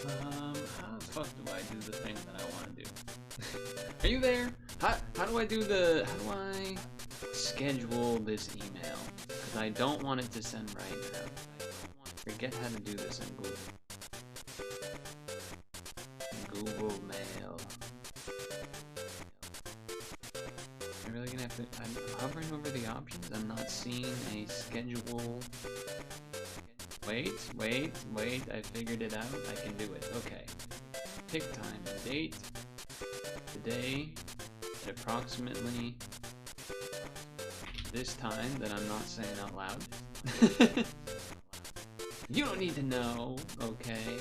How the fuck do I do the thing that I want to do? Are you there? How do I do the, how do I schedule this email? Because I don't want it to send right now. Forget how to do this in Google. Google Mail. I'm really gonna have to, I'm hovering over the options, I'm not seeing a schedule. Wait, I figured it out, I can do it, okay. Pick time and date, today, at approximately this time that I'm not saying out loud. You don't need to know, okay?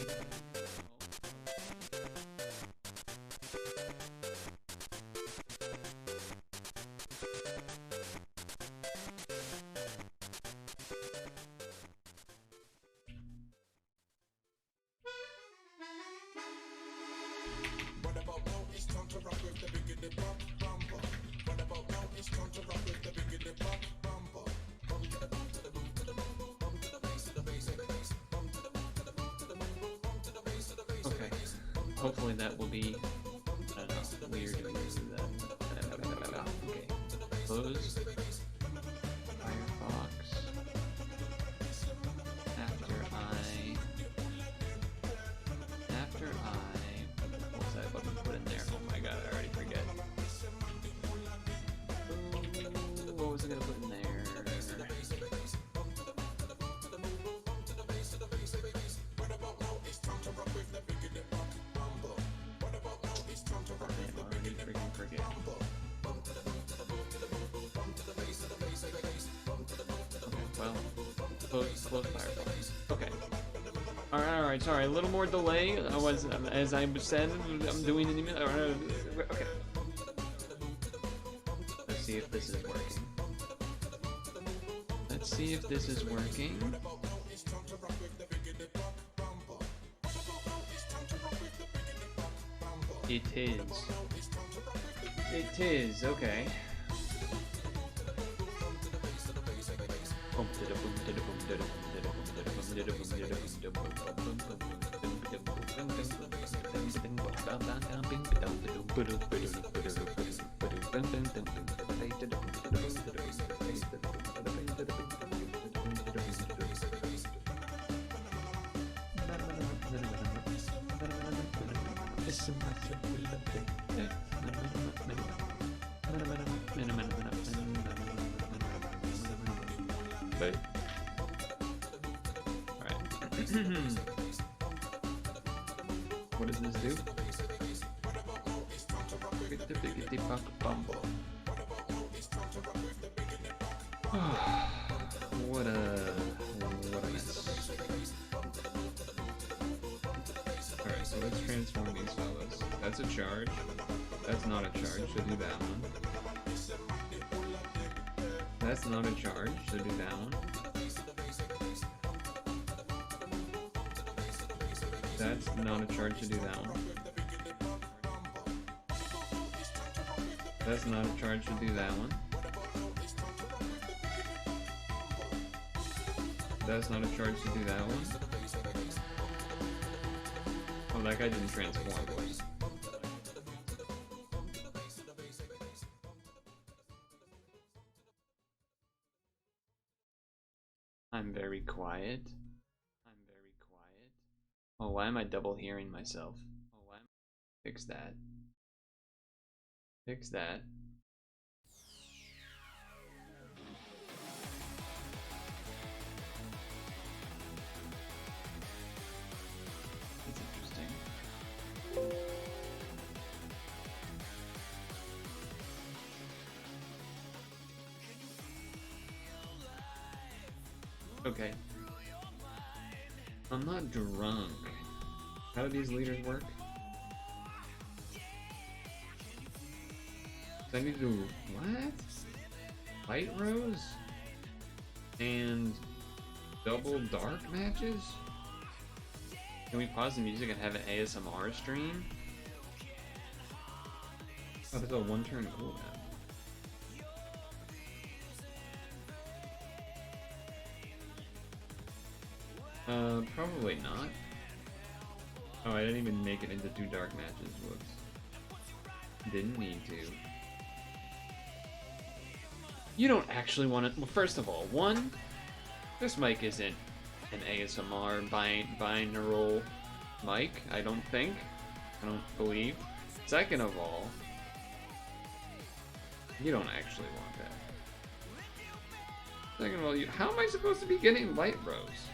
Hopefully that will be, I don't know, weird to use that. Okay, close Firefox after I, what was that button put in there? Oh my god, I already forget. Ooh, what was I gonna put in there? Close Firefox. Okay. Alright, sorry, a little more delay. I was, as I said, I'm doing an email. Okay. Let's see if this is working. Let's see if this is working. It is. It is, okay. What does this do? What a mess. Alright, so let's transform these fellas. That's a charge. That's not a charge, so do that one. That's not a charge, so do that one. That's not a charge to do that one. That's not a charge to do that one. That's not a charge to do that one. Oh, that guy didn't transform. I'm very quiet. Oh, why am I double hearing myself? Fix that. Fix that. That's interesting. Okay. I'm not drunk. How do these leaders work? So I need to do what? Light rows? And Double dark matches? Can we pause the music and have an ASMR stream? Oh, there's a one-turn cooldown. Probably not. Oh, I didn't even make it into 2 dark matches. Whoops. Didn't need to. You don't actually want to... Well, first of all, one, this mic isn't an ASMR binaural mic, I don't think. I don't believe. Second of all, you don't actually want that. Second of all, how am I supposed to be getting light rose?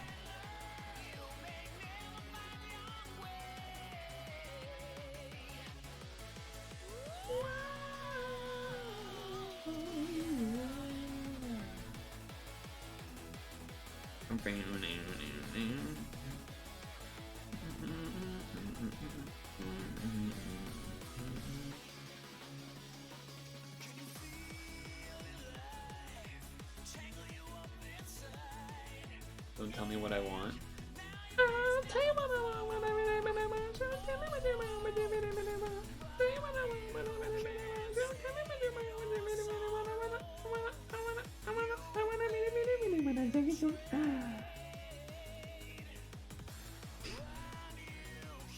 Don't tell me what I want. I'll tell you what I want.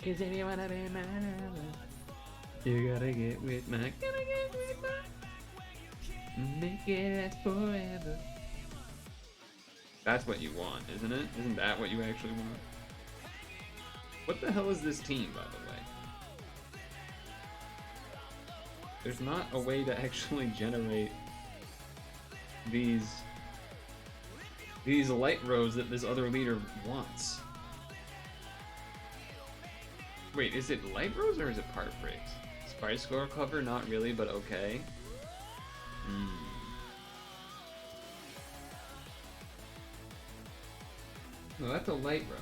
Cause if you wanna be my lover, you gotta get with my, make it last forever. That's what you want, isn't it? Isn't that what you actually want? What the hell is this team, by the way? There's not a way to actually generate these light rows that this other leader wants. Wait, is it light rows or is it part breaks? Spice score cover? Not really, but okay. No, that's a light row.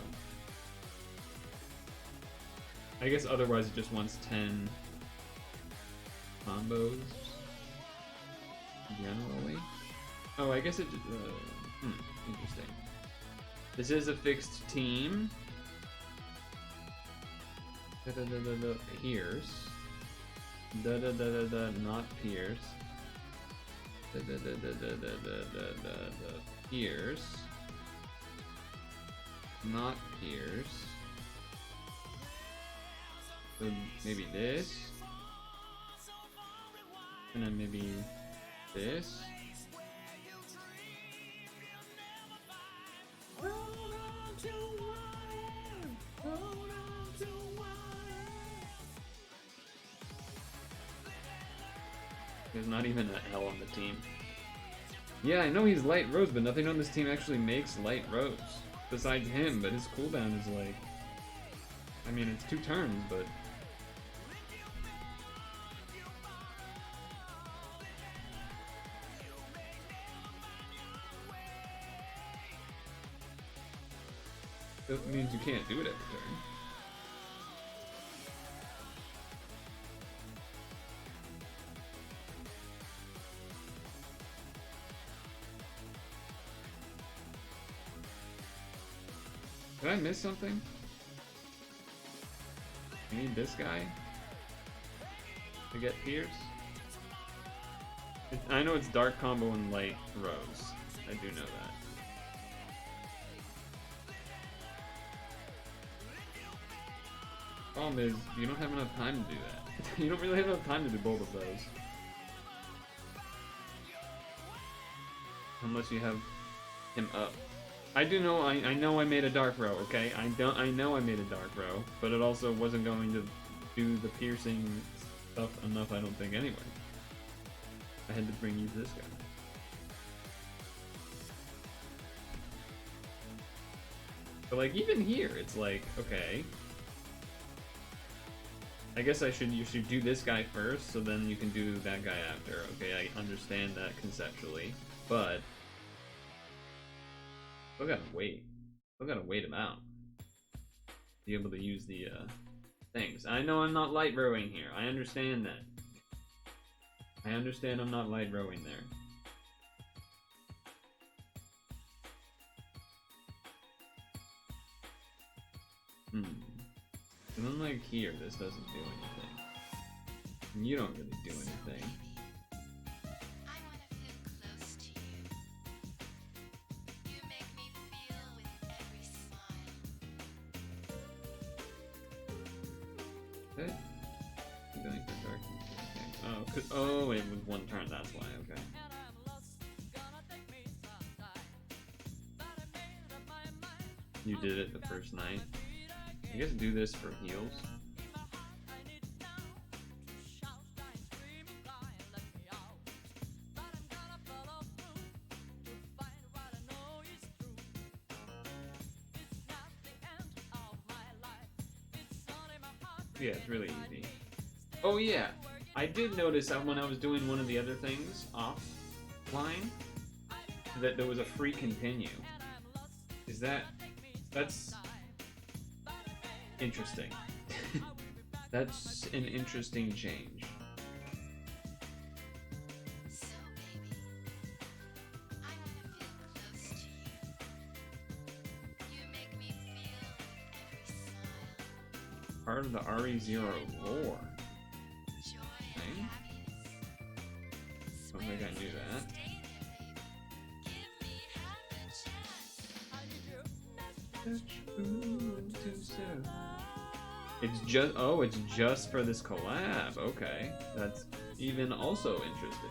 I guess otherwise it just wants 10 combos generally. Oh, I guess it just, interesting. This is a fixed team. Pierce. Not Pierce. Pierce. Not Pierce. So maybe this. And then maybe this. There's not even an L on the team. Yeah, I know he's light rose, but nothing on this team actually makes light rose. Besides him, but his cooldown is like... I mean, it's 2 turns, but... That means you can't do it every turn. Did I miss something? I need this guy to get Pierce. I know it's dark combo and light rose. I do know that. Problem is, you don't have enough time to do that. You don't really have enough time to do both of those. Unless you have him up. I do know, I know I made a dark row, okay? I know I made a dark row, but it also wasn't going to do the piercing stuff enough, I don't think, anyway. I had to bring you this guy. But like, even here, it's like, okay. I guess you should do this guy first, so then you can do that guy after. Okay, I understand that conceptually, but still gotta wait. Still gotta wait him out. Be able to use the things. I know I'm not light rowing here. I understand that. I understand I'm not light rowing there. Hmm. And then like here, this doesn't do anything. And you don't really do anything. Good. I'm doing the dark. Okay. Oh, it was one turn, that's why, okay. You did it the first night. I guess do this for heals. Yeah, it's really easy. Oh yeah, I did notice that when I was doing one of the other things offline, that there was a free continue. Is that's interesting. That's an interesting change. Part of the REZero lore. Okay. Don't think I knew that. It's just for this collab. Okay, that's even also interesting.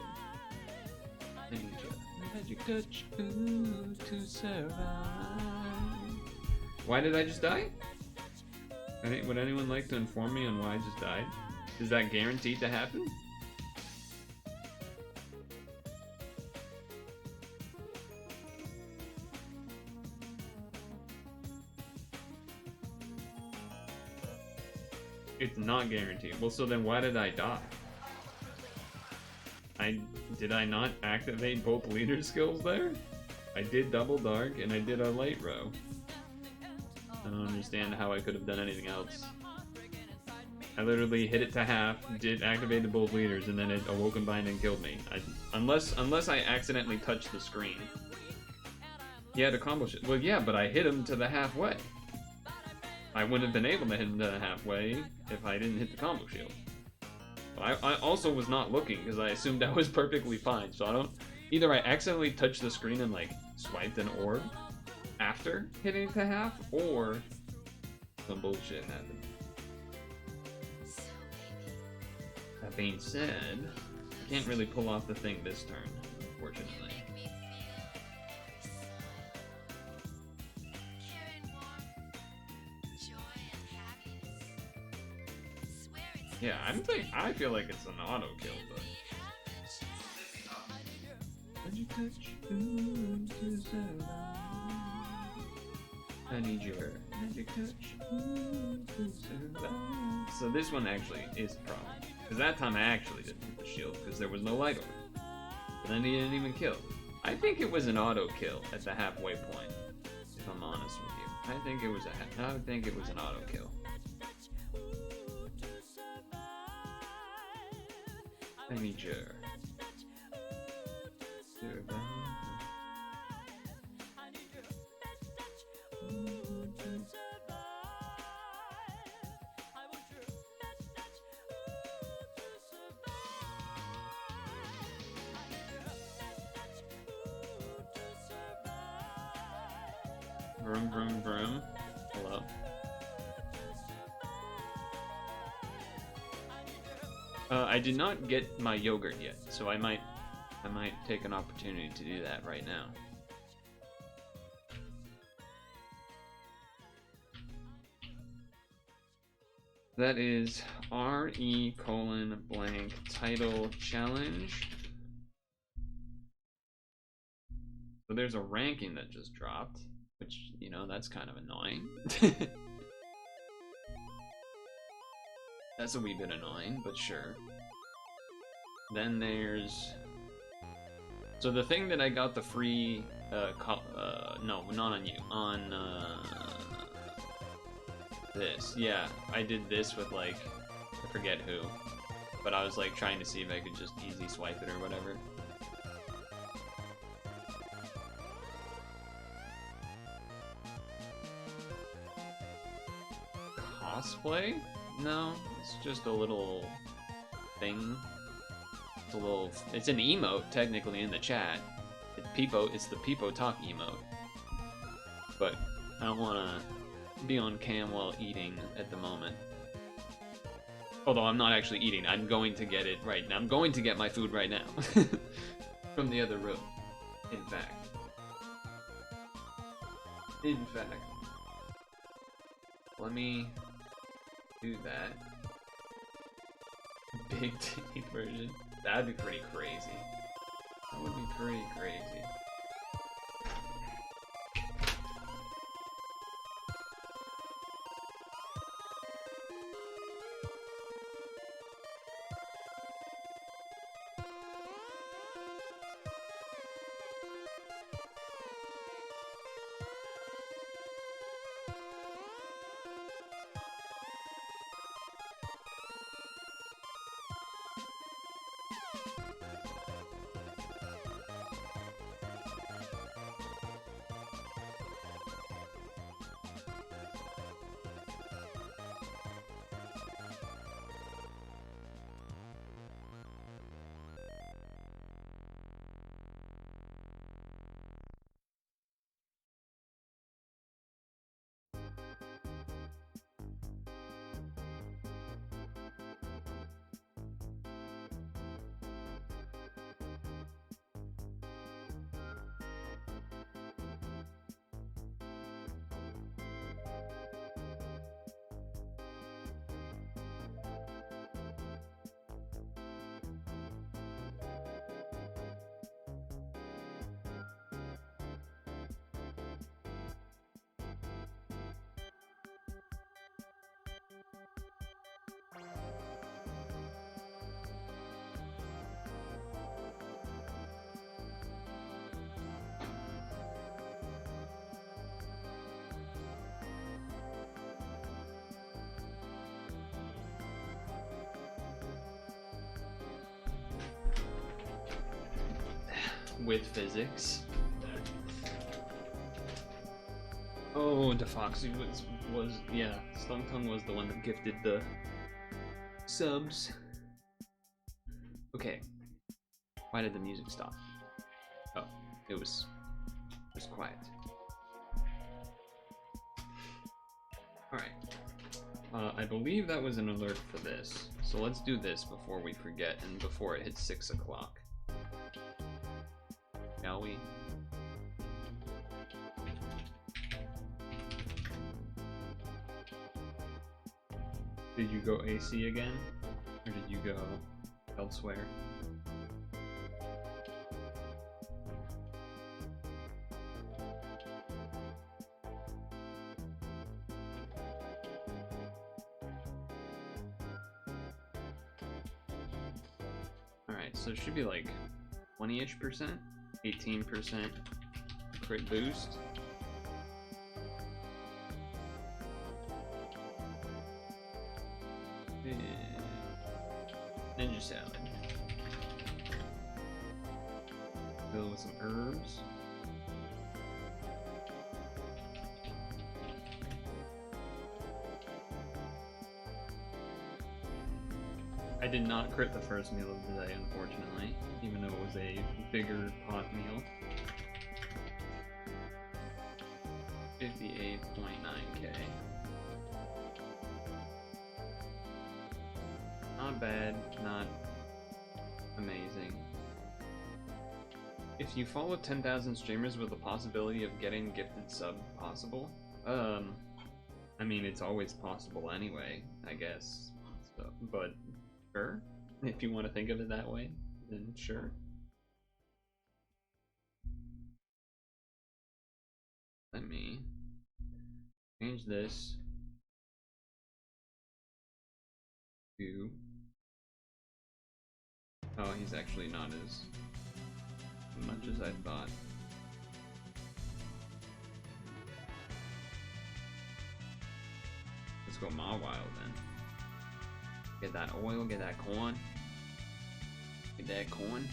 Magic touch to survive. Why did I just die? Would anyone like to inform me on why I just died? Is that guaranteed to happen? It's not guaranteed. Well, so then why did I die? Did I not activate both leader skills there? I did double dark and I did a light row. I don't understand how I could have done anything else. I literally hit it to half, activated both leaders, and then it awoke and bind and killed me. Unless I accidentally touched the screen. He had a combo shit. Well, yeah, but I hit him to the halfway. I wouldn't have been able to hit him to the halfway if I didn't hit the combo shield. I also was not looking because I assumed I was perfectly fine. So either I accidentally touched the screen and like swiped an orb after hitting it to half, or some bullshit happened. That being said, I can't really pull off the thing this turn, unfortunately. Yeah, I feel like it's an auto kill, but I need your magic touch to survive. So this one actually is a problem. Because that time I actually didn't hit the shield because there was no light orb. But then he didn't even kill. I think it was an auto kill at the halfway point, if I'm honest with you. I think it was an auto kill. I need your survive. Vroom, vroom, vroom. Hello. I did not get my yogurt yet, so I might take an opportunity to do that right now. That is RE:blank title challenge. So there's a ranking that just dropped, which, you know, that's kind of annoying. That's a wee bit annoying, but sure. Then there's... So the thing that I got the free... no, not on you. On, this. Yeah, I did this with, like, I forget who. But I was, like, trying to see if I could just easy swipe it or whatever. crossplay? No, it's just a little thing. It's an emote technically in the chat. It's the Peepo Talk emote. But I don't wanna be on cam while eating at the moment. Although I'm not actually eating, I'm going to get it right now. I'm going to get my food right now. From the other room. In fact. Let me do that. Big teeth version. That'd be pretty crazy. That would be pretty crazy. With physics. Oh, DeFoxy was yeah, Stung Tongue was the one that gifted the subs. Okay. Why did the music stop? Oh, it was quiet. Alright. I believe that was an alert for this. So let's do this before we forget and before it hits 6 o'clock. Shall we? Did you go AC again? Or did you go elsewhere? Alright, so it should be like 20-ish%? 18% crit boost. Ninja salad. Fill with some herbs. I did not crit the first meal of the day, unfortunately, even though it was a bigger pot meal. 58.9k. Not bad, not amazing. If you follow 10,000 streamers with the possibility of getting gifted sub possible, I mean, it's always possible anyway, I guess. So, but sure, if you want to think of it that way, then sure. Let me change this to... Oh, he's actually not as much as I thought. Let's go Ma Wild then. Get that oil, get that corn. Get that corn.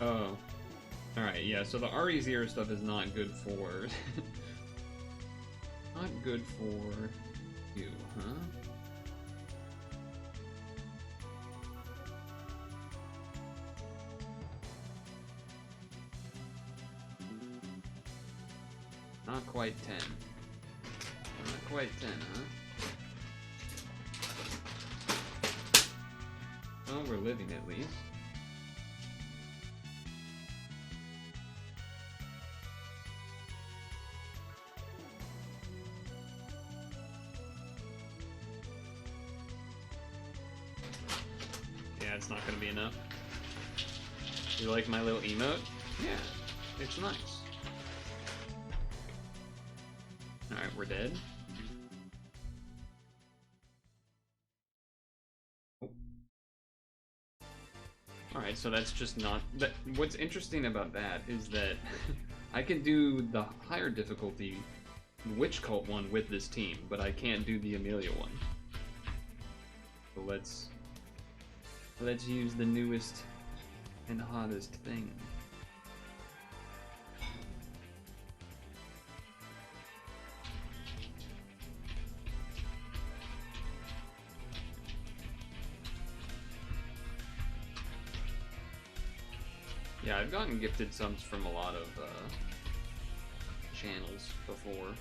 Oh. Alright, yeah, so the REZero stuff is not good for Not good for you, huh? Not quite 10. Not quite 10, huh? Well, we're living at least. Yeah, it's not gonna be enough. You like my little emote? Yeah, it's nice. Alright, we're dead. Oh. Alright, so that's just not... What's interesting about that is that I can do the higher difficulty Witch Cult one with this team, but I can't do the Amelia one. So let's use the newest and hottest thing. Yeah, I've gotten gifted subs from a lot of channels before.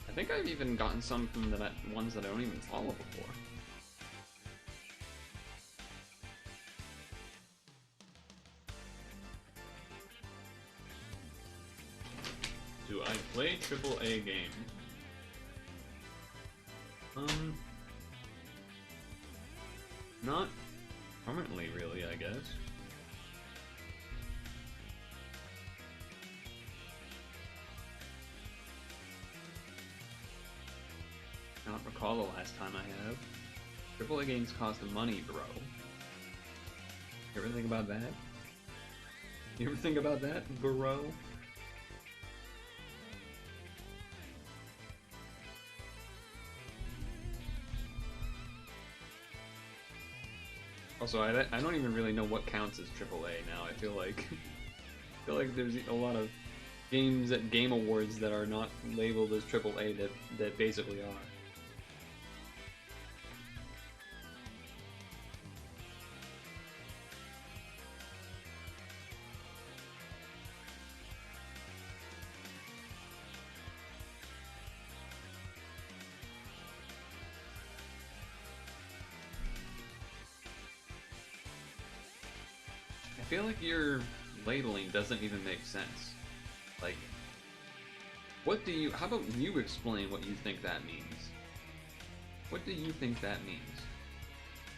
I think I've even gotten some from the ones that I don't even follow before. Do I play AAA games? Not currently, really, I guess. Not recall the last time I have. AAA games cost money, bro. You ever think about that? You ever think about that, bro? Also, I don't even really know what counts as AAA now. I feel like there's a lot of games at Game Awards that are not labeled as AAA that basically are. I feel like your labeling doesn't even make sense. Like, how about you explain what you think that means? What do you think that means?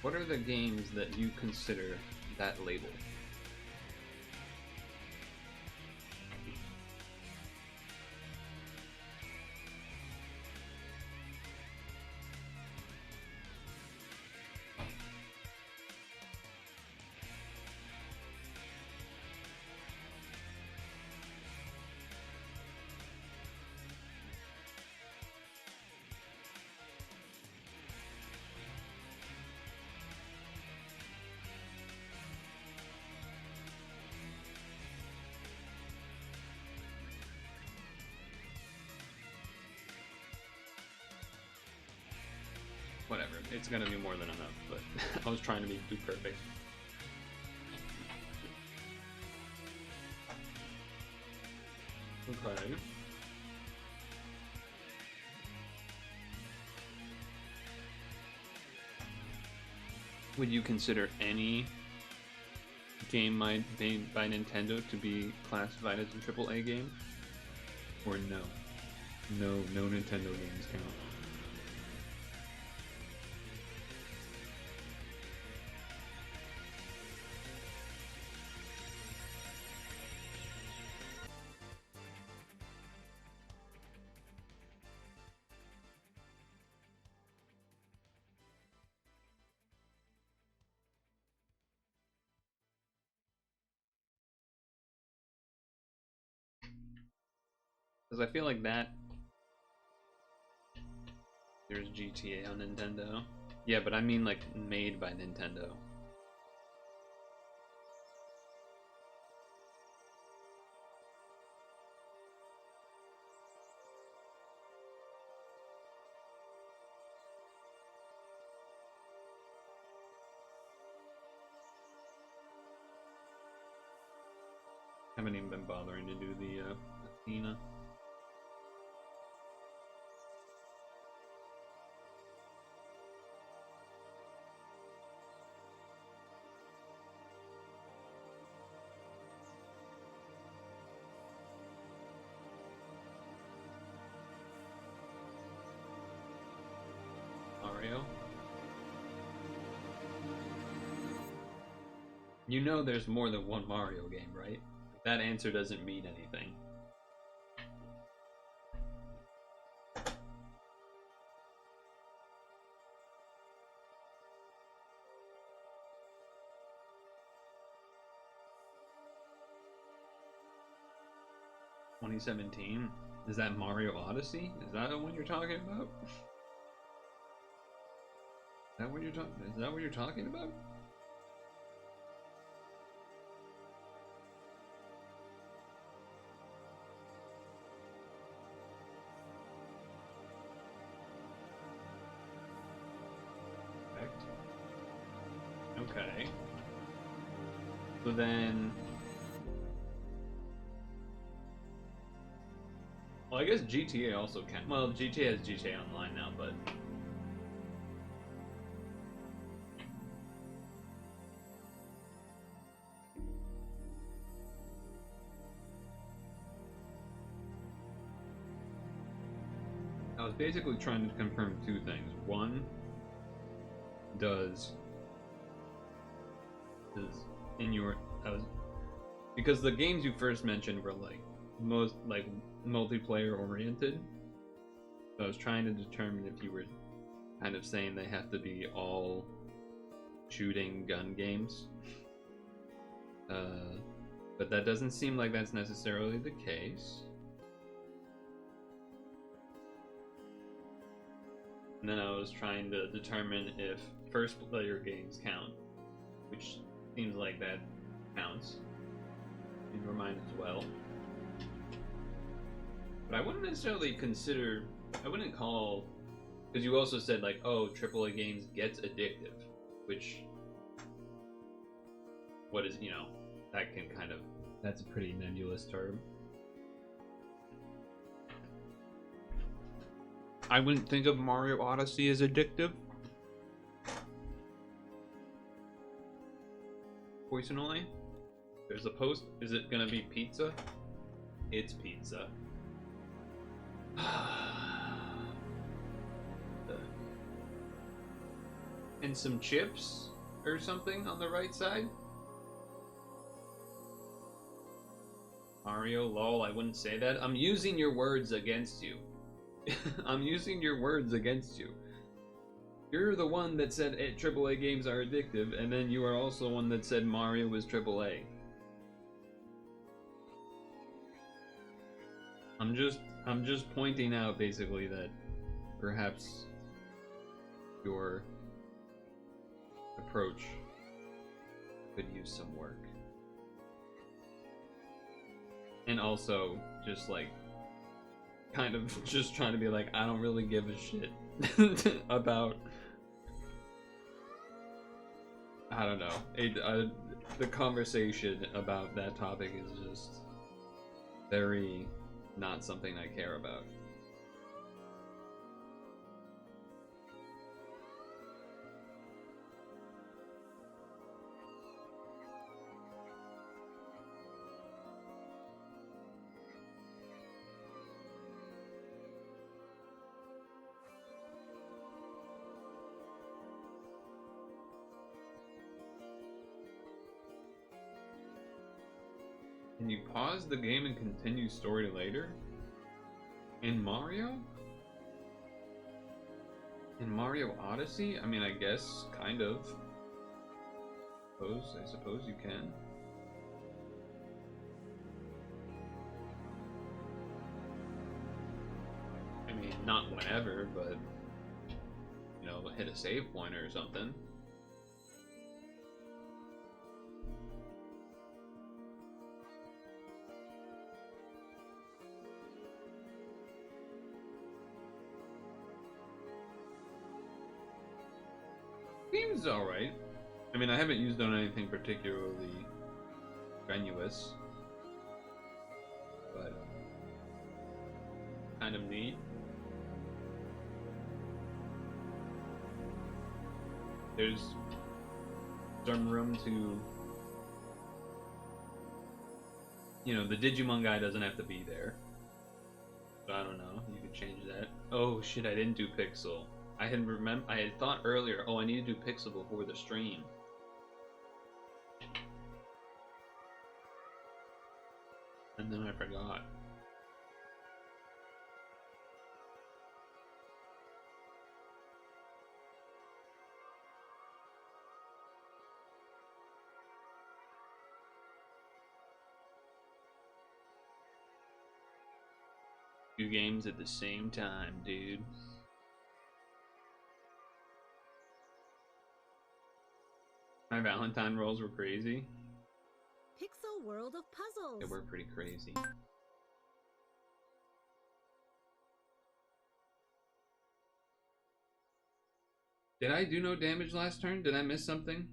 What are the games that you consider that label? Whatever, it's gonna be more than enough, but I was trying to be too perfect. Okay. Would you consider any game made by Nintendo to be classified as a AAA game? Or no? No Nintendo games count. Because I feel like that... There's GTA on Nintendo. Yeah, but I mean like made by Nintendo. haven't even been bothering to do the Athena. Mario? You know there's more than one Mario game, right? That answer doesn't mean anything. (2017) Is that Mario Odyssey? Is that the one you're talking about? Is that what you're talking? Is that what you're talking about? Okay. So then, well, I guess GTA also can. Well, GTA has GTA Online now, but I was basically trying to confirm two things. One, does in your because the games you first mentioned were like most like multiplayer oriented. So I was trying to determine if you were kind of saying they have to be all shooting gun games. But that doesn't seem like that's necessarily the case. And then I was trying to determine if first player games count, which seems like that counts in your mind as well. But I wouldn't necessarily consider, I wouldn't call, because you also said like, oh, AAA games gets addictive, which, what is, you know, that can kind of, that's a pretty nebulous term. I wouldn't think of Mario Odyssey as addictive. Personally, there's a post. Is it gonna be pizza? It's pizza. And some chips or something on the right side. Mario, lol, I wouldn't say that. I'm using your words against you. I'm using your words against you. You're the one that said AAA games are addictive, and then you are also one that said Mario is AAA. I'm just pointing out basically that perhaps your approach could use some work. And also just like kind of just trying to be like, I don't really give a shit about, I don't know, the conversation about that topic is just very not something I care about. Can you pause the game and continue story later? In Mario? In Mario Odyssey? I mean, I guess, kind of. I suppose you can. I mean, not whenever, but, you know, hit a save point or something. Seems alright. I mean, I haven't used on anything particularly strenuous. kind of neat. There's some room to, you know, the Digimon guy doesn't have to be there. So I don't know, you could change that. Oh shit, I didn't do Pixel. I had thought earlier, oh, I need to do Pixel before the stream. And then I forgot. Two games at the same time, dude. My Valentine rolls were crazy. Pixel World of Puzzles. They were pretty crazy. Did I do no damage last turn? Did I miss something?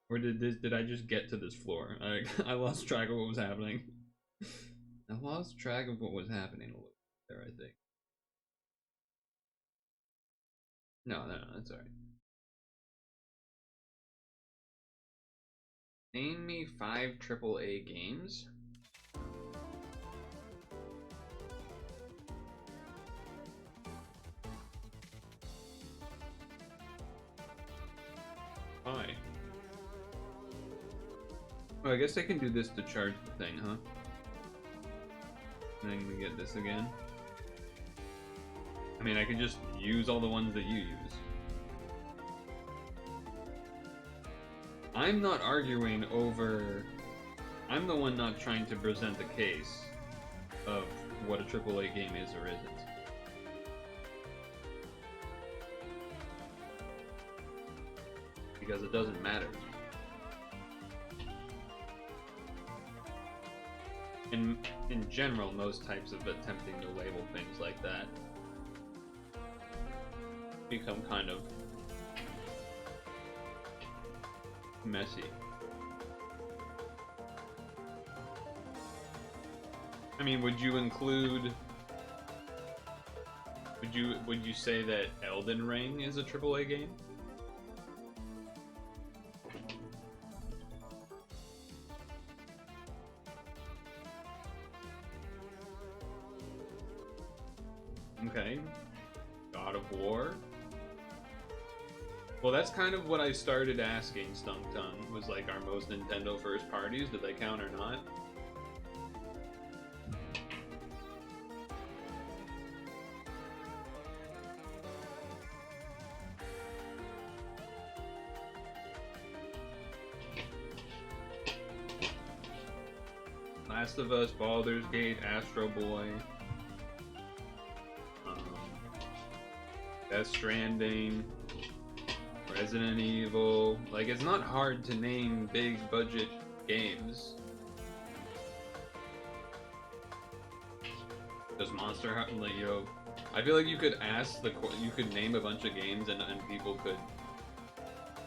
Or did I just get to this floor? I lost track of what was happening. I lost track of what was happening a little bit there, I think. No, that's alright. Name me 5 AAA games. Hi. Oh, I guess I can do this to charge the thing, huh? And then we get this again. I mean, I could just use all the ones that you use. I'm not arguing over... I'm the one not trying to present the case of what a AAA game is or isn't. Because it doesn't matter. In general, most types of attempting to label things like that become kind of messy. I mean, would you include... Would you say that Elden Ring is a AAA game? Okay. God of War. Well, that's kind of what I started asking Stung Tongue, was like, our most Nintendo first parties, do they count or not? Last of Us, Baldur's Gate, Astro Boy, Death Stranding, Resident Evil. Like, it's not hard to name big budget games. Does Monster Hunter, like, you know, I feel like you could ask you could name a bunch of games and people could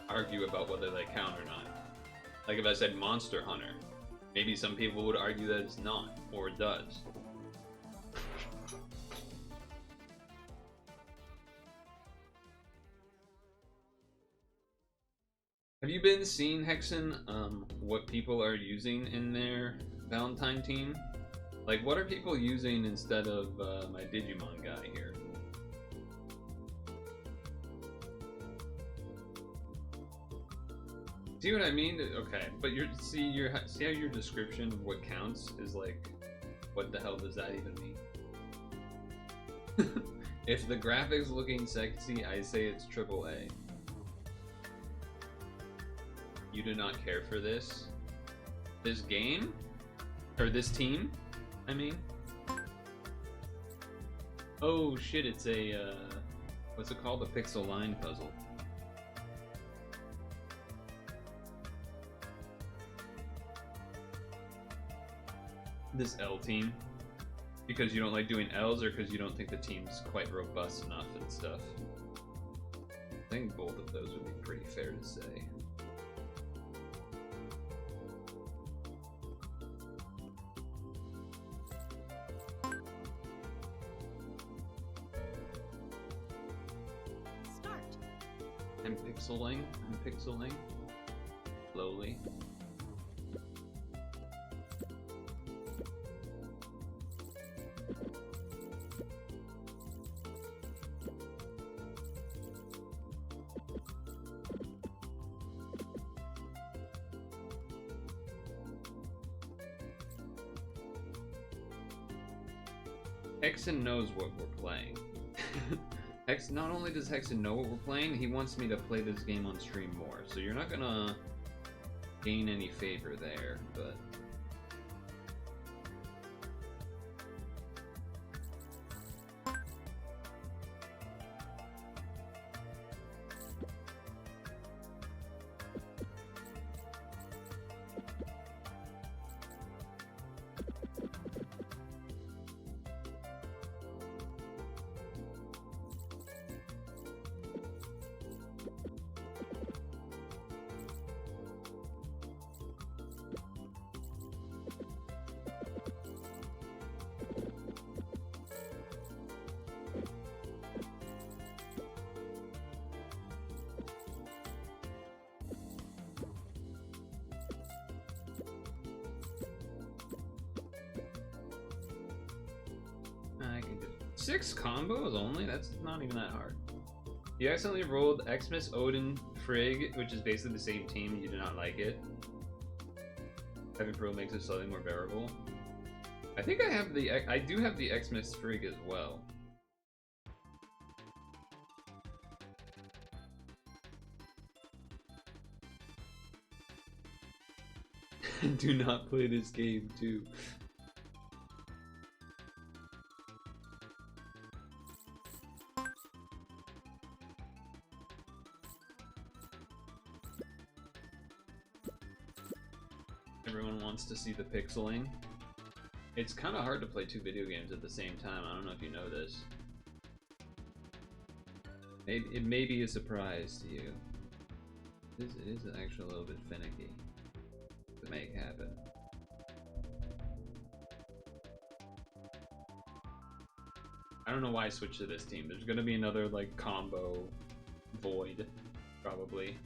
argue about whether they count or not. Like if I said Monster Hunter, maybe some people would argue that it's not, or it does. Have you been seeing, Hexen, what people are using in their Valentine team? Like, what are people using instead of my Digimon guy here? See what I mean? Okay, but see how your description of what counts is like, what the hell does that even mean? If the graphics looking sexy, I say it's AAA. You do not care for this game? Or this team, I mean? Oh shit, it's a, what's it called? A pixel line puzzle. This L team. Because you don't like doing L's, or because you don't think the team's quite robust enough and stuff? I think both of those would be pretty fair to say. I'm pixeling. Slowly. Hexen knows what we're playing. Not only does Hexen know what we're playing, he wants me to play this game on stream more. So you're not gonna gain any favor there, but... I can do 6 combos only? That's not even that hard. You accidentally rolled Xmas, Odin, Frigg, which is basically the same team, and you did not like it. Having Pearl makes it slightly more bearable. I think I do have the Xmas Frigg as well. Do not play this game too. Everyone wants to see the pixeling. It's kind of hard to play 2 video games at the same time. I don't know if you know this. It may be a surprise to you. It is actually a little bit finicky to make happen. I don't know why I switched to this team. There's gonna be another like combo void, probably.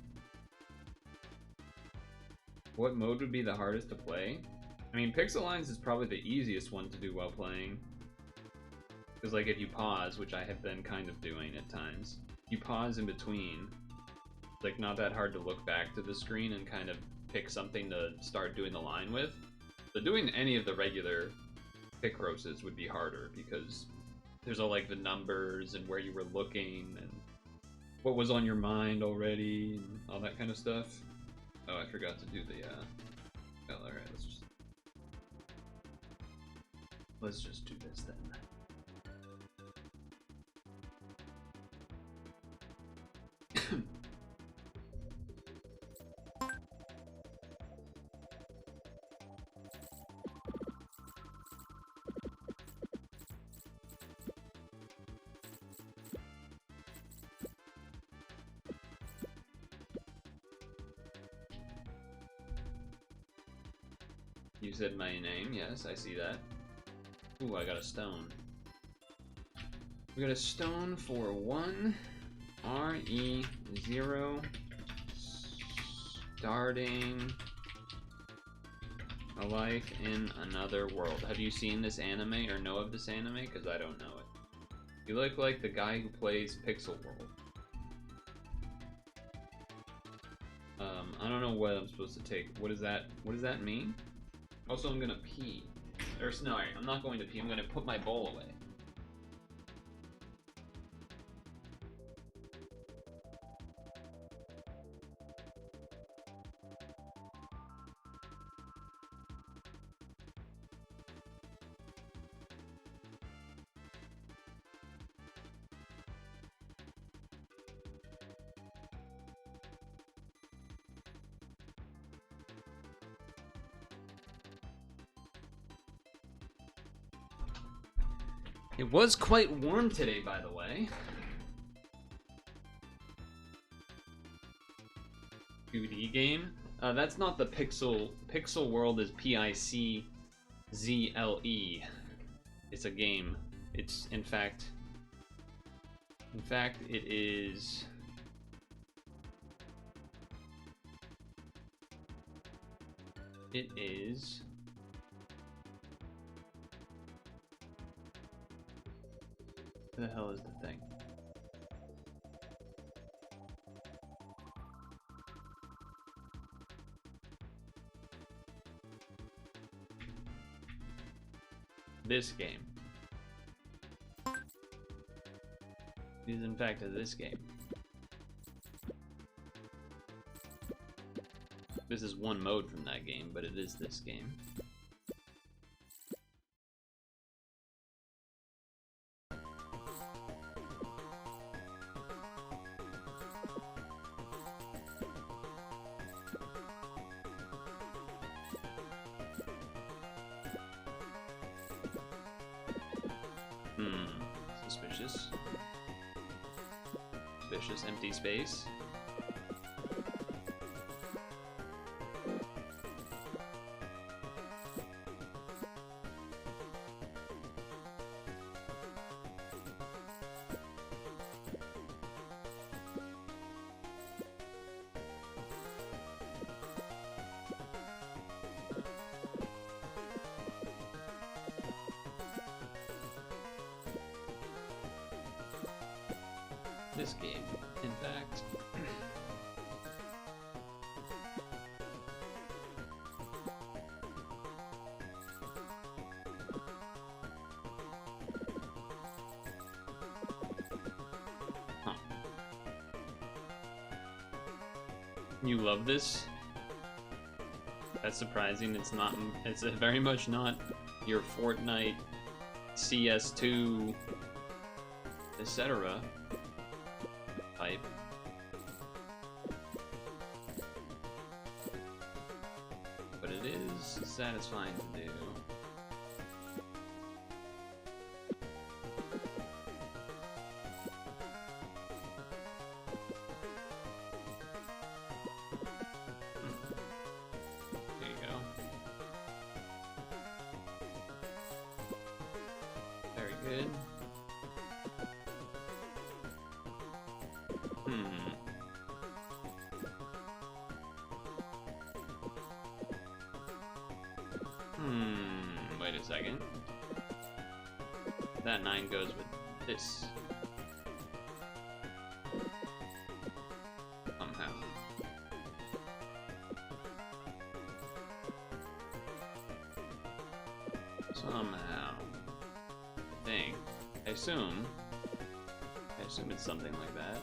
What mode would be the hardest to play? I mean, Pixel Lines is probably the easiest one to do while playing. Because like if you pause, which I have been kind of doing at times, you pause in between. It's like not that hard to look back to the screen and kind of pick something to start doing the line with. But doing any of the regular Picroses would be harder because there's all like the numbers and where you were looking and what was on your mind already and all that kind of stuff. Oh, I forgot to do the, oh, alright, let's just do this then. You said my name, yes, I see that. Ooh, I got a stone. We got a stone for 1 REZero starting a life in another world. Have you seen this anime or know of this anime? Because I don't know it. You look like the guy who plays Pixel World. I don't know what I'm supposed to take. What does that mean? Also, I'm gonna pee. Or, no, I'm not going to pee. I'm gonna put my bowl away. It was quite warm today, by the way. 2D game? That's not the Pixel. Pixel World is PICZLE. It's a game. It's, in fact, it is It is... Where the hell is the thing? This game. It is in fact this game. This is one mode from that game, but it is this game. Suspicious. Suspicious empty space. This game, in fact. Huh. You love this? That's surprising. It's not. It's very much not your Fortnite, CS2, etc. type. But it is satisfying to do. There you go. Very good. Wait a second. That 9 goes with this. Somehow. Somehow. I think. I assume it's something like that.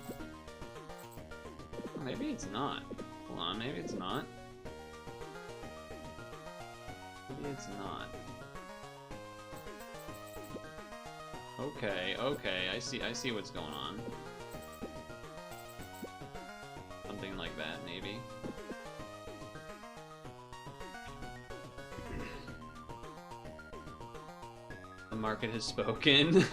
Or maybe it's not. Hold on, maybe it's not. Maybe it's not. Okay, I see what's going on. Something like that, maybe. The market has spoken.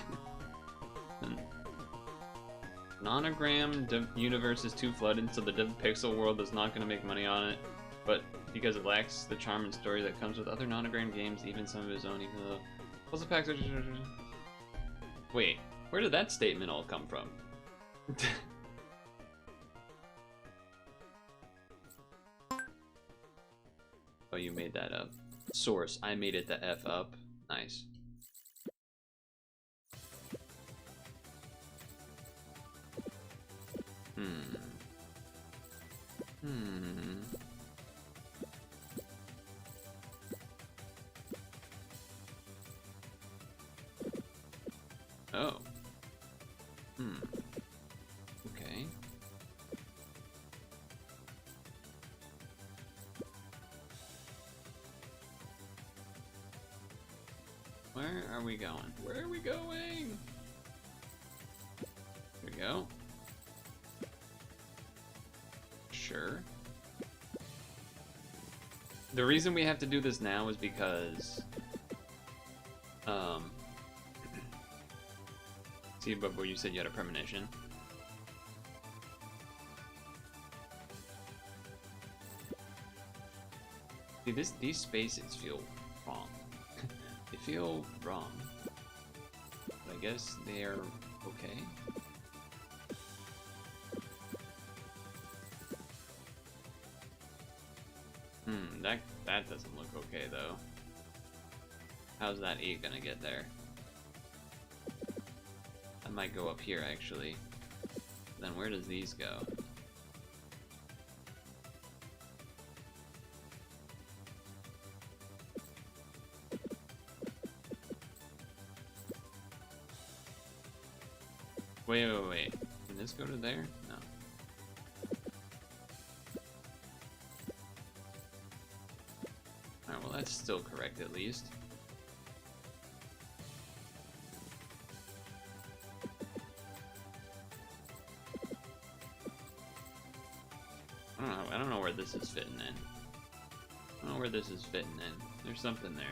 Nonogram universe is too flooded, so the pixel world is not going to make money on it, but because it lacks the charm and story that comes with other nonogram games, even some of his own, even though puzzle packs are... Wait, where did that statement all come from? Oh, you made that up. Source, I made it the F up. Nice. Oh. Okay. Where are we going? Where are we going? Here we go. Sure. The reason we have to do this now is because see, but where you said you had a premonition. See, these spaces feel wrong. They feel wrong. But I guess they're okay. that doesn't look okay though. How's that 8 gonna get there? That might go up here actually. Then where does these go? Wait. Can this go to there? No. Alright, well that's still correct at least. I don't know where this is fitting in. I don't know where this is fitting in. There's something there.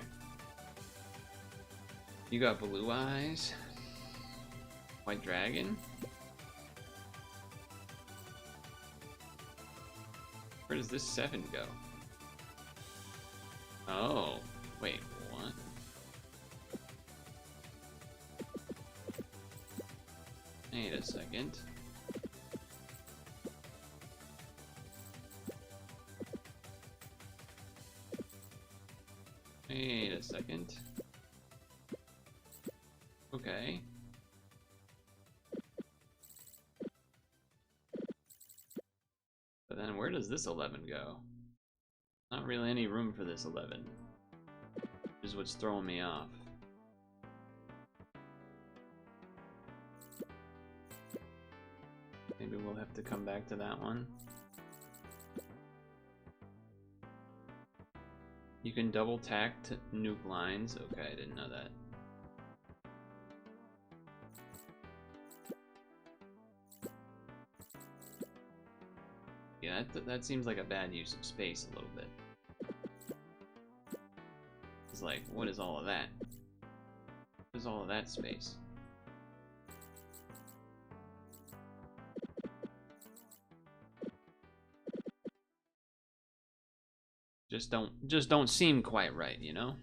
You got blue eyes. White dragon? Where does this 7 go? Oh, wait, what? Wait a second. Wait a second. Okay. But then where does this 11 go? Not really any room for this 11. Which is what's throwing me off. Maybe we'll have to come back to that one. You can double tack to nuke lines. Okay, I didn't know that. Yeah, that seems like a bad use of space a little bit. It's like, what is all of that? What is all of that space? Just don't seem quite right, you know?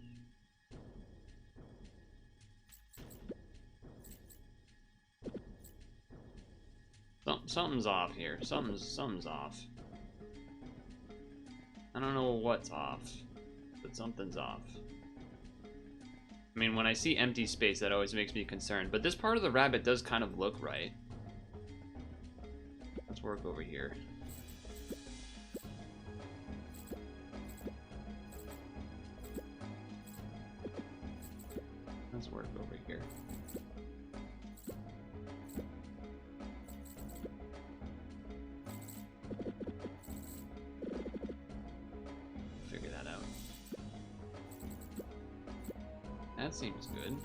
Something's off here. Something's off. I don't know what's off, but something's off. I mean, when I see empty space, that always makes me concerned. But this part of the rabbit does kind of look right. Let's work over here. Let's work over here. Figure that out. That seems good.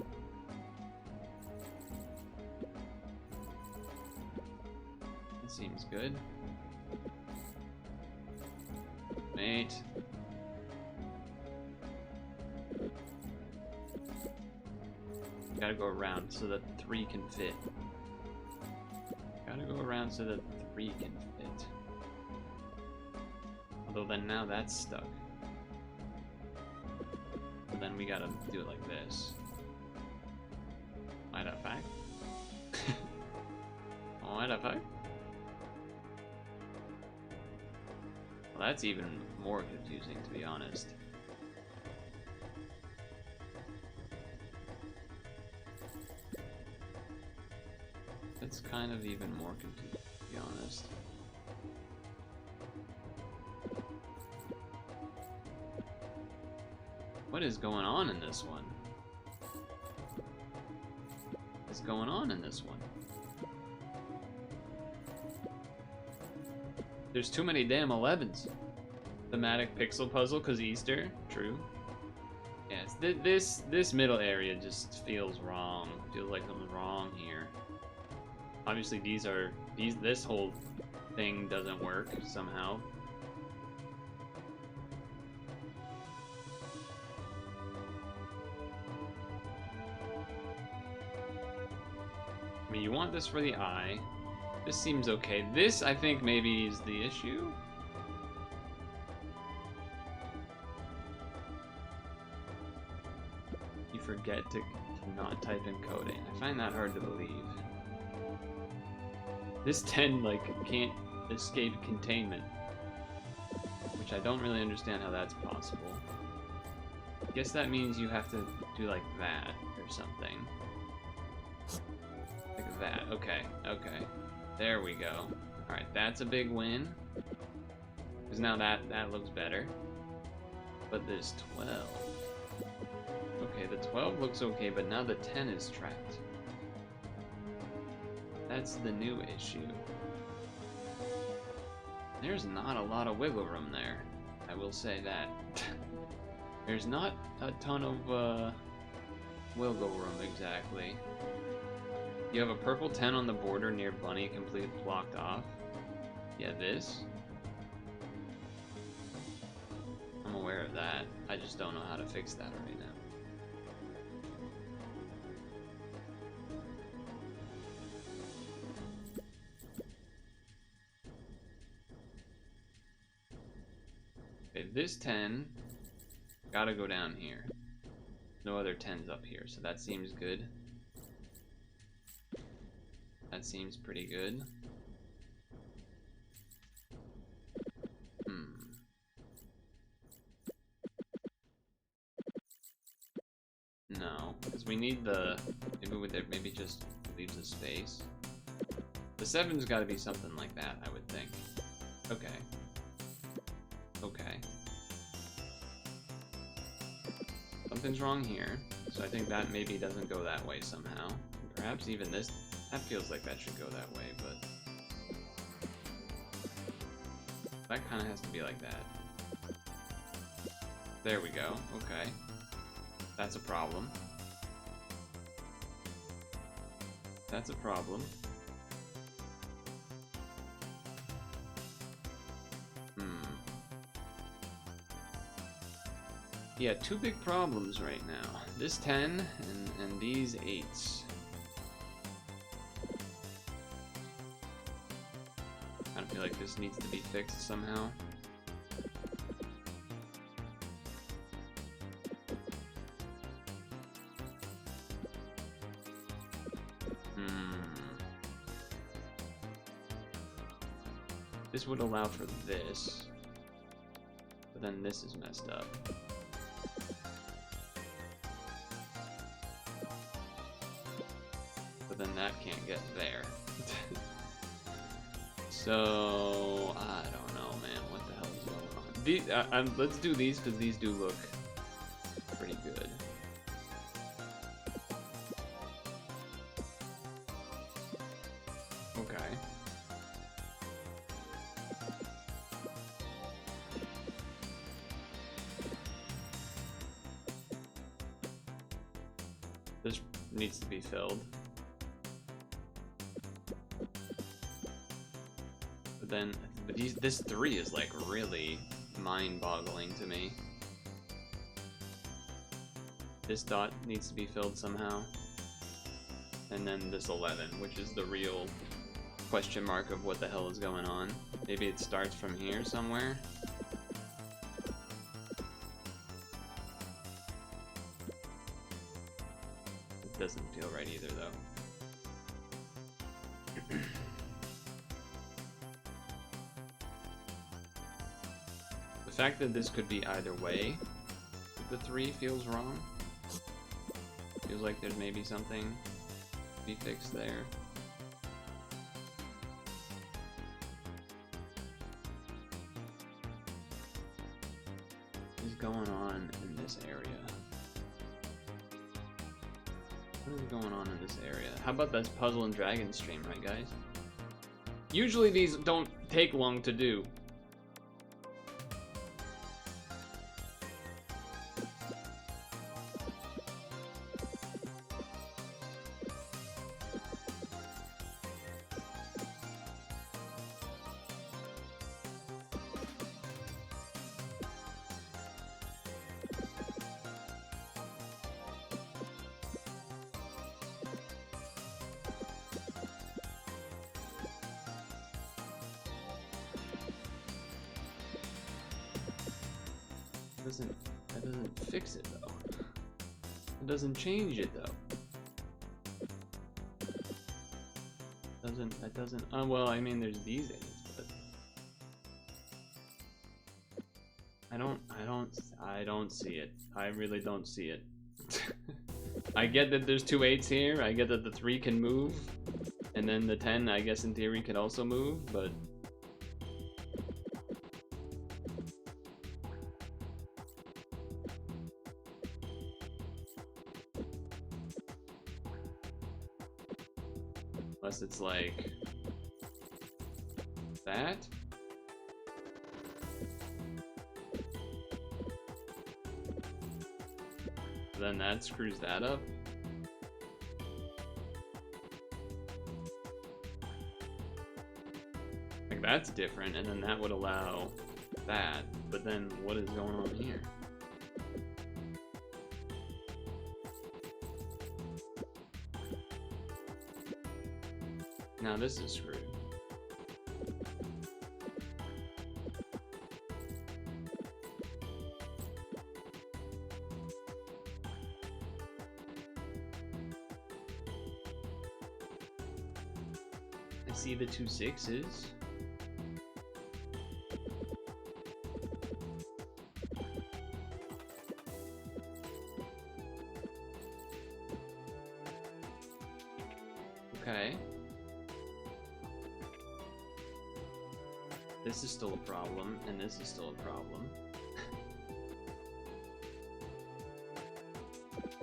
That seems good. Wait. Gotta go around so that 3 can fit. Gotta go around so that 3 can fit. Although then now that's stuck. And then we gotta do it like this. Might have fact. Might have fact. Well, that's even more confusing, to be honest. It's kind of even more confusing, to be honest. What is going on in this one? What's going on in this one? There's too many damn 11s. Thematic pixel puzzle, cause Easter. True. Yes, this middle area just feels wrong. Feels like something's wrong here. Obviously, this whole thing doesn't work somehow. I mean, you want this for the eye. This seems okay. This, I think, maybe is the issue. You forget to not type in coding. I find that hard to believe. This 10, like, can't escape containment. Which which I don't really understand how that's possible. I guess that means you have to do like that or something. Like that. Okay, okay. There we go. Alright, that's a big win. Because now that looks better. But there's 12. Okay, the 12 looks okay, but now the 10 is trapped. That's the new issue. There's not a lot of wiggle room there. I will say that. There's not a ton of wiggle room exactly. You have a purple 10 on the border near Bunny, completely blocked off. Yeah, this. I'm aware of that. I just don't know how to fix that right now. Okay, this 10 gotta go down here. No other 10s up here, so that seems good. That seems pretty good. No, because we need the... Maybe with it, maybe just leaves a space. The 7's gotta be something like that, I would think. Okay. Okay. Something's wrong here, so I think that maybe doesn't go that way somehow. Perhaps even this... That feels like that should go that way, but... That kind of has to be like that. There we go, okay. That's a problem. That's a problem. Yeah, two big problems right now. This 10 and these 8s. I feel like this needs to be fixed somehow. This would allow for this, but then this is messed up. But then that can't get there. So, I don't know, man. What the hell is going on? Let's do these, because these do look pretty good. Okay. This needs to be filled. But this 3 is like really mind-boggling to me. This dot needs to be filled somehow. And then this 11, which is the real question mark of what the hell is going on. Maybe it starts from here somewhere. It doesn't feel right either, though. The fact that this could be either way with the 3 feels wrong. Feels like there's maybe something to be fixed there. What is going on in this area? What is going on in this area? How about this puzzle and dragon stream, right guys? Usually these don't take long to do. That doesn't fix it though. It doesn't change it though. That doesn't, oh well, I mean there's these 8s, but I don't see it. I really don't see it. I get that there's 2 8s here. I get that the 3 can move, and then the 10, I guess in theory, can also move, but unless it's like that. Then that screws that up. Like that's different, and then that would allow that, but then what is going on here? Now this is screwed. I see the 2 6s. Okay. This is still a problem, and this is still a problem.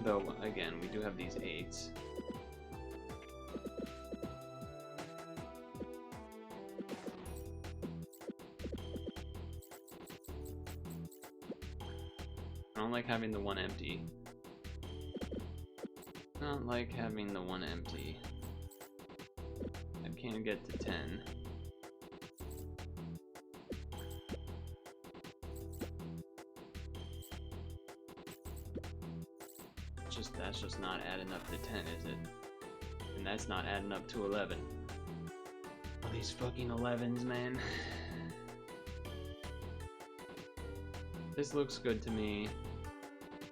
Though, again, we do have these 8s. I don't like having the 1 empty. I don't like having the 1 empty. I can't get to 10. That's just not adding up to 10, is it? And that's not adding up to 11. Oh, these fucking 11s, man. This looks good to me.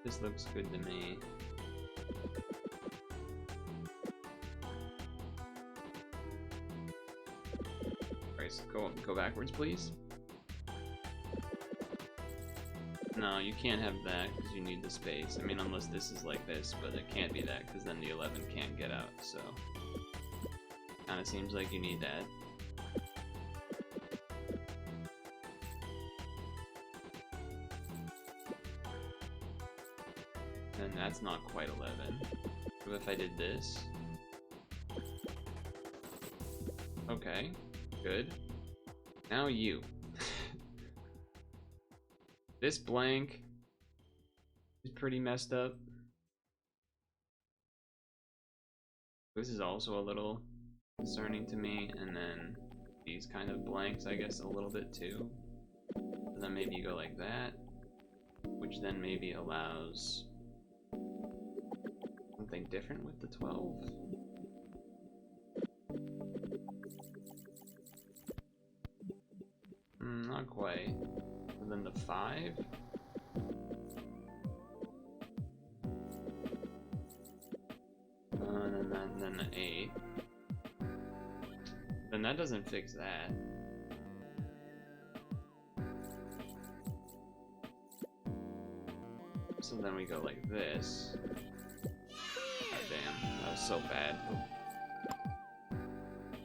This looks good to me. Alright, so go backwards, please. No, you can't have that because you need the space. I mean, unless this is like this, but it can't be that because then the 11 can't get out, so... Kinda seems like you need that. And that's not quite 11. What if I did this? Okay, good. Now you. This blank is pretty messed up. This is also a little concerning to me, and then these kind of blanks, I guess, a little bit too. And then maybe you go like that, which then maybe allows something different with the 12. Not quite. And then the 5. And then the 8. Then that doesn't fix that. So then we go like this. God damn, that was so bad.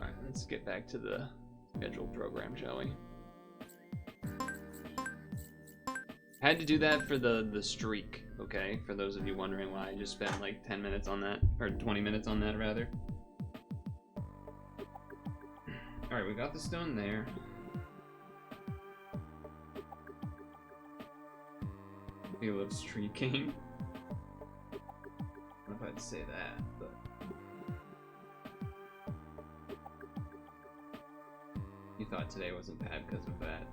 Alright, let's get back to the scheduled program, shall we? Had to do that for the streak, okay? For those of you wondering why I just spent like 10 minutes on that, or 20 minutes on that rather. Alright, we got the stone there. He loves streaking. I don't know if I'd say that, but... You thought today wasn't bad because of that.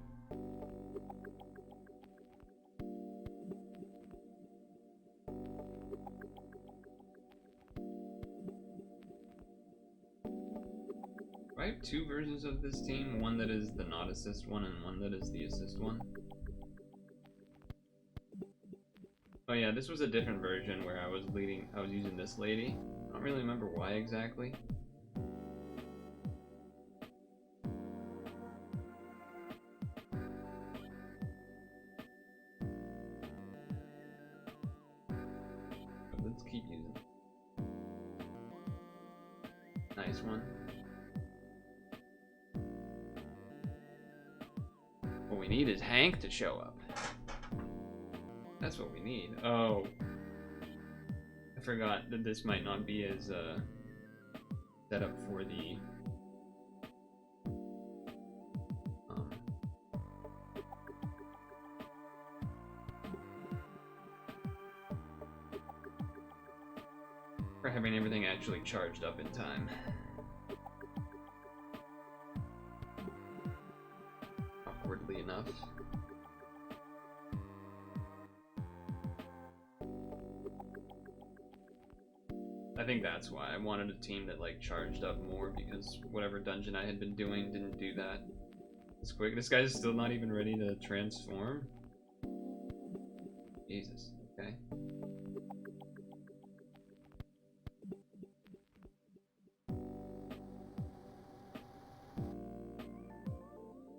I have 2 versions of this team, one that is the not assist one and one that is the assist one. Oh yeah, this was a different version where I was using this lady. I don't really remember why exactly. Nice one. What we need is Hank to show up. That's what we need. Oh. I forgot that this might not be as set up for the for having everything actually charged up in time. Awkwardly enough. I think that's why I wanted a team that like charged up more, because whatever dungeon I had been doing didn't do that as quick. This guy's still not even ready to transform. Jesus. Okay.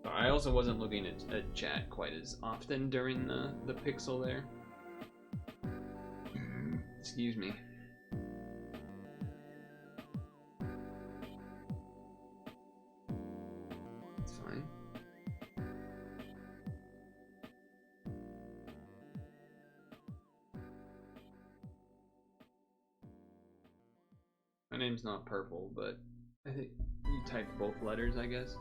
I also wasn't looking at chat quite as often during the pixel there. Excuse me. It's fine. My name's not Purple, but I think you typed both letters, I guess.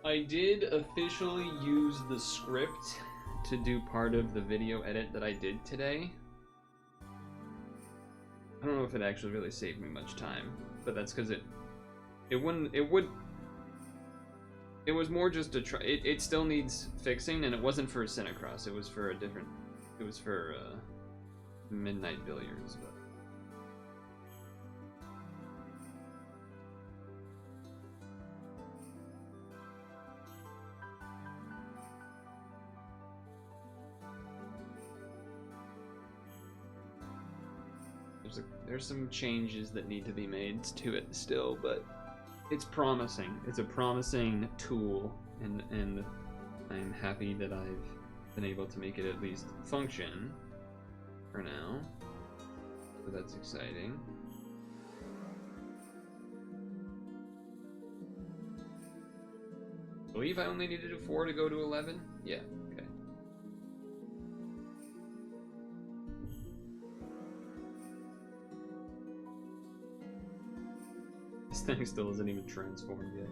I did officially use the script to do part of the video edit that I did today. I don't know if it actually really saved me much time, but that's because it was more just a try. It still needs fixing, and it wasn't for Cinecross. It was for a different. It was for Midnight Billiards, but. There's some changes that need to be made to it still, but it's promising. It's a promising tool, and I'm happy that I've been able to make it at least function for now. So that's exciting. I believe I only needed a 4 to go to 11? Yeah, okay. This thing still isn't even transformed yet.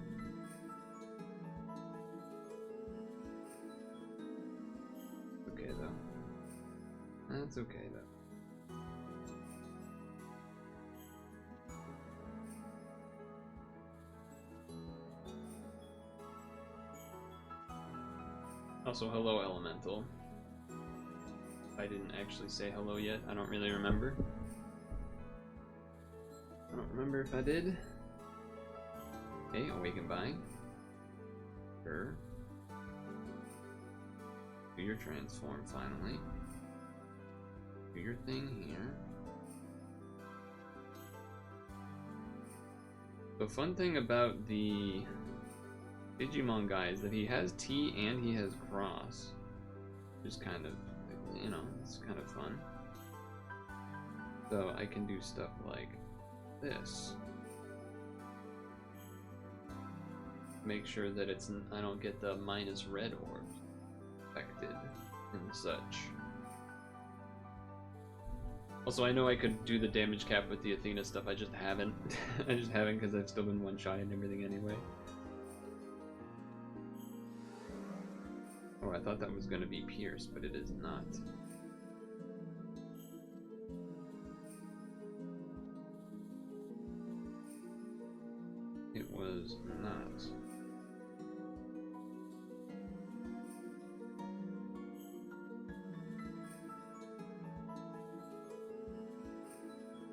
Okay though. That's okay though. Also, hello Elemental. I didn't actually say hello yet. I don't really remember. I don't remember if I did. Okay, awaken by. Sure. Do your transform finally. Do your thing here. The fun thing about the Digimon guy is that he has T and he has Cross. Which is kind of, you know, it's kind of fun. So I can do stuff like this. Make sure that it's I don't get the minus red orbs affected and such. Also, I know I could do the damage cap with the Athena stuff, I just haven't. I just haven't because I've still been one-shot and everything anyway. Oh, I thought that was going to be Pierce, but it is not. It was not.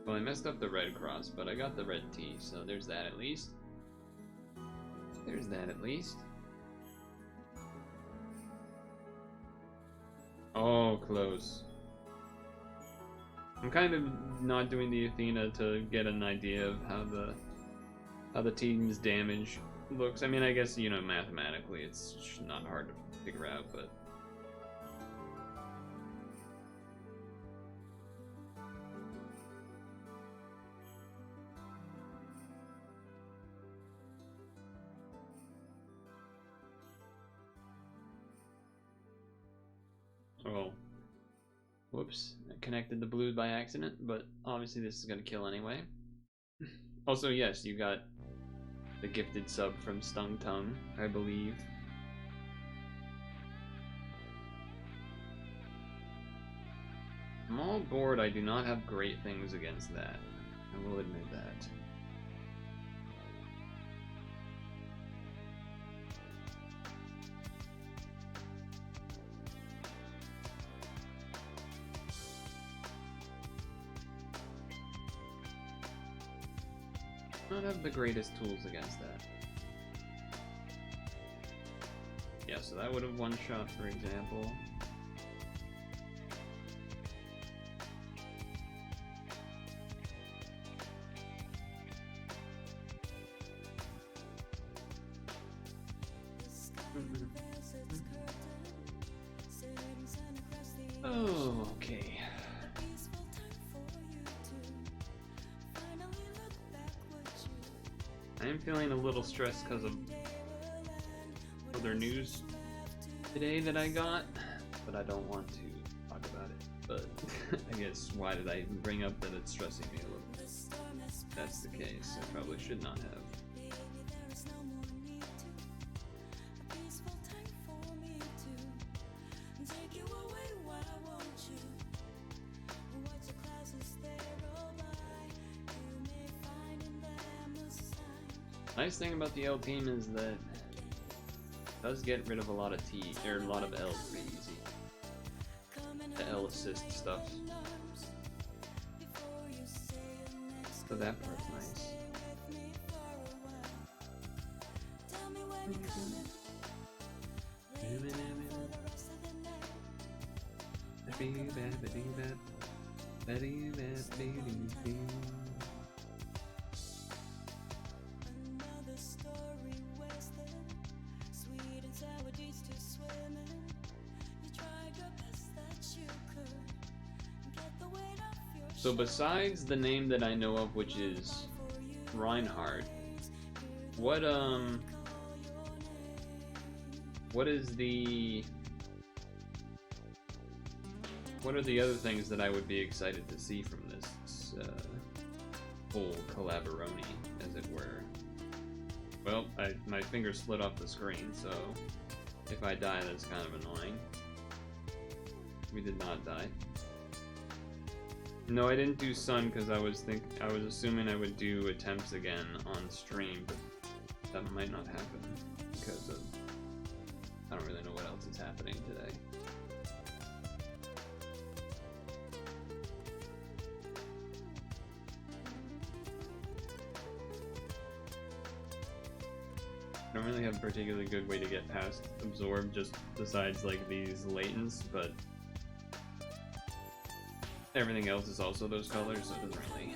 Well, I messed up the red cross, but I got the red T, so there's that at least. There's that at least. Oh, close. I'm kind of not doing the Athena to get an idea of how the team's damage looks. I mean, I guess, you know, mathematically it's not hard to figure out, but Oh. Whoops. I connected the blue by accident, but obviously this is gonna kill anyway. Also, yes, you got the gifted sub from Stung Tongue, I believe. Small board, I do not have great things against that. I will admit that. Not have the greatest tools against that. Yeah, so that would have one shot, for example. Oh, okay. I am feeling a little stressed because of other news today that I got, but I don't want to talk about it. But I guess, why did I even bring up that it's stressing me a little? If that's the case, I probably should not have. Nice thing about the L team is that it does get rid of a lot of T, or a lot of L's pretty easy. The L assist stuff. So that part's nice. So besides the name that I know of, which is Reinhardt, what are the other things that I would be excited to see from this whole collaboroni, as it were? Well, my finger slid off the screen, so if I die, that's kind of annoying. We did not die. No, I didn't do Sun because I was assuming I would do attempts again on stream, but that might not happen because of I don't really know what else is happening today. I don't really have a particularly good way to get past Absorb, just besides like these latents, but everything else is also those colors, so it doesn't really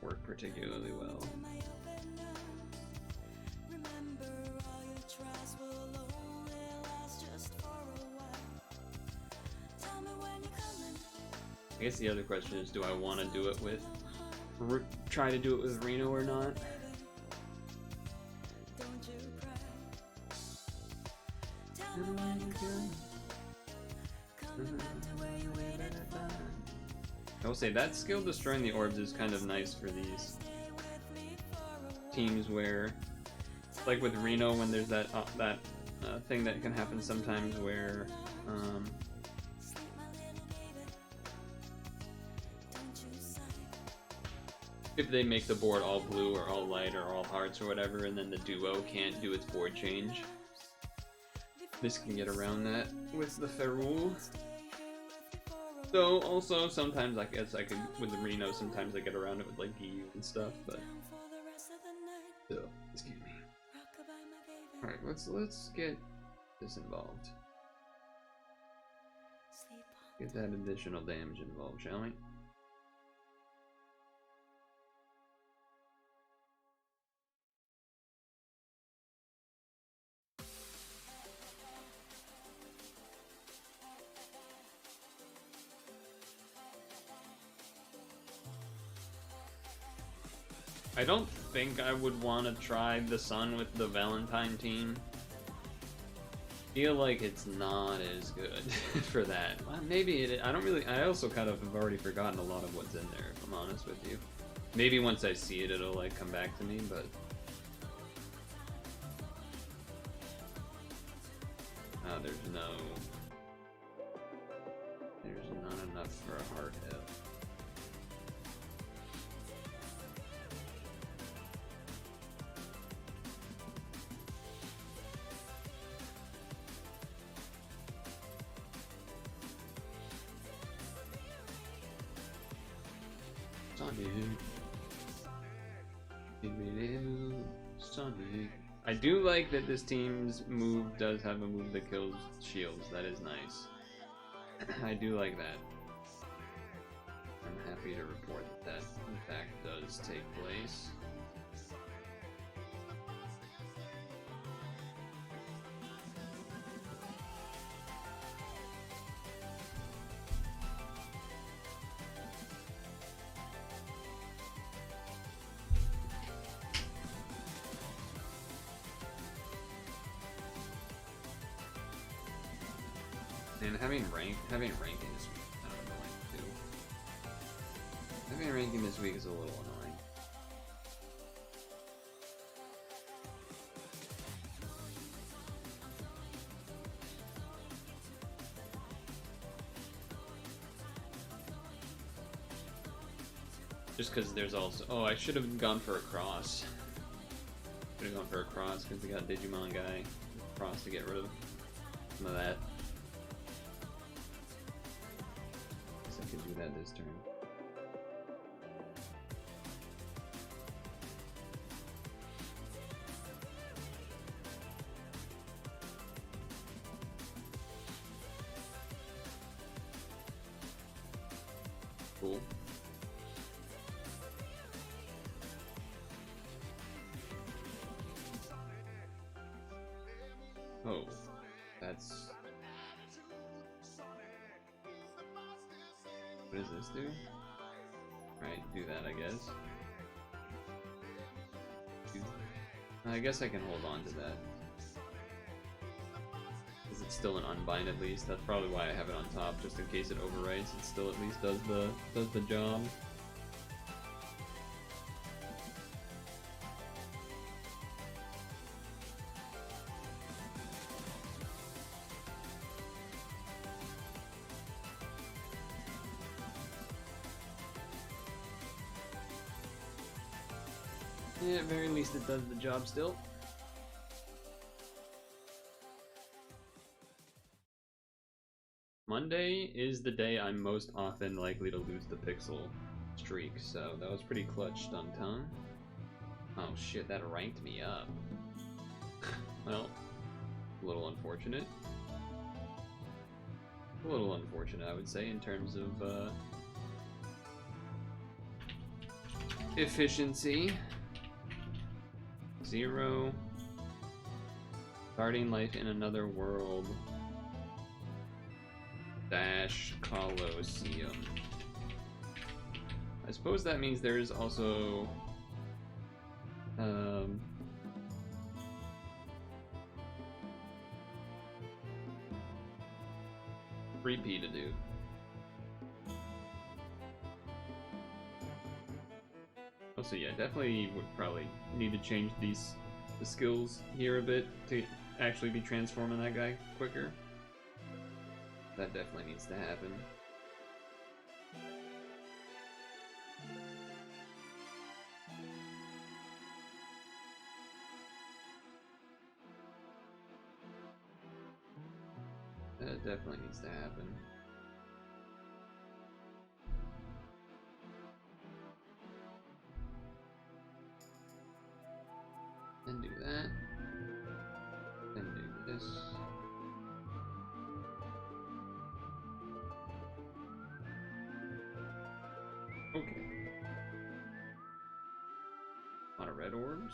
work particularly well. I guess the other question is, do I want to do it with, try to do it with Reno or not? I will say that skill destroying the orbs is kind of nice for these teams where, like with Reno, when there's that thing that can happen sometimes where if they make the board all blue or all light or all hearts or whatever, and then the duo can't do its board change. This can get around that with the Ferrule. Though also sometimes I guess I could with the Reno, sometimes I get around it with like GU and stuff, but still, excuse me. Alright, let's get this involved. Get that additional damage involved, shall we? I don't think I would want to try the Sun with the Valentine team. Feel like it's not as good for that. Well, maybe it. I don't really. I also kind of have already forgotten a lot of what's in there. If I'm honest with you. Maybe once I see it, it'll like come back to me. But there's not enough for a hard hit. Sonic. I do like that this team's move does have a move that kills shields. That is nice. I do like that. I'm happy to report that in fact does take place. And having ranking this week is kind of annoying too. Having ranking this week is a little annoying. Just because there's also... Oh, I should have gone for a cross. Should have gone for a cross because we got Digimon guy. Cross to get rid of some of that. Could do that this turn. Cool. Oh, that's... What does this do? Right, do that, I guess. I guess I can hold on to that. Because it's still an unbind at least. That's probably why I have it on top, just in case it overwrites. It still at least does the job. Yeah, at very least it does the job still. Monday is the day I'm most often likely to lose the pixel streak, so that was pretty clutch, Tongue. Oh shit, that ranked me up. Well, a little unfortunate. A little unfortunate, I would say, in terms of efficiency. 0. Starting life in another world. Dash Colosseum. I suppose that means there is also repeat to do. So yeah, definitely would probably need to change the skills here a bit to actually be transforming that guy quicker. That definitely needs to happen. That definitely needs to happen. And do that. And do this. Okay. A lot of red orbs.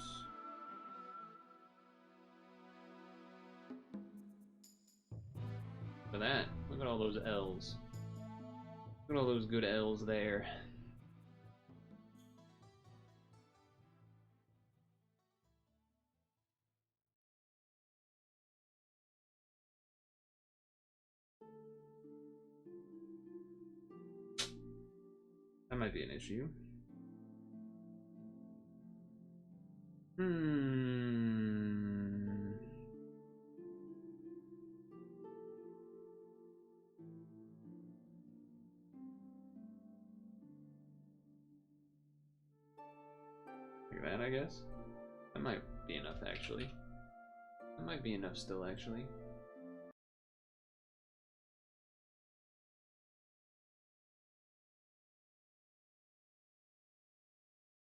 For that, look at all those L's. Look at all those good L's there. That might be an issue. Like that, I guess. That might be enough, actually. That might be enough still, actually.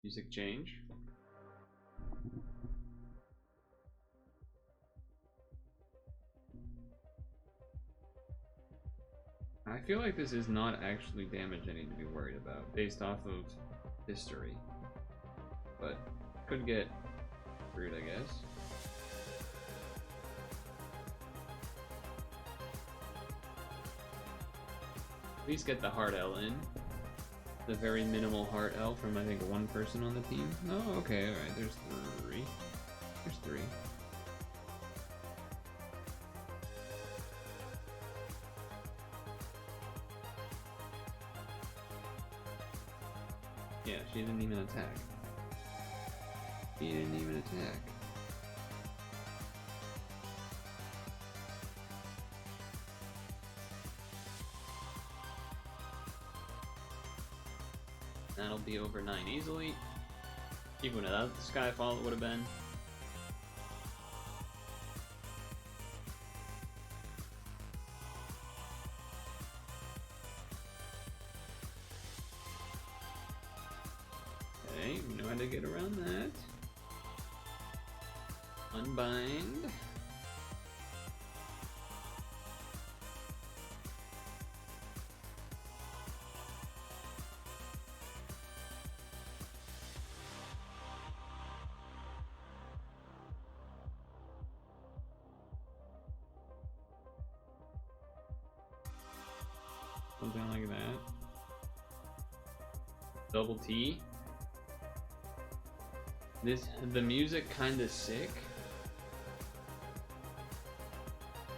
Music change. I feel like this is not actually damage I need to be worried about, based off of history. But could get screwed, I guess. At least get the hard L in. The very minimal heart L from, I think, one person on the team. Oh, okay, alright, there's three. There's three. Yeah, she didn't even attack. She didn't even attack. That'll be over 9 easily. Even without the Skyfall, it would have been. Okay, we know how to get around that. Unbind. Something like that. Double T. The music kinda sick.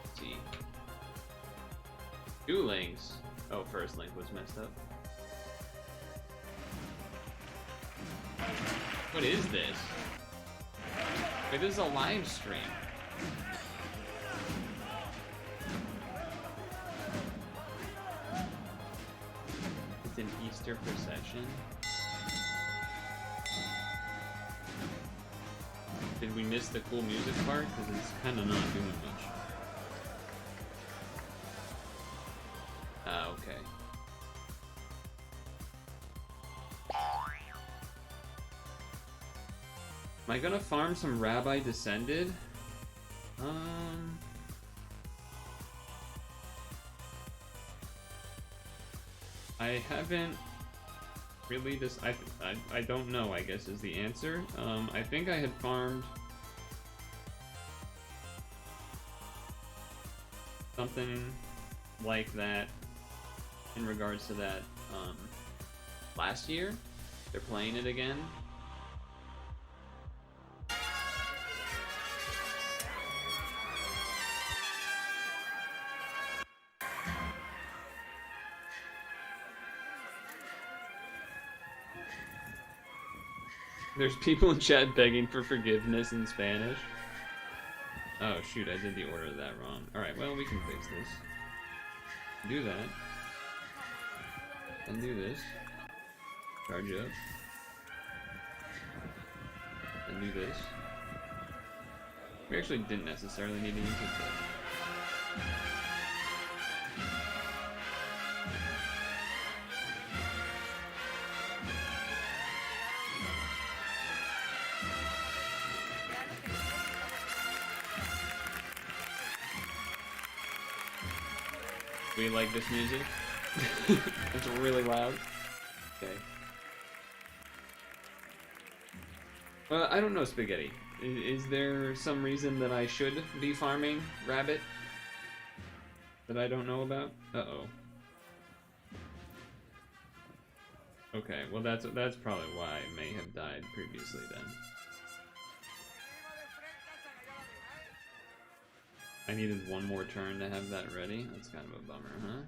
Let's see. 2 links. Oh, first link was messed up. What is this? Wait, this is a live stream. It's an Easter procession. Did we miss the cool music part? Because it's kind of not doing much. Ah, okay. Am I gonna farm some Rabbi Descended? I haven't really I don't know, I guess is the answer. I think I had farmed something like that in regards to that last year. They're playing it again. There's people in chat begging for forgiveness in Spanish. Oh shoot, I did the order of that wrong. Alright, well we can fix this. Do that. And do this. Charge up. And do this. We actually didn't necessarily need to use it, but... We like this music? It's really loud. Okay. I don't know, Spaghetti. Is there some reason that I should be farming Rabbit that I don't know about? Uh-oh. Okay, well that's probably why I may have died previously then. I needed one more turn to have that ready. That's kind of a bummer, huh?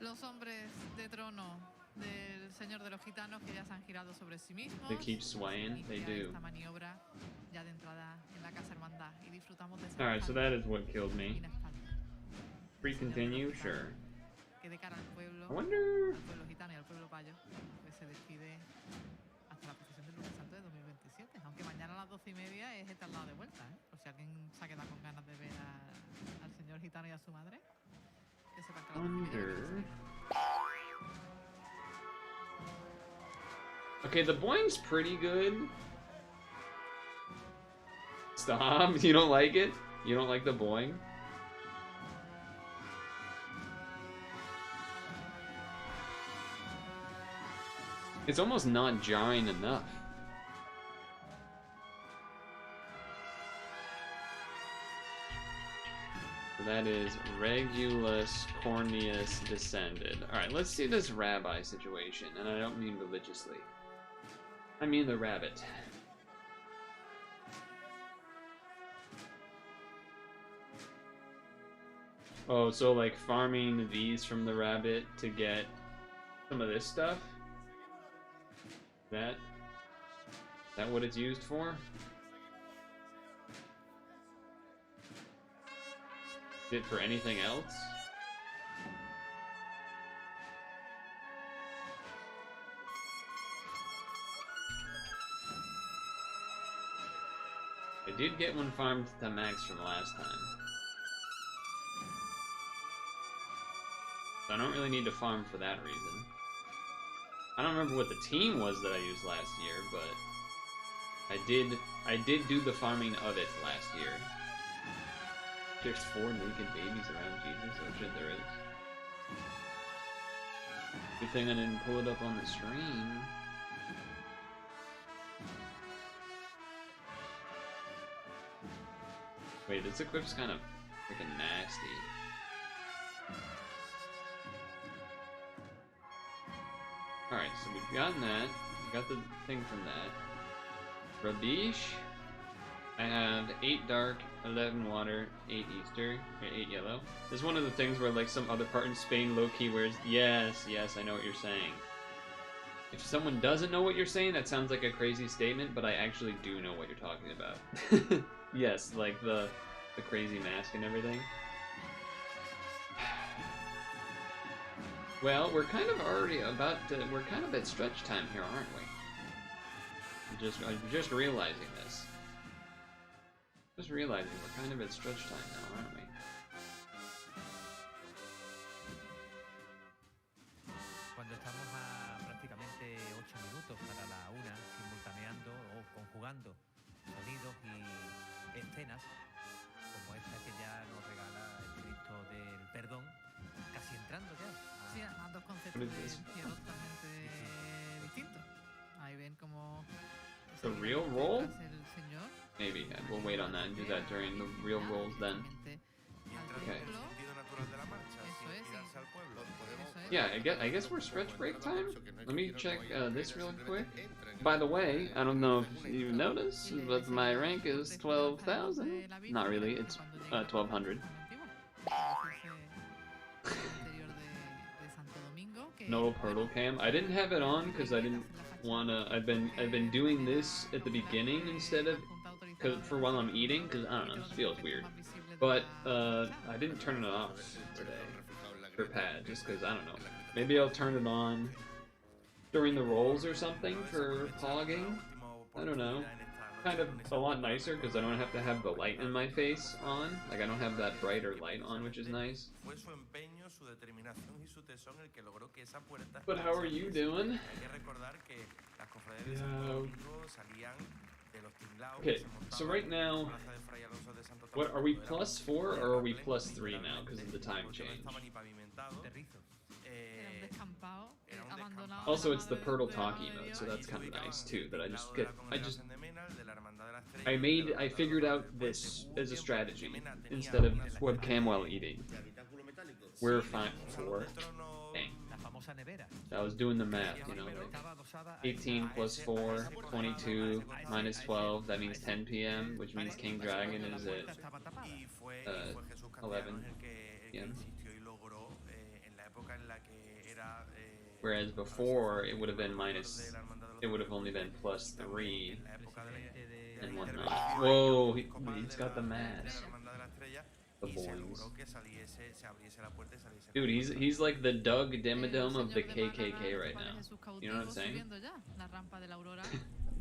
Los hombres de trono del señor de los gitanos que ya se han girado sobre sí mismos. They keep swaying. They do. Esta maniobra ya de entrada en la casa hermandad y disfrutamos de esa Alright, so that is what killed me. Free continue, sure. Que de cara al pueblo, I wonder. al pueblo gitano y al pueblo payo, pues se despide hasta la procesión del lunes santo de 2027. Aunque mañana a las 12:30 es este al lado de vuelta, ¿eh? Por si alguien se ha quedado con ganas de ver al señor gitano y a su madre. Que sepan que a las 12:30. Okay, the boing's pretty good. Stop. You don't like it? You don't like the boing? It's almost not jarring enough. So that is Regulus Corneus descended. Alright, let's see this rabbi situation, and I don't mean religiously. I mean the rabbit. Oh, so like farming these from the rabbit to get some of this stuff? Is that what it's used for? Is it for anything else? I did get one farmed to max from last time. So I don't really need to farm for that reason. I don't remember what the team was that I used last year, but I did do the farming of it last year. There's 4 naked babies around Jesus. Oh shit, there is. Good thing I didn't pull it up on the stream. Wait, this equip's kind of freaking nasty. Alright, so we've gotten that. We got the thing from that. Rabish. I have 8 dark, 11 water, 8 Easter, or 8 yellow. This is one of the things where, like, some other part in Spain low-key wears, yes, I know what you're saying. If someone doesn't know what you're saying, that sounds like a crazy statement, but I actually do know what you're talking about. Yes, like the crazy mask and everything. Well, we're kind of already we're kind of at stretch time here, aren't we? I'm just realizing this. Just realizing we're kind of at stretch time now, aren't we? Cuando estamos a prácticamente 8 minutos para la 1, simultaneando o conjugando sonidos y escenas como esta que ya nos regala el Cristo del Perdón, casi entrando ya. Sí, además dos conceptos de cielo totalmente distintos. Ahí ven como... The real roll? El señor. Maybe. We'll wait on that and do that during the real rolls then. Okay. Yeah, I guess we're stretch break time? Let me check this real quick. By the way, I don't know if you noticed, but my rank is 12,000. Not really, it's 1,200. No Purtle cam. I didn't have it on because I didn't wanna. I've been doing this at the beginning instead of for while I'm eating because I don't know, it just feels weird. But I didn't turn it off today for pad just because I don't know. Maybe I'll turn it on during the rolls or something for pogging. I don't know. Kind of a lot nicer because I don't have to have the light in my face on. Like I don't have that brighter light on, which is nice. But how are you doing? Okay, so right now, what are we +4 or are we +3 now because of the time change? Also, it's the Purtle talkie mode, so that's kind of nice too. That I figured out this as a strategy instead of webcam while eating. We're fine. 4. Dang. I was doing the math, you know, like 18 + 4, 22 - 12. That means 10 p.m., which means King Dragon is at 11 p.m. Whereas before, it would have been minus... It would have only been +3 and whatnot. Whoa, he's got the mask. The boings. Dude, he's like the Doug Dimmadome of the KKK right now. You know what I'm saying?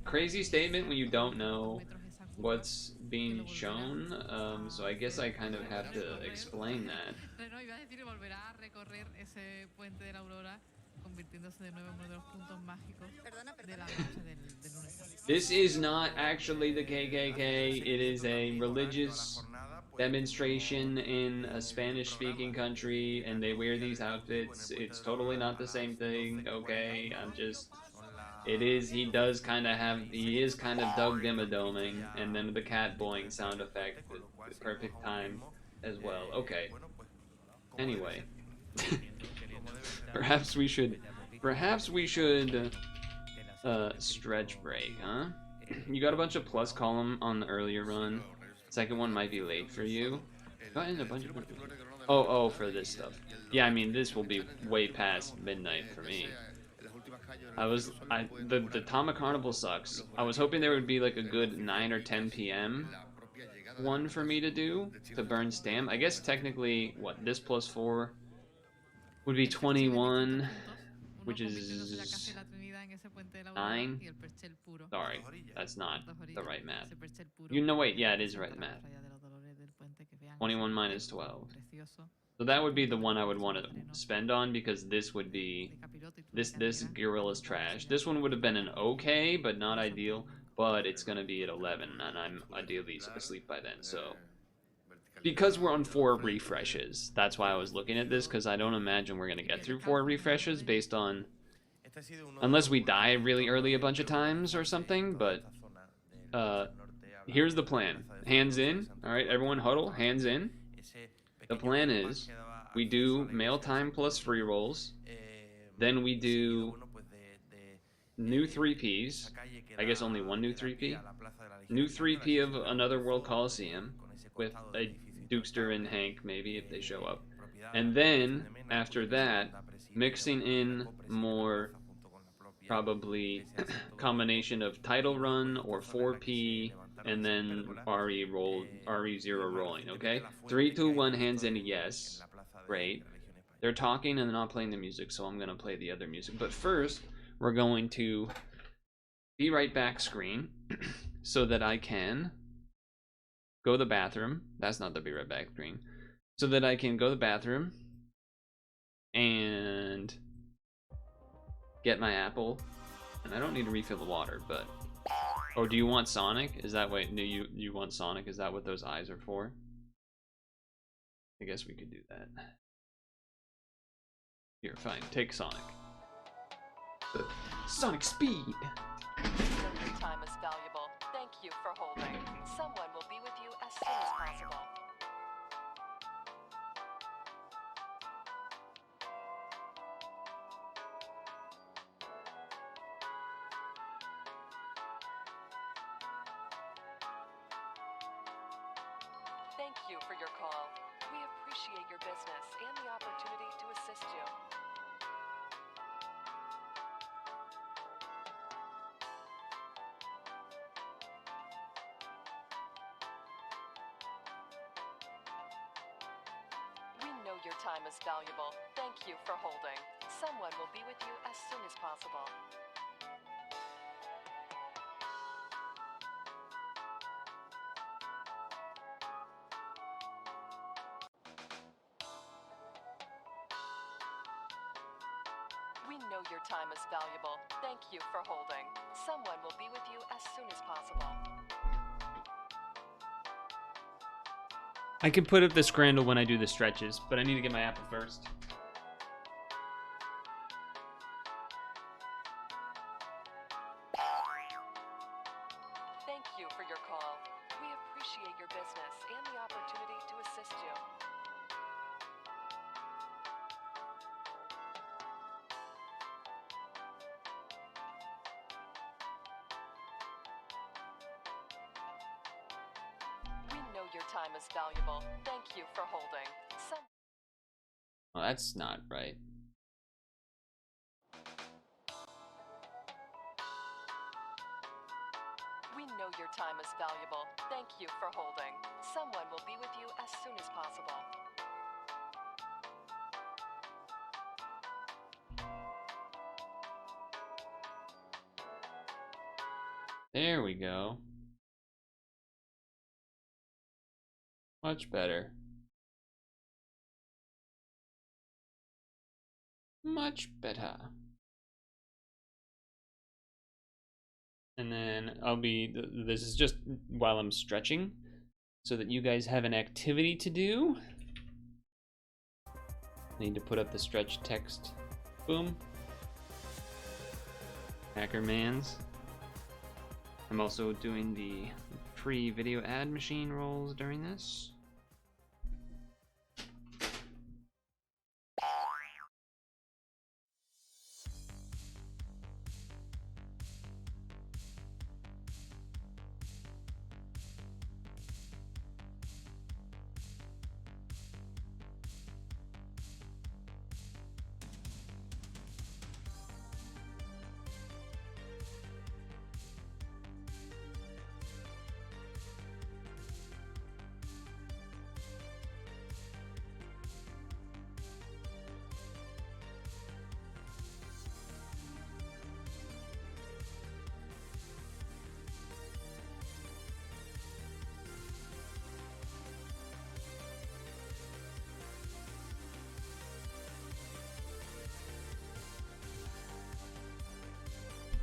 Crazy statement when you don't know what's being shown, so I guess I kind of have to explain that. This is not actually the KKK, it is a religious demonstration in a Spanish-speaking country, and they wear these outfits. It's totally not the same thing, okay? I'm just... It is, he does kind of have... He is kind of Doug Dimmadoming, and then the cat boing sound effect, the perfect time as well. Okay. Anyway. Perhaps we should stretch break, huh? You got a bunch of plus column on the earlier run. Second one might be late for you. Got in a bunch of... Oh, for this stuff. Yeah, I mean, this will be way past midnight for me. The Tama Carnival sucks. I was hoping there would be like a good 9 or 10 p.m. one for me to do, to burn stamp. I guess technically, what, this +4 would be 21, which is 9? Sorry, that's not the right math. You know, wait, yeah, it is right math. 21 minus 12. So that would be the one I would want to spend on, because this would be... This Gorilla's trash. This one would have been an okay, but not ideal. But it's gonna be at 11, and I'm ideally asleep by then, so... Because we're on 4 refreshes, that's why I was looking at this, because I don't imagine we're gonna get through 4 refreshes based on... Unless we die really early a bunch of times or something, but... Here's the plan. Hands in. Alright, everyone huddle. Hands in. The plan is, we do mail time plus free rolls. Then we do new 3Ps. I guess only one new 3P. New 3P of Another World Coliseum with a Dukester and Hank, maybe, if they show up. And then, after that, mixing in more, probably, combination of title run or 4P, and then REZero rolling, okay? 3, 2, 1, hands in, yes. Great. They're talking and they're not playing the music, so I'm going to play the other music. But first, we're going to be right back screen so that I can go to the bathroom. That's not the be right back screen. So that I can go to the bathroom and get my apple. And I don't need to refill the water, but... Oh, do you want Sonic? Is that what... No, you want Sonic? Is that what those eyes are for? I guess we could do that. Here, fine. Take Sonic. Sonic speed! Your time is valuable. Thank you for holding. Someone will be with you as soon as possible. Thank you for your call. We appreciate your business and the opportunity to assist you. We know your time is valuable. Thank you for holding. Someone will be with you as soon as possible. We know your time is valuable. Thank you for holding. Someone will be with you as soon as possible. I can put up the scrandle when I do the stretches, but I need to get my apple first. Thank you for your call. We appreciate your business and the opportunity to assist you. We know your time is valuable. Thank you for holding. Well, that's not right. know your time is valuable. Thank you for holding. Someone will be with you as soon as possible. There we go. Much better. Much better. And then this is just while I'm stretching, so that you guys have an activity to do. I need to put up the stretch text. Boom. Hackermans. I'm also doing the pre-video ad machine rolls during this.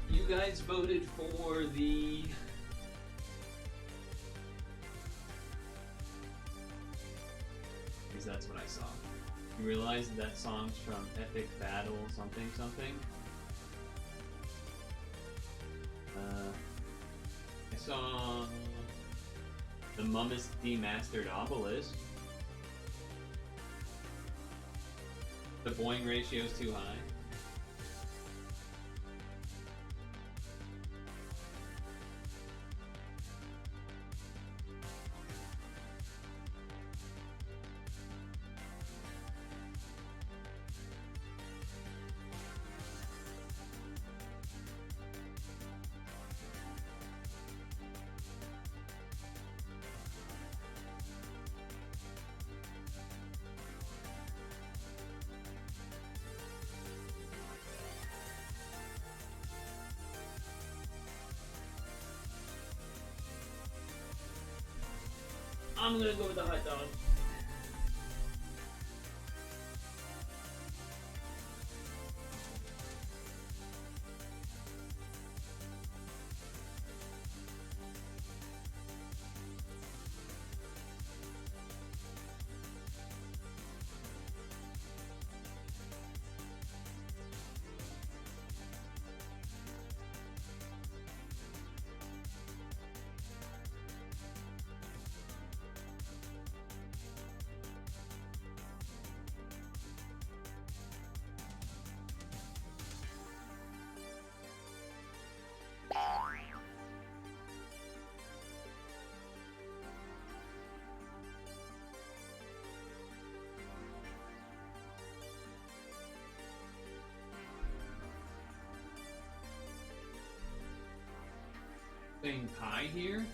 You guys voted for the because that's what I saw. You realize that song's from Epic Battle something something. I saw the Mummus Demastered Obelisk. The boing ratio is too high. I'm gonna go with the hot dog. Saying pie here.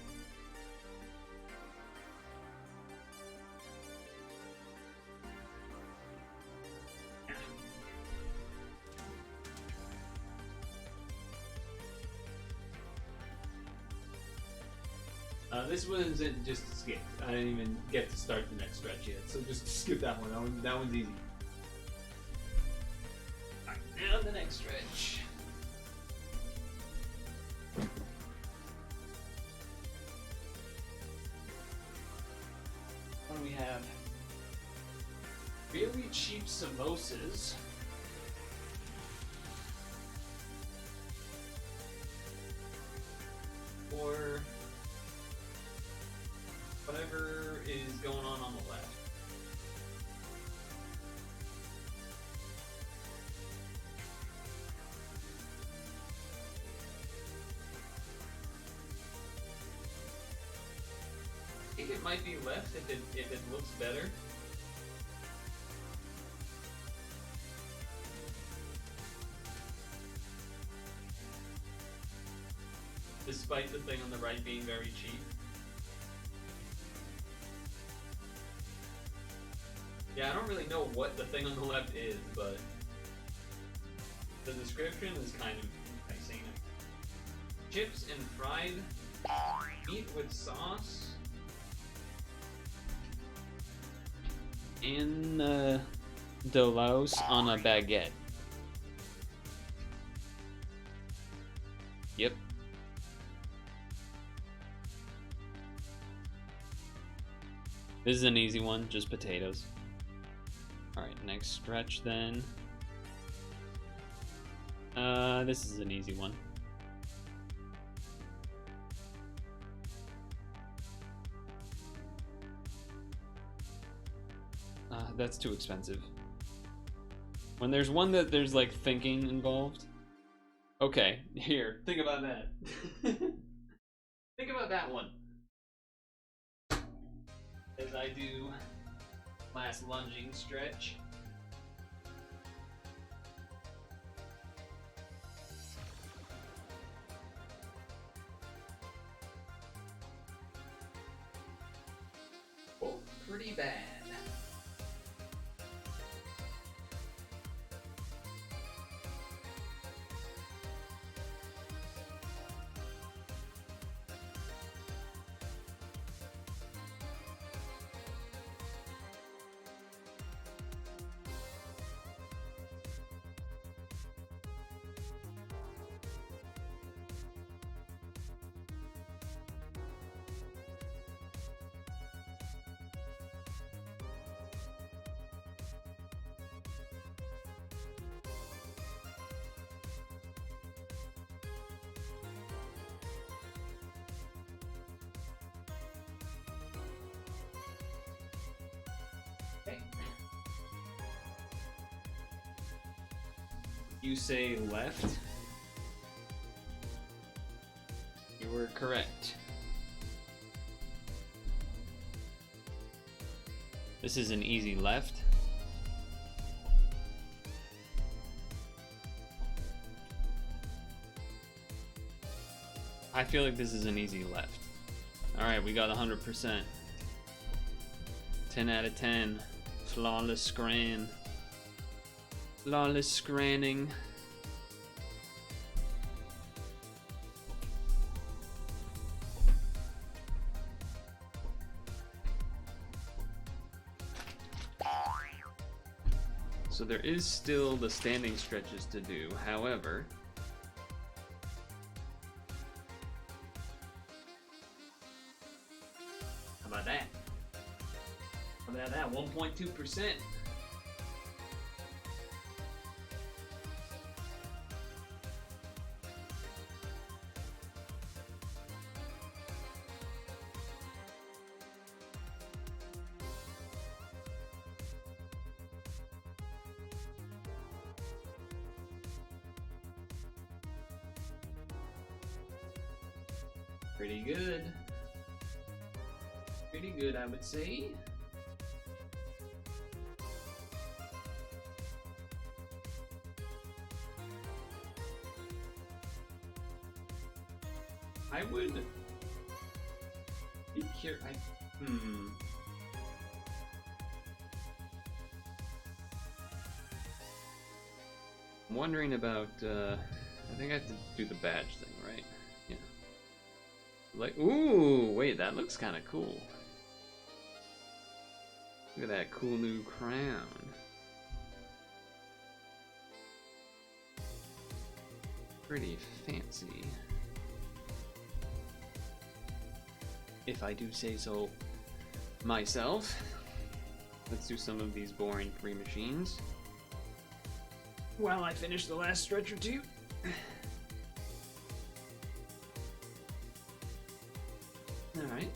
This wasn't just a skip. I didn't even get to start the next stretch yet, so just skip that one. That one's easy. Alright, now the next stretch. What do we have? Really cheap samosas. Or whatever is going on the left. I think it might be left if it looks better. The despite the thing on the right being very cheap. Yeah, I don't really know what the thing on the left is, but the description is kind of enticing. Chips and fried meat with sauce. In Delos on a baguette. Yep. This is an easy one, just potatoes. Alright, next stretch then. This is an easy one. That's too expensive. When there's one that there's like thinking involved. Okay, here, think about that. Think about that one. As I do last lunging stretch. Oh, pretty bad. You say left? You were correct. This is an easy left. I feel like this is an easy left. Alright, we got 100%. 10 out of 10. Flawless scran. Flawless scranning. So there is still the standing stretches to do, however, how about that? How about that? 1.2%. Pretty good. Pretty good, I would say. I would be curious. I'm wondering about. I think I have to do the badge thing, right? Yeah. Like, ooh, wait, that looks kind of cool. Look at that cool new crown. Pretty fancy, if I do say so myself. Let's do some of these boring free machines while I finish the last stretch or two. Alright.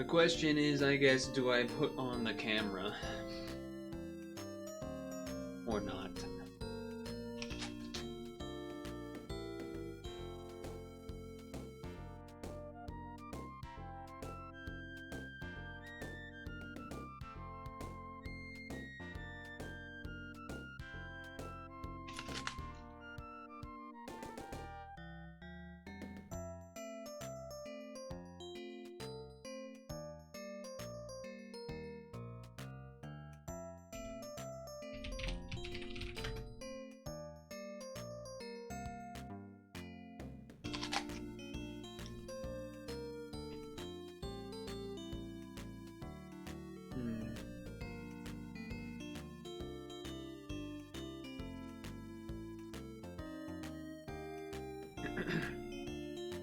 The question is, I guess, do I put on the camera or not?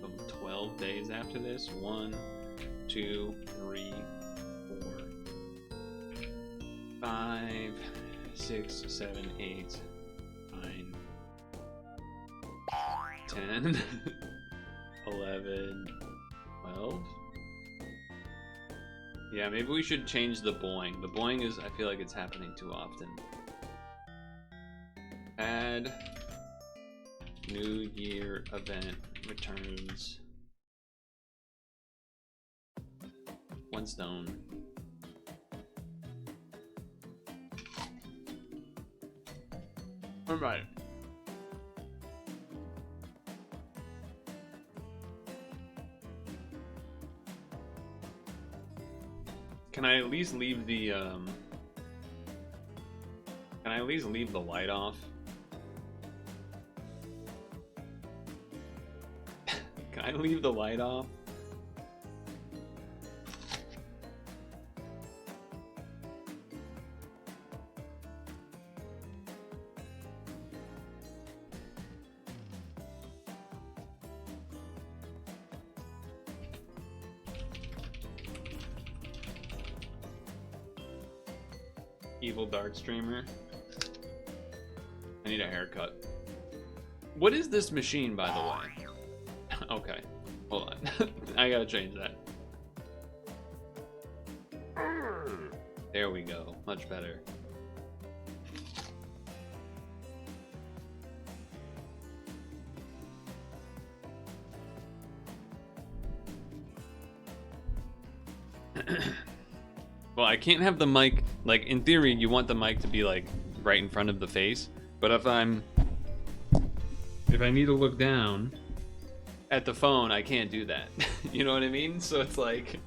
Of 12 days after this, 1, 2, 3, 4, 5, 6, 7, 8, 9, 10, 11, 12. Yeah, maybe we should change the boing. The boing is, I feel like it's happening too often. Add New Year event returns 1 stone. All right. Can I at least leave the light off? Can I leave the light off? Evil dark streamer. I need a haircut. What is this machine, by the way? Okay, hold on. I gotta change that. There we go. Much better. Well, I can't have the mic, like, in theory, you want the mic to be, like, right in front of the face, but if I need to look down at the phone, I can't do that. You know what I mean? So it's like,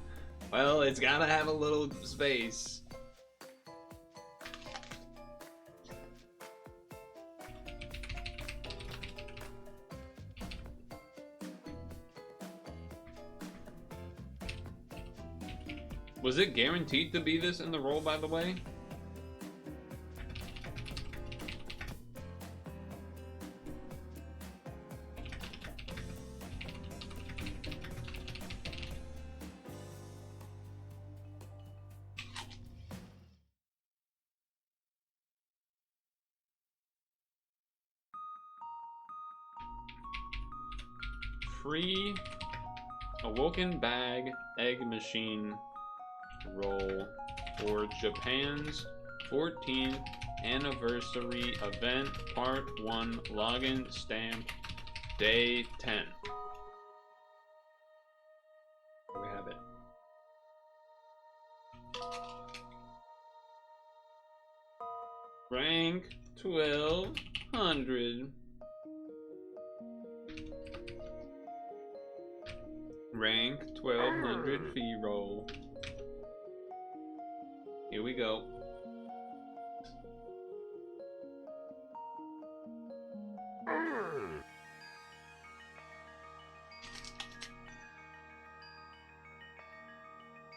well, it's gotta have a little space. Was it guaranteed to be this in the role, by the way? Free Awoken Bag Egg Machine Roll for Japan's 14th Anniversary Event Part 1 Login Stamp Day 10. There we have it. Rank 1200. Rank 1200 fee roll. Here we go.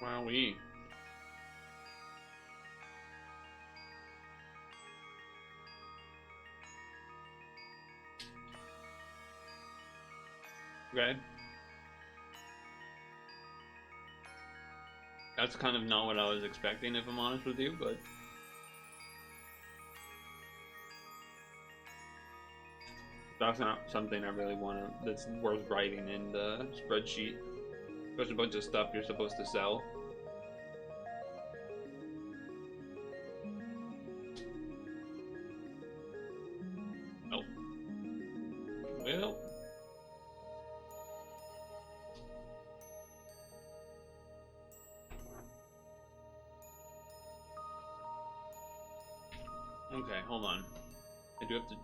Wowee. Okay. That's kind of not what I was expecting, if I'm honest with you, but that's not something I really want to, that's worth writing in the spreadsheet. There's a bunch of stuff you're supposed to sell. Well. Okay, hold on. I do have to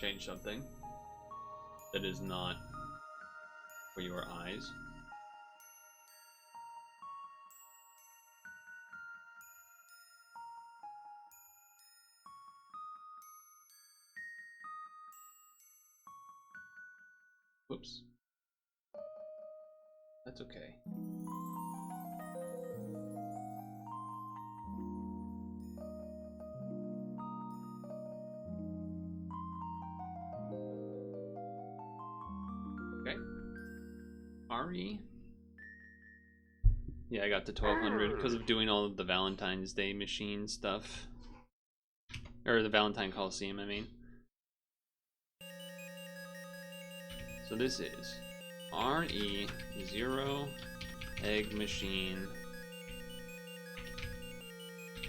change something that is not for your eyes. Whoops. That's okay. Okay. RE. Yeah, I got to 1200 because of doing all of the Valentine's Day machine stuff. Or the Valentine Coliseum, I mean. So this is REZero egg machine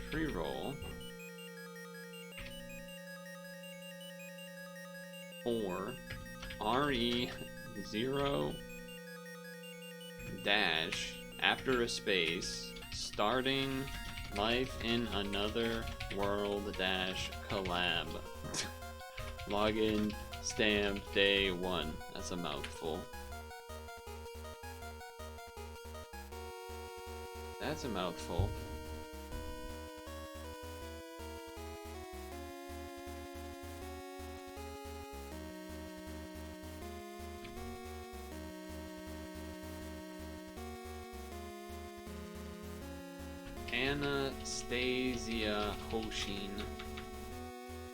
pre-roll for REZero dash after a space starting life in another world dash collab. Login stamp day 1. That's a mouthful. That's a mouthful. Anastasia Hoshin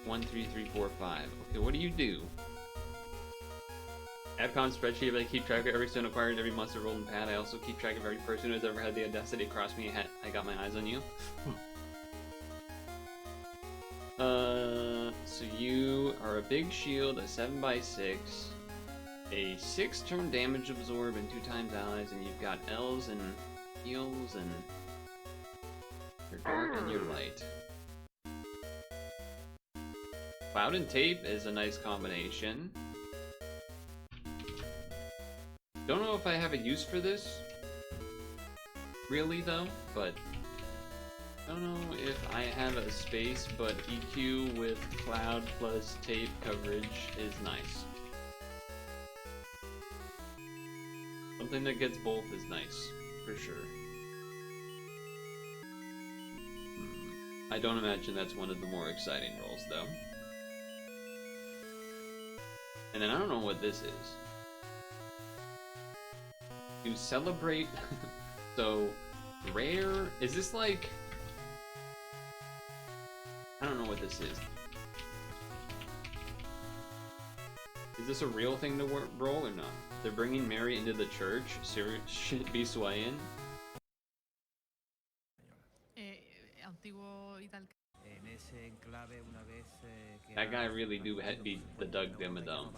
13345. Okay, what do you do? Capcom spreadsheet, but I keep track of every stone acquired, every monster rolled and pad. I also keep track of every person who has ever had the audacity to cross me. I got my eyes on you. So you are a big shield, a 7x6, a 6-turn damage absorb and 2x allies, and you've got L's and heals, and you're dark and you're light. Cloud and tape is a nice combination. Don't know if I have a use for this, really though, but don't know if I have a space, but EQ with cloud plus tape coverage is nice. Something that gets both is nice, for sure. I don't imagine that's one of the more exciting roles, though. And then I don't know what this is. To celebrate... So, rare... Is this like... I don't know what this is. Is this a real thing to roll or not? They're bringing Mary into the church? Should be swaying? That guy really do beat the Doug Dimmadome.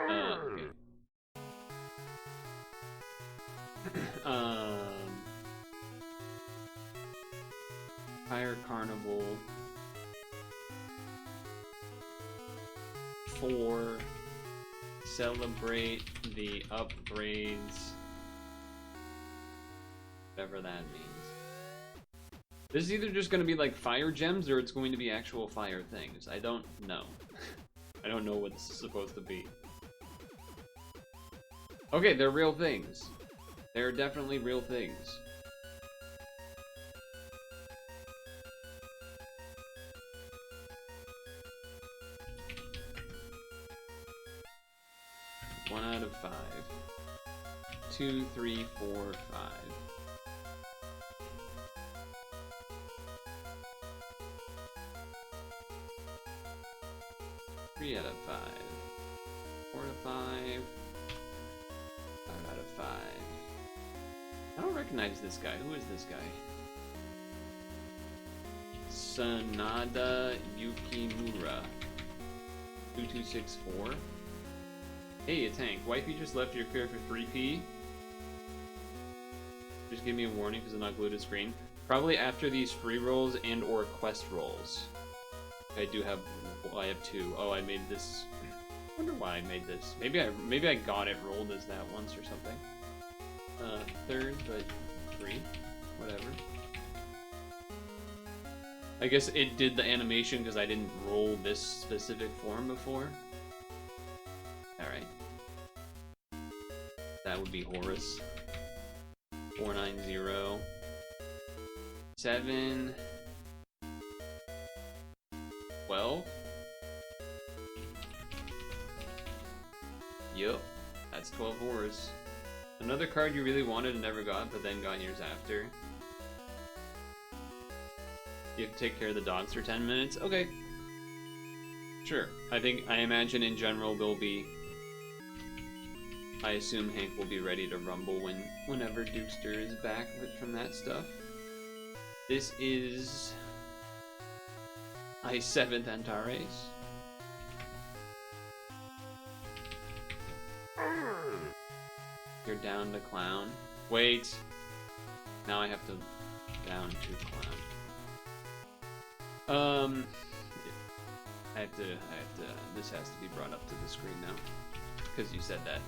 Okay. Fire Carnival 4. Celebrate the upgrades. Whatever that means. This is either just going to be like fire gems or it's going to be actual fire things. I don't know. I don't know what this is supposed to be. Okay, they're real things. They're definitely real things. One out of 5. 2, 3, 4, 5. 3 out of 5. 4 out of 5. 5 out of 5. I don't recognize this guy. Who is this guy? Sanada Yukimura. 2264. Hey, a tank. Wifey just left your character 3p. Just give me a warning because I'm not glued to screen. Probably after these free rolls and or quest rolls. I do have. Well, I have 2. Oh, I made this. I wonder why I made this. Maybe I got it rolled as that once or something. 3rd, but 3. Whatever. I guess it did the animation because I didn't roll this specific form before. Alright. That would be Horus. 490. 7. 12. Yup. That's 12 Horus. Another card you really wanted and never got, but then got years after. You have to take care of the dogs for 10 minutes? Okay. Sure. I imagine in general there'll be... I assume Hank will be ready to rumble whenever Dukester is back from that stuff. This is... Ice 7th Antares. You're down to Clown. Wait! Now I have to down to Clown. This has to be brought up to the screen now. Because you said that.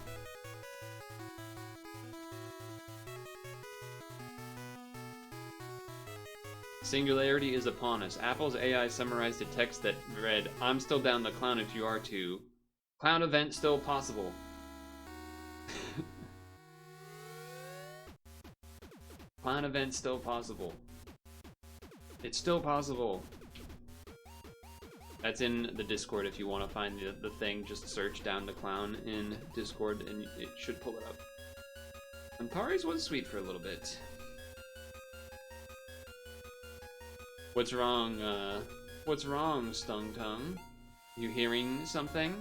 Singularity is upon us. Apple's AI summarized a text that read, I'm still down the Clown if you are too. Clown event still possible. Clown event still possible. It's still possible. That's in the Discord if you want to find the thing. Just search down the Clown in Discord and it should pull it up. Antares was sweet for a little bit. What's wrong, Stung Tongue? You hearing something?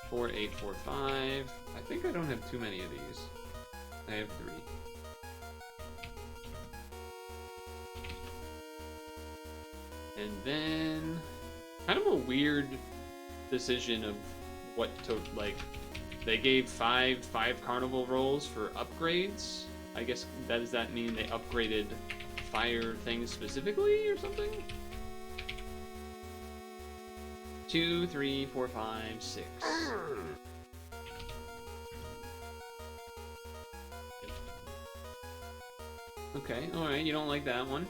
4845. I think I don't have too many of these. I have 3. And then kind of a weird decision of what to like. They gave 5 carnival rolls for upgrades. I guess does that mean they upgraded fire things specifically or something? 2, 3, 4, 5, 6. Okay, alright, you don't like that one.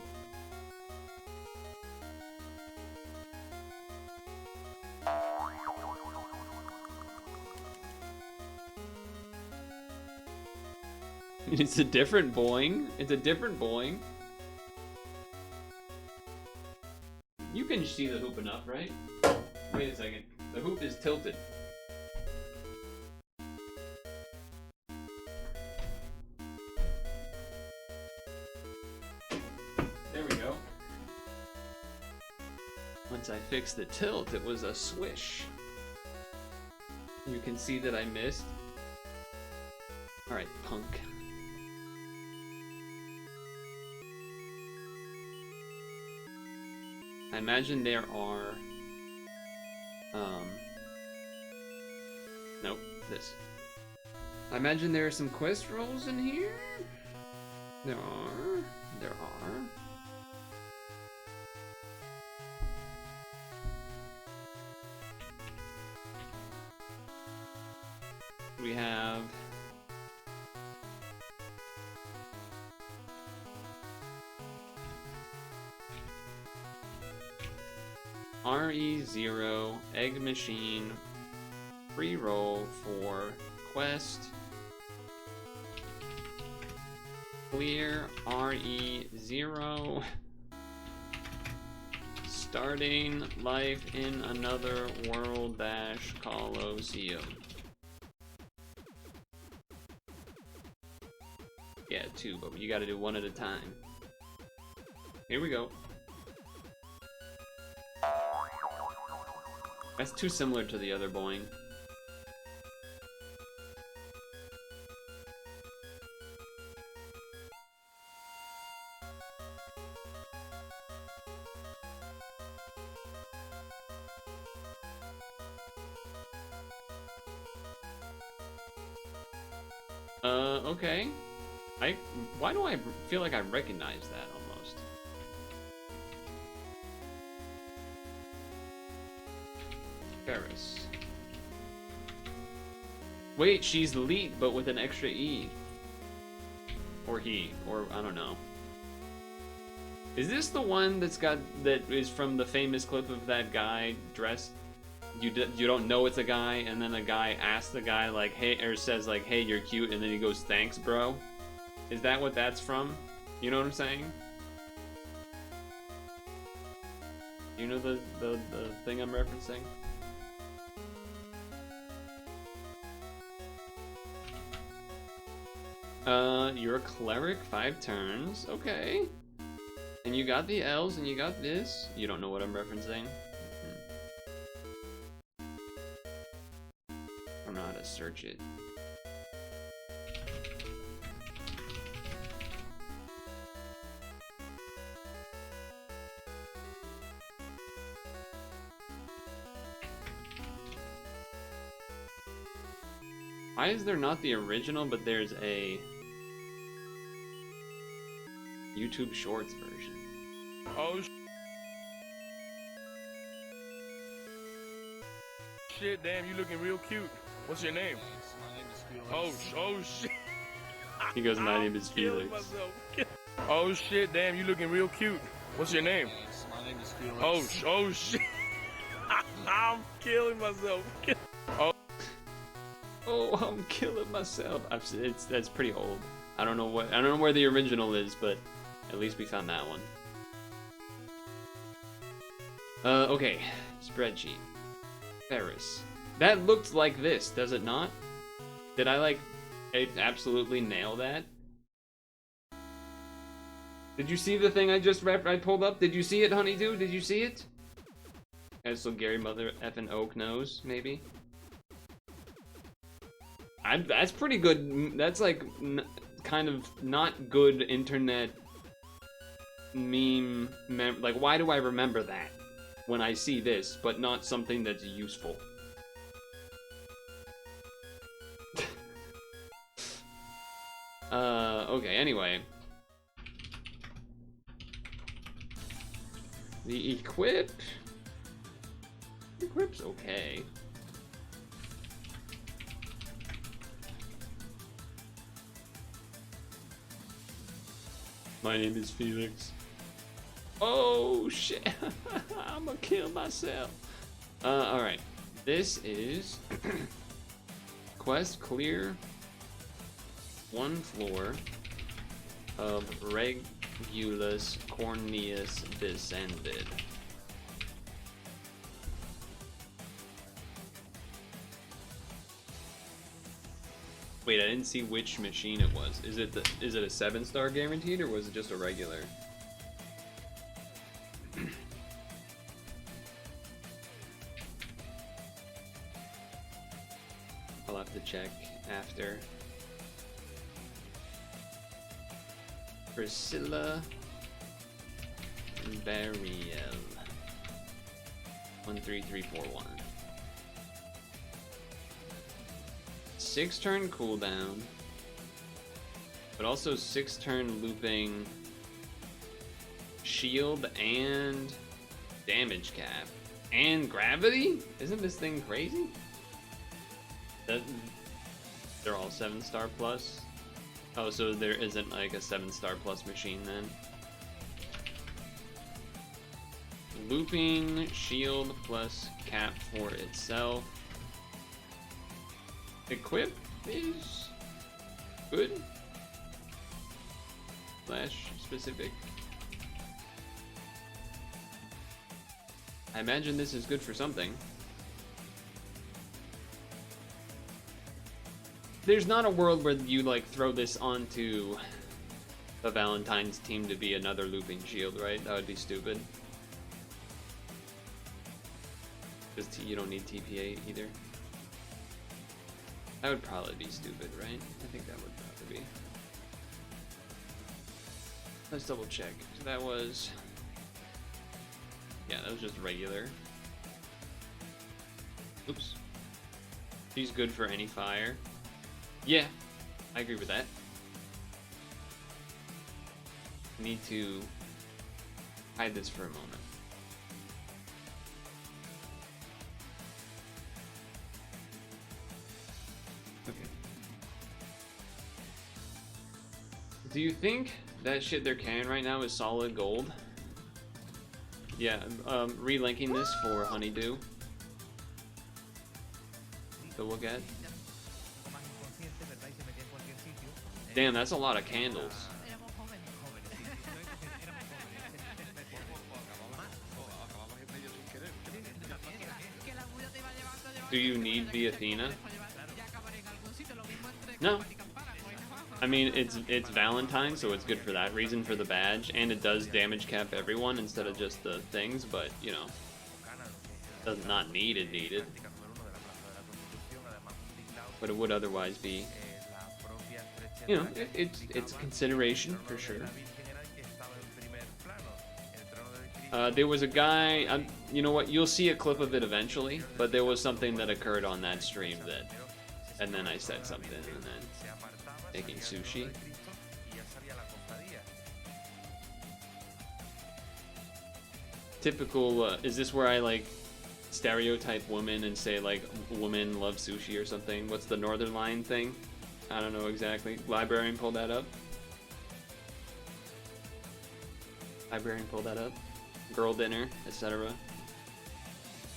It's a different boing. It's a different boing. You can see the hoop enough, right? Wait a second. The hoop is tilted. There we go. Once I fixed the tilt, it was a swish. You can see that I missed. Alright, punk. I imagine there are... Nope, this. I imagine there are some quest rolls in here? There are. There are. We have... REZero egg machine free roll for quest clear REZero starting life in another world dash Colosseum. Yeah, 2, but you gotta do 1 at a time. Here we go. That's too similar to the other boing. Okay. Why do I feel like I recognize that almost? Ferris. Wait, she's Leet, but with an extra E. Or he, or I don't know. Is this the one that is from the famous clip of that guy dressed? You don't know it's a guy, and then a guy asks the guy like, hey, or says like, hey, you're cute, and then he goes, thanks, bro. Is that what that's from? You know what I'm saying? You know the thing I'm referencing? You're a cleric, 5 turns, okay. And you got the L's and you got this. You don't know what I'm referencing? I don't know how to search it. Why is there not the original, but there's a YouTube Shorts version? Oh shit, damn, you looking real cute. What's your name? Oh shit. He goes, my name is Felix. Oh shit, damn, you looking real cute. What's your name? My name is Felix. Oh shit. I'm killing myself. Oh, I'm killing myself. That's pretty old. I don't know where the original is, but at least we found that one. Okay, spreadsheet. Ferris. That looked like this, does it not? Did I absolutely nail that? Did you see the thing I pulled up? Did you see it, Honeydew? Did you see it? As so Gary Mother effing Oak knows, maybe. That's pretty good. That's like kind of not good internet meme. Like, why do I remember that when I see this, but not something that's useful? Okay, anyway. The equip's okay. My name is Felix. Oh shit! I'm gonna kill myself. Alright. This is quest clear 1 floor of Regulus Corneus Descended. Wait, I didn't see which machine it was. Is it a 7-star guaranteed, or was it just a regular? I'll have to check after. Priscilla Bariel 13341. 6-turn cooldown, but also 6-turn looping shield and damage cap and gravity. Isn't this thing crazy? They're all 7-star plus. Oh, so there isn't like a 7-star plus machine then. Looping shield plus cap for itself. Equip is good. / specific. I imagine this is good for something. There's not a world where you like throw this onto the Valentine's team to be another looping shield, right? That would be stupid. Because you don't need TPA either. That would probably be stupid, right? I think that would probably be. Let's double check. So that was... yeah, that was just regular. Oops. She's good for any fire. Yeah, I agree with that. I need to hide this for a moment. Do you think that shit they're carrying right now is solid gold? Yeah, relinking this for Honeydew. So we'll get. Damn, that's a lot of candles. Do you need the Athena? No. I mean, it's Valentine, so it's good for that reason, for the badge, and it does damage cap everyone instead of just the things, but, you know, does not need it needed. But it would otherwise be, you know, it's a consideration for sure. There was a guy, you know what, you'll see a clip of it eventually, but there was something that occurred on that stream that, and then I said something, and then making sushi. Typical, is this where I like stereotype women and say like women love sushi or something? What's the Northern Line thing? I don't know exactly. Librarian, pull that up. Librarian, pull that up. Girl dinner, etc.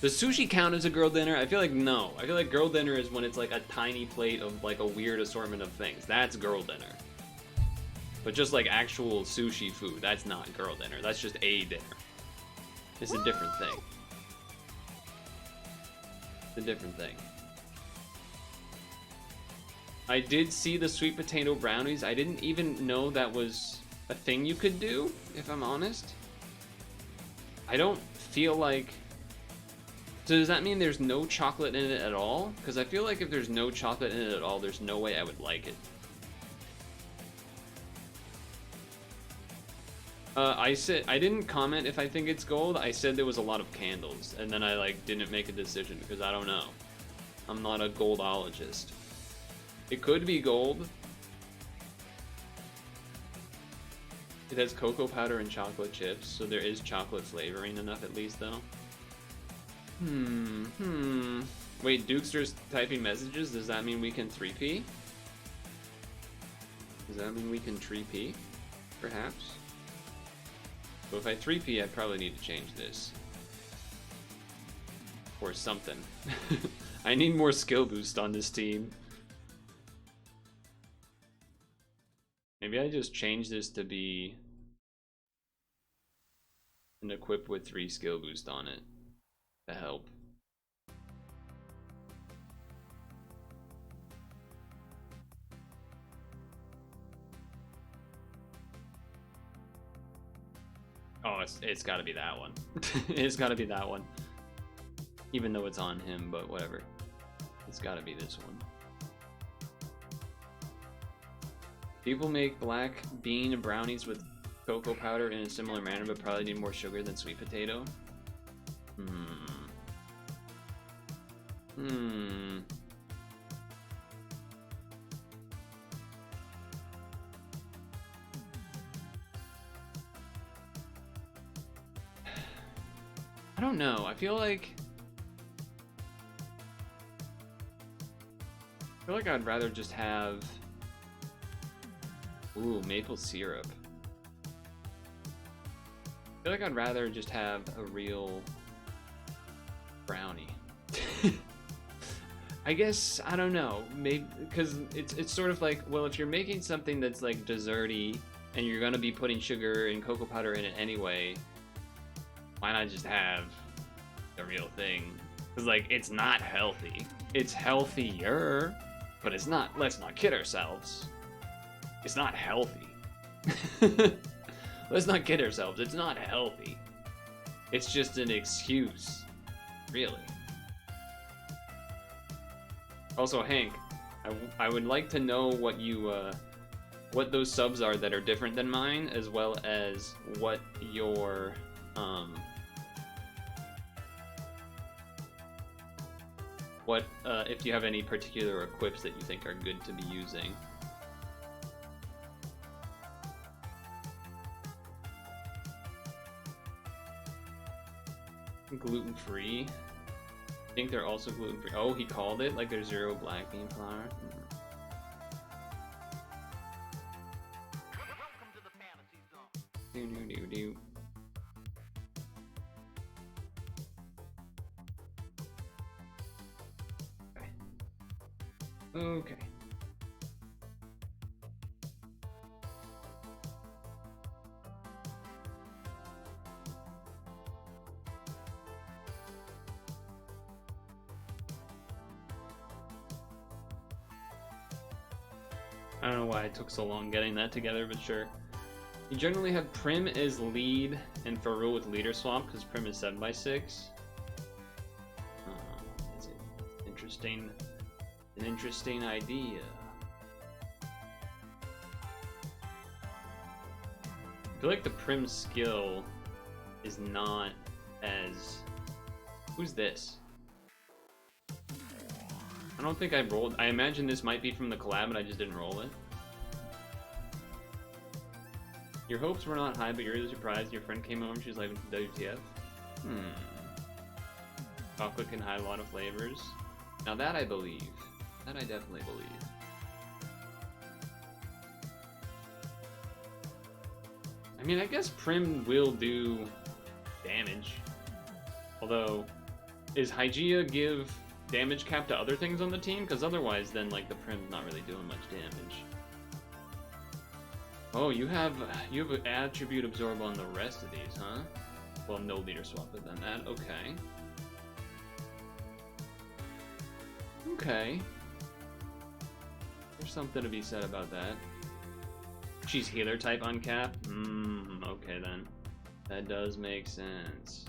Does sushi count as a girl dinner? I feel like no. I feel like girl dinner is when it's like a tiny plate of like a weird assortment of things. That's girl dinner. But just like actual sushi food, that's not girl dinner. That's just a dinner. It's a different thing. It's a different thing. I did see the sweet potato brownies. I didn't even know that was a thing you could do, if I'm honest. I don't feel like... So does that mean there's no chocolate in it at all? Because I feel like if there's no chocolate in it at all, there's no way I would like it. I didn't comment if I think it's gold. I said there was a lot of candles, and then I like didn't make a decision because I don't know. I'm not a goldologist. It could be gold. It has cocoa powder and chocolate chips, so there is chocolate flavoring enough at least, though. Wait, Dukster's typing messages? Does that mean we can 3P? Does that mean we can 3P? Perhaps? So if I 3P, I probably need to change this. Or something. I need more skill boost on this team. Maybe I just change this to be an equip with 3 skill boost on it to help. Oh, it's got to be that one. It's got to be that one. Even though it's on him, but whatever. It's got to be this one. People make black bean brownies with cocoa powder in a similar manner, but probably need more sugar than sweet potato. I don't know. I feel like I'd rather just have maple syrup. I feel like I'd rather just have a real brownie. I guess, I don't know, maybe because it's sort of like, well, if you're making something that's like desserty and you're gonna be putting sugar and cocoa powder in it anyway, why not just have the real thing? Because like, it's not healthy. It's healthier, but it's not. Let's not kid ourselves. It's not healthy. Let's not kid ourselves. It's not healthy. It's just an excuse, really. Also, Hank, I would like to know what you what those subs are that are different than mine, as well as what your if you have any particular equips that you think are good to be using. Gluten-free. I think they're also gluten-free. Oh, he called it? Like there's 0 black bean flour? Do. Okay. I don't know why it took so long getting that together, but sure. You generally have Prim as lead and Farul with leader swap because Prim is 7x6. That's an interesting idea. I feel like the Prim skill is not as... Who's this? I don't think I rolled. I imagine this might be from the collab, but I just didn't roll it. Your hopes were not high, but you're really surprised. Your friend came home, she was like, WTF? Chocolate can hide a lot of flavors. Now that I believe. That I definitely believe. I mean, I guess Prim will do damage. Although, is Hygeia give damage cap to other things on the team? Because otherwise, then, like, the Prim's not really doing much damage. Oh, you have an attribute absorb on the rest of these, huh? Well, no leader swap than that. Okay. Okay. There's something to be said about that. She's healer type on cap? Okay then. That does make sense.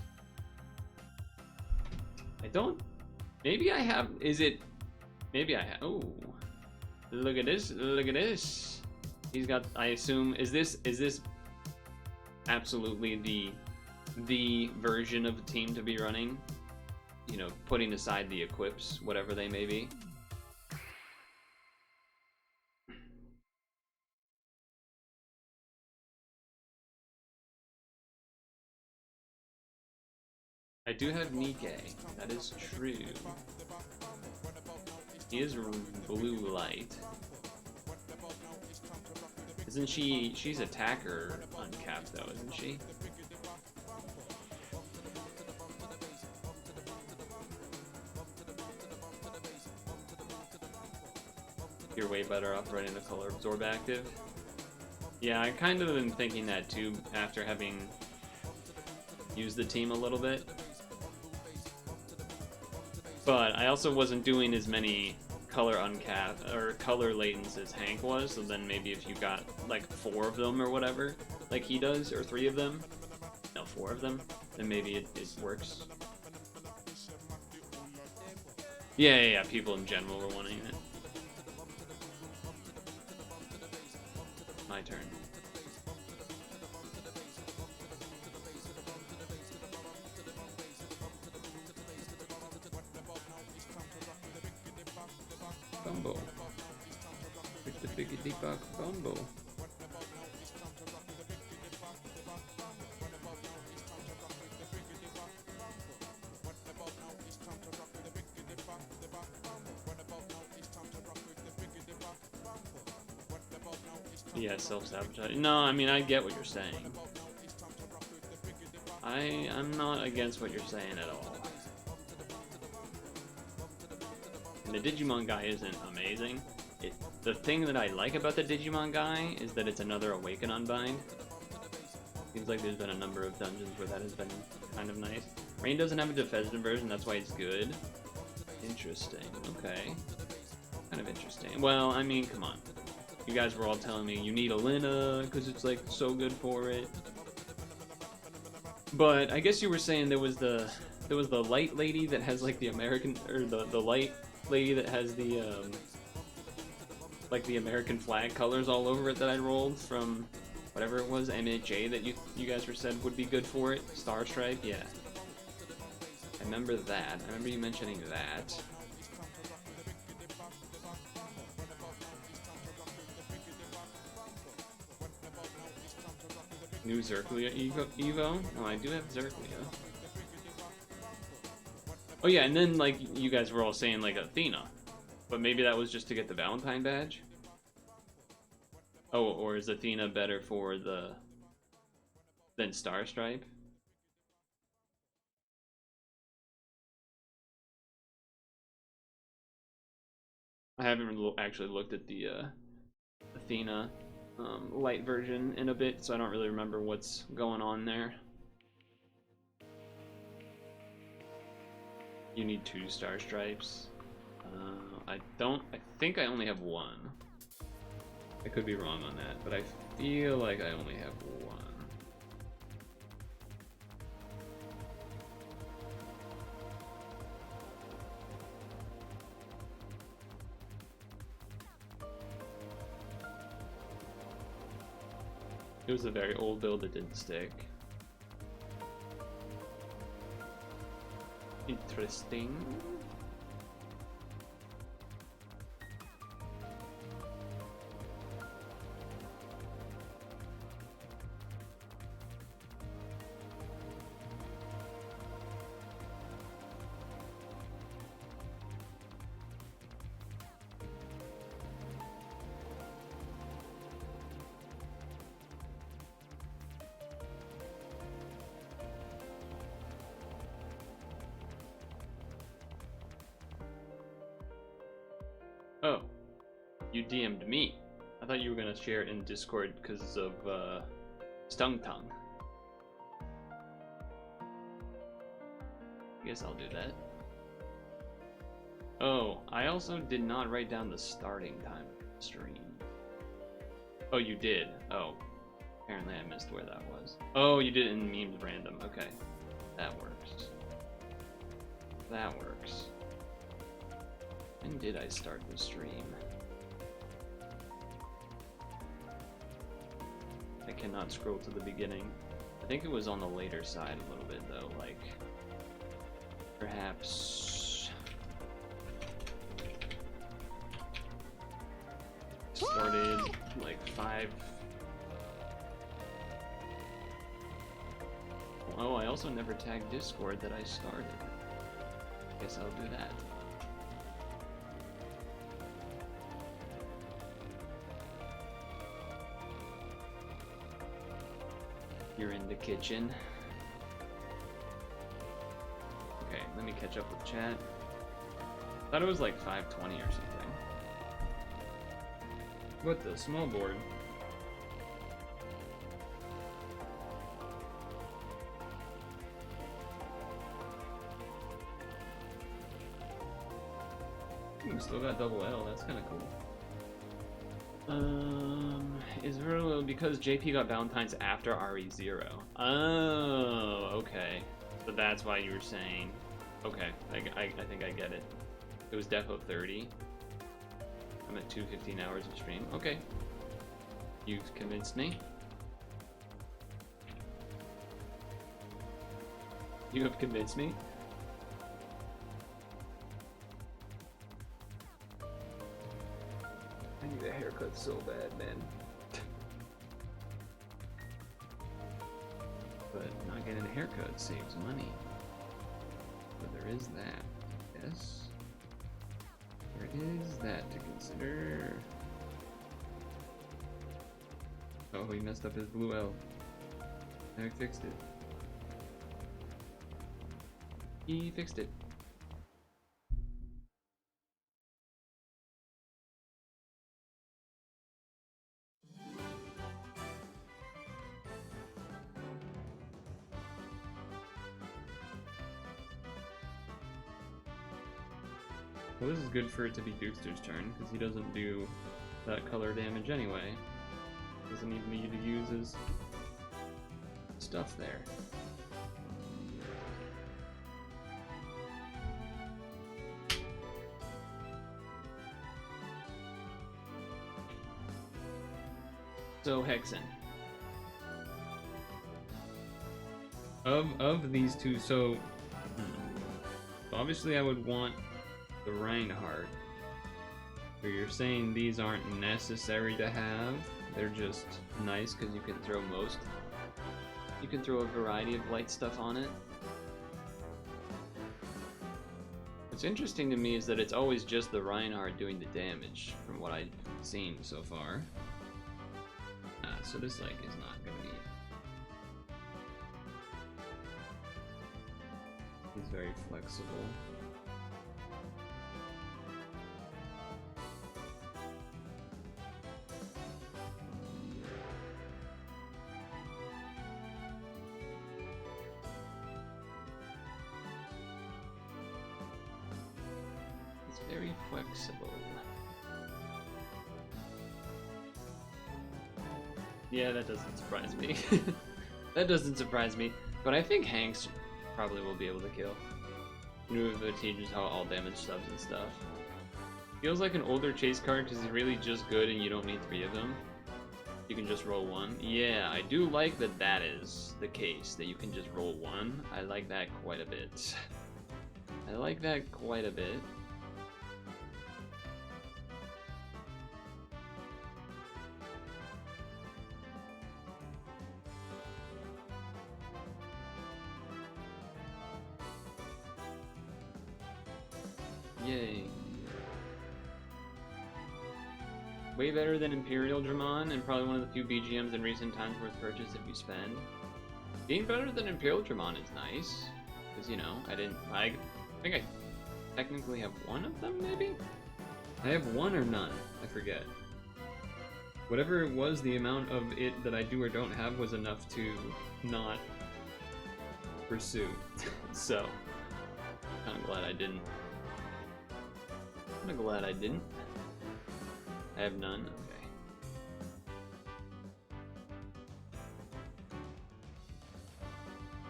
I don't... Maybe I have... Is it... Maybe I have... Oh. Look at this. Look at this. He's got... I assume... Is this absolutely the version of the team to be running? You know, putting aside the equips, whatever they may be. I do have Nikke, that is true. He is blue light. Isn't she? She's attacker uncapped though, isn't she? You're way better off running the color absorb active. Yeah, I kind of been thinking that too after having used the team a little bit. But I also wasn't doing as many color uncap or color latents as Hank was, so then maybe if you got like 4 of them or whatever, like he does, or 3 of them, no, 4 of them, then maybe it works. Yeah, people in general were wanting it. My turn. Bumbo. With the biggity buck Bumbo. Yeah, self-sabotage. No, I mean, I get what you're saying. I'm not against what you're saying at all. And the Digimon guy isn't amazing. The thing that I like about the Digimon guy is that it's another Awaken Unbind. Seems like there's been a number of dungeons where that has been kind of nice. Rain doesn't have a defensive version, that's why it's good. Interesting, okay. Kind of interesting. Well, I mean, come on. You guys were all telling me you need a Lina because it's like so good for it. But I guess you were saying there was the light lady that has like the American, or the light lady that has the like the American flag colors all over it that I rolled from whatever it was, MHA, that you guys were said would be good for it. Star Stripe, yeah. I remember that. I remember you mentioning that. New Zerklia Evo? Oh, I do have Zerklia. Oh yeah, and then like you guys were all saying like Athena. But maybe that was just to get the Valentine badge? Oh, or is Athena better for the... Then Star Stripe. I haven't actually looked at the Athena light version in a bit, so I don't really remember what's going on there. You need 2 Star Stripes. I think I only have 1. I could be wrong on that, but I feel like I only have 1. It was a very old build that didn't stick. Interesting. Oh, you DM'd me. I thought you were gonna share it in Discord because of Stung Tongue. Guess I'll do that. Oh, I also did not write down the starting time of the stream. Oh, you did? Oh, apparently I missed where that was. Oh, you did it in memes random. Okay, that works. That works. When did I start the stream? I cannot scroll to the beginning. I think it was on the later side a little bit though, like perhaps started like 5. Oh, I also never tagged Discord that I started. Guess I'll do that. You're in the kitchen. Okay, let me catch up with chat. Thought it was like 5:20 or something. What the small board? Ooh, still got double L, that's kinda cool. Is REZero because JP got Valentine's after REZero? Oh, okay. So that's why you were saying. Okay, I think I get it. It was Defo 30. I'm at 2:15 hours of stream. Okay. You've convinced me. You have convinced me. I need a haircut so bad, man. But not getting a haircut saves money. But there is that. Yes. There is that to consider. Oh, he messed up his blue L. Now he fixed it. He fixed it. Well, this is good for it to be Dukster's turn, because he doesn't do that color damage anyway. Doesn't even need to use his stuff there. So, Hexen. Of these two, so obviously I would want the Reinhardt, where you're saying these aren't necessary to have, they're just nice because you can throw most. You can throw a variety of light stuff on it. What's interesting to me is that it's always just the Reinhardt doing the damage, from what I've seen so far. So this like is not gonna be It's very flexible. It's very flexible. Yeah, that doesn't surprise me. That doesn't surprise me. But I think Hanks probably will be able to kill. Move the teaches how all damage subs and stuff. Feels like an older chase card because he's really just good and you don't need 3 of them. You can just roll 1. Yeah, I do like that that is the case, that you can just roll 1. I like that quite a bit. I like that quite a bit. Yay. Way better than Imperial Dramon, and probably one of the few BGMs in recent times worth purchase if you spend. Being better than Imperial Dramon is nice, because, you know, I think I technically have 1 of them, maybe? I have 1 or none, I forget. Whatever it was, the amount of it that I do or don't have was enough to not pursue. So, I'm glad I didn't. I'm glad I didn't. I have none.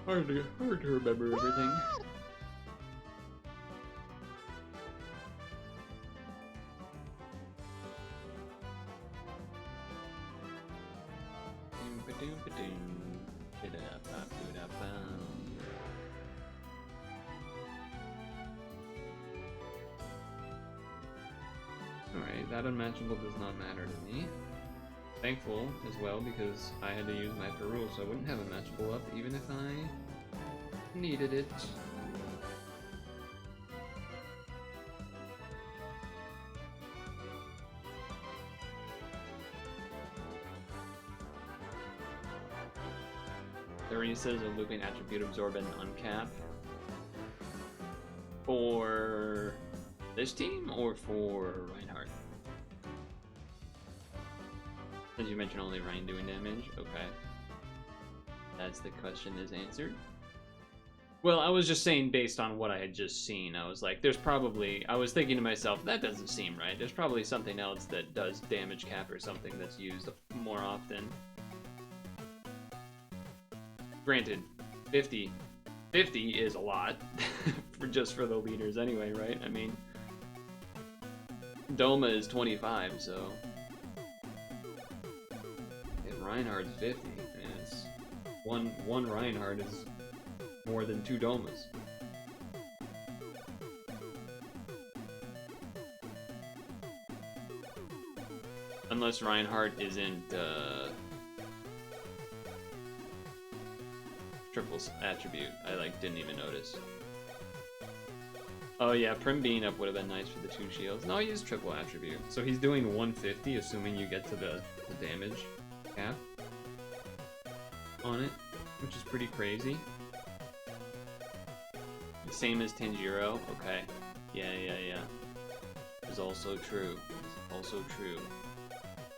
Okay. Hard to remember everything. Alright, that unmatchable does not matter to me. Thankful as well because I had to use my Ferrule, so I wouldn't have a matchable up even if I needed it. The Reese is a looping attribute absorb and uncap. For this team or for Reinhardt? Since you mentioned only Rein doing damage, okay. That's the question is answered. Well, I was just saying based on what I had just seen, I was like, there's probably, I was thinking to myself, that doesn't seem right. There's probably something else that does damage cap or something that's used more often. Granted, 50 is a lot, for the leaders anyway, right? I mean, Doma is 25, so if Reinhardt's 50, and it's one Reinhardt is more than 2 Domas. Unless Reinhardt isn't triple attribute, I didn't even notice. Oh yeah, Prim being up would have been nice for the 2 shields. No, he used triple attribute. So he's doing 150, assuming you get to the damage cap on it, which is pretty crazy. Same as Tanjiro, okay. Yeah. Is also true. Is also true.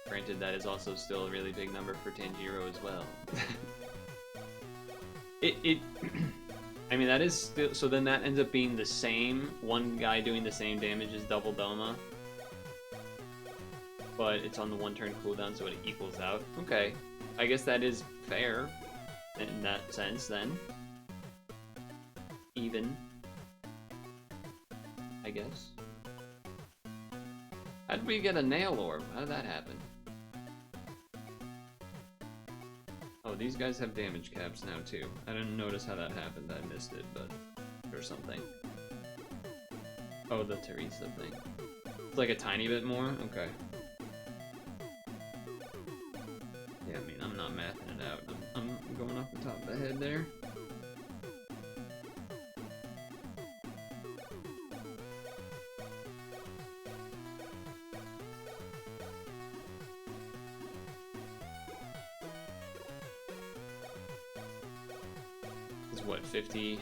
Granted, that is also still a really big number for Tanjiro as well. I mean, that is still, so then that ends up being the same, one guy doing the same damage as double Doma. But it's on the 1 turn cooldown, so it equals out. Okay, I guess that is fair in that sense then. Even, I guess. How did we get a nail orb? How did that happen? Oh, these guys have damage caps now too. I didn't notice how that happened. I missed it, but or something. Oh, the Teresa thing. It's like a tiny bit more? Okay. Yeah, I mean, I'm not mathing it out. I'm going off the top of the head there. What, 50?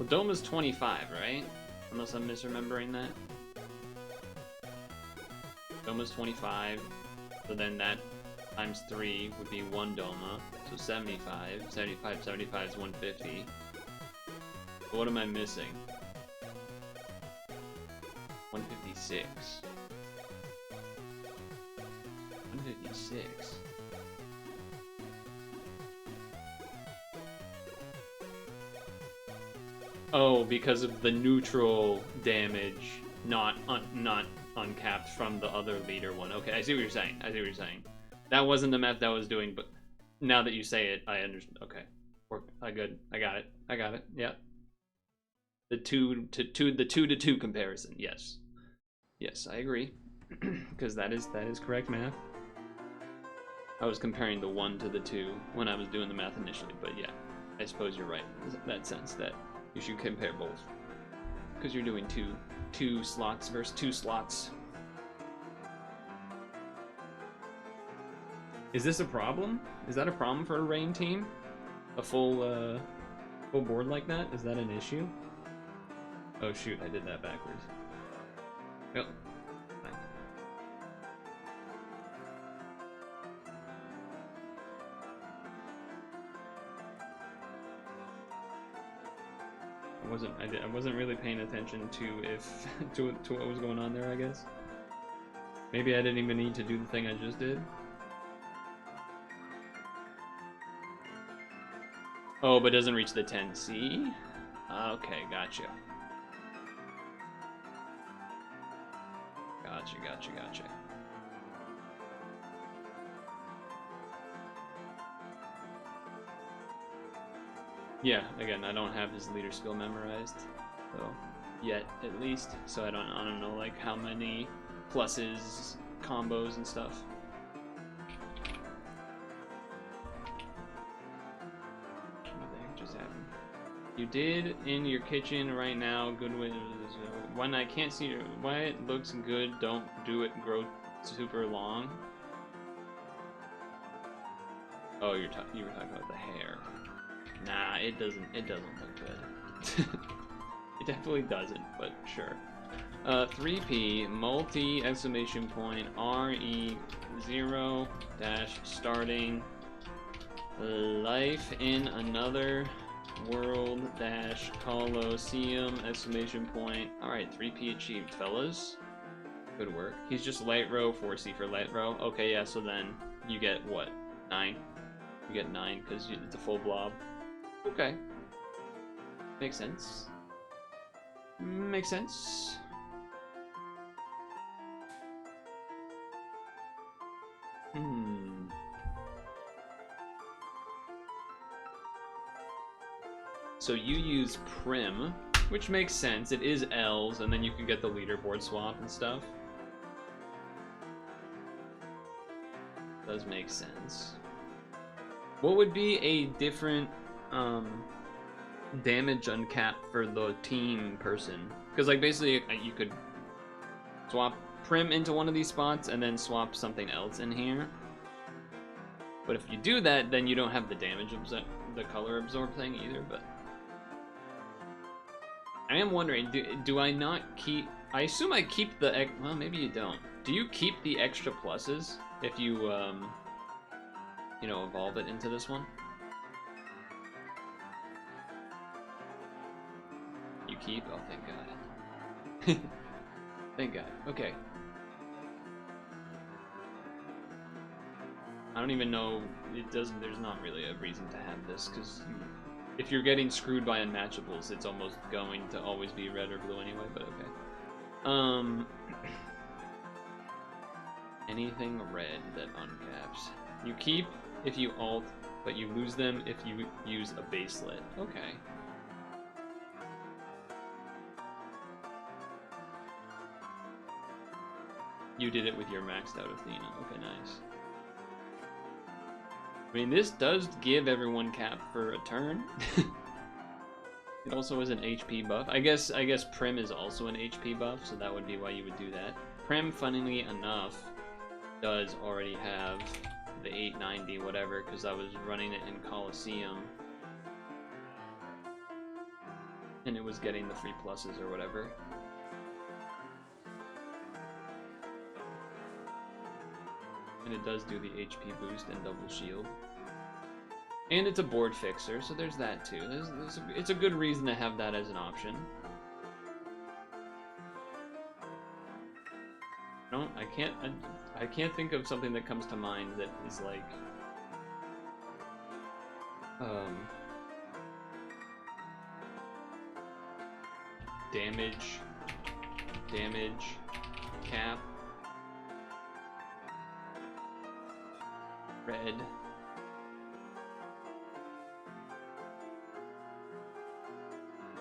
Well, Doma's 25, right? Unless I'm misremembering that. Doma's 25, so then that times 3 would be 1 Doma, so 75. 75 is 150. But what am I missing? 156. 156. Oh, because of the neutral damage, not uncapped from the other leader one. Okay, I see what you're saying. I see what you're saying. That wasn't the math I was doing, but now that you say it, I understand. Okay, I got it. I got it. Yeah. The 2 to 2 comparison. Yes. Yes, I agree. Because that is correct math. I was comparing the 1 to the 2 when I was doing the math initially, but yeah, I suppose you're right in that sense that you should compare both. Because you're doing two slots versus 2 slots. Is this a problem? Is that a problem for a rain team? A full board like that? Is that an issue? Oh shoot, I did that backwards. Yep. Fine. I wasn't really paying attention to to what was going on there, I guess. Maybe I didn't even need to do the thing I just did. Oh, but doesn't reach the 10C? Okay, gotcha. Gotcha. Yeah, again, I don't have his leader skill memorized, so yet at least. So I don't know like how many pluses, combos, and stuff. What the heck just happened? You did in your kitchen right now. Good way. When I can't see why it looks good, don't do it. Grow super long. Oh, you were talking about the hair. Nah, it doesn't look good. It definitely doesn't, but sure. 3P multi exclamation point REZero dash starting life in another world dash Colosseum exclamation point. Alright, 3P achieved, fellas. Good work. He's just light row, 4C for light row. Okay, yeah, so then you get what? 9? You get 9 because it's a full blob. Okay. Makes sense. Makes sense. So you use Prim, which makes sense. It is L's, and then you can get the leaderboard swap and stuff. Does make sense. What would be a different damage uncap for the team person? Because like basically you could swap Prim into one of these spots and then swap something else in here. But if you do that, then you don't have the damage the color absorb thing either. But I am wondering, do I not keep? I assume I keep the well, maybe you don't. Do you keep the extra pluses if you you know, evolve it into this one? You keep? Oh, thank God. Thank God. Okay. I don't even know. It doesn't. There's not really a reason to have this because if you're getting screwed by unmatchables, it's almost going to always be red or blue anyway. But okay. Anything red that uncaps. You keep if you alt, but you lose them if you use a baselet. Okay. You did it with your maxed out Athena. Okay, nice. I mean, this does give everyone cap for a turn. It also is an HP buff. I guess Prim is also an HP buff, so that would be why you would do that. Prim, funnily enough, does already have the 890 whatever, because I was running it in Colosseum. and it was getting the free pluses or whatever. And it does do the HP boost and double shield. And it's a board fixer, so there's that too. It's a good reason to have that as an option. I can't think of something that comes to mind that is like damage cap, red.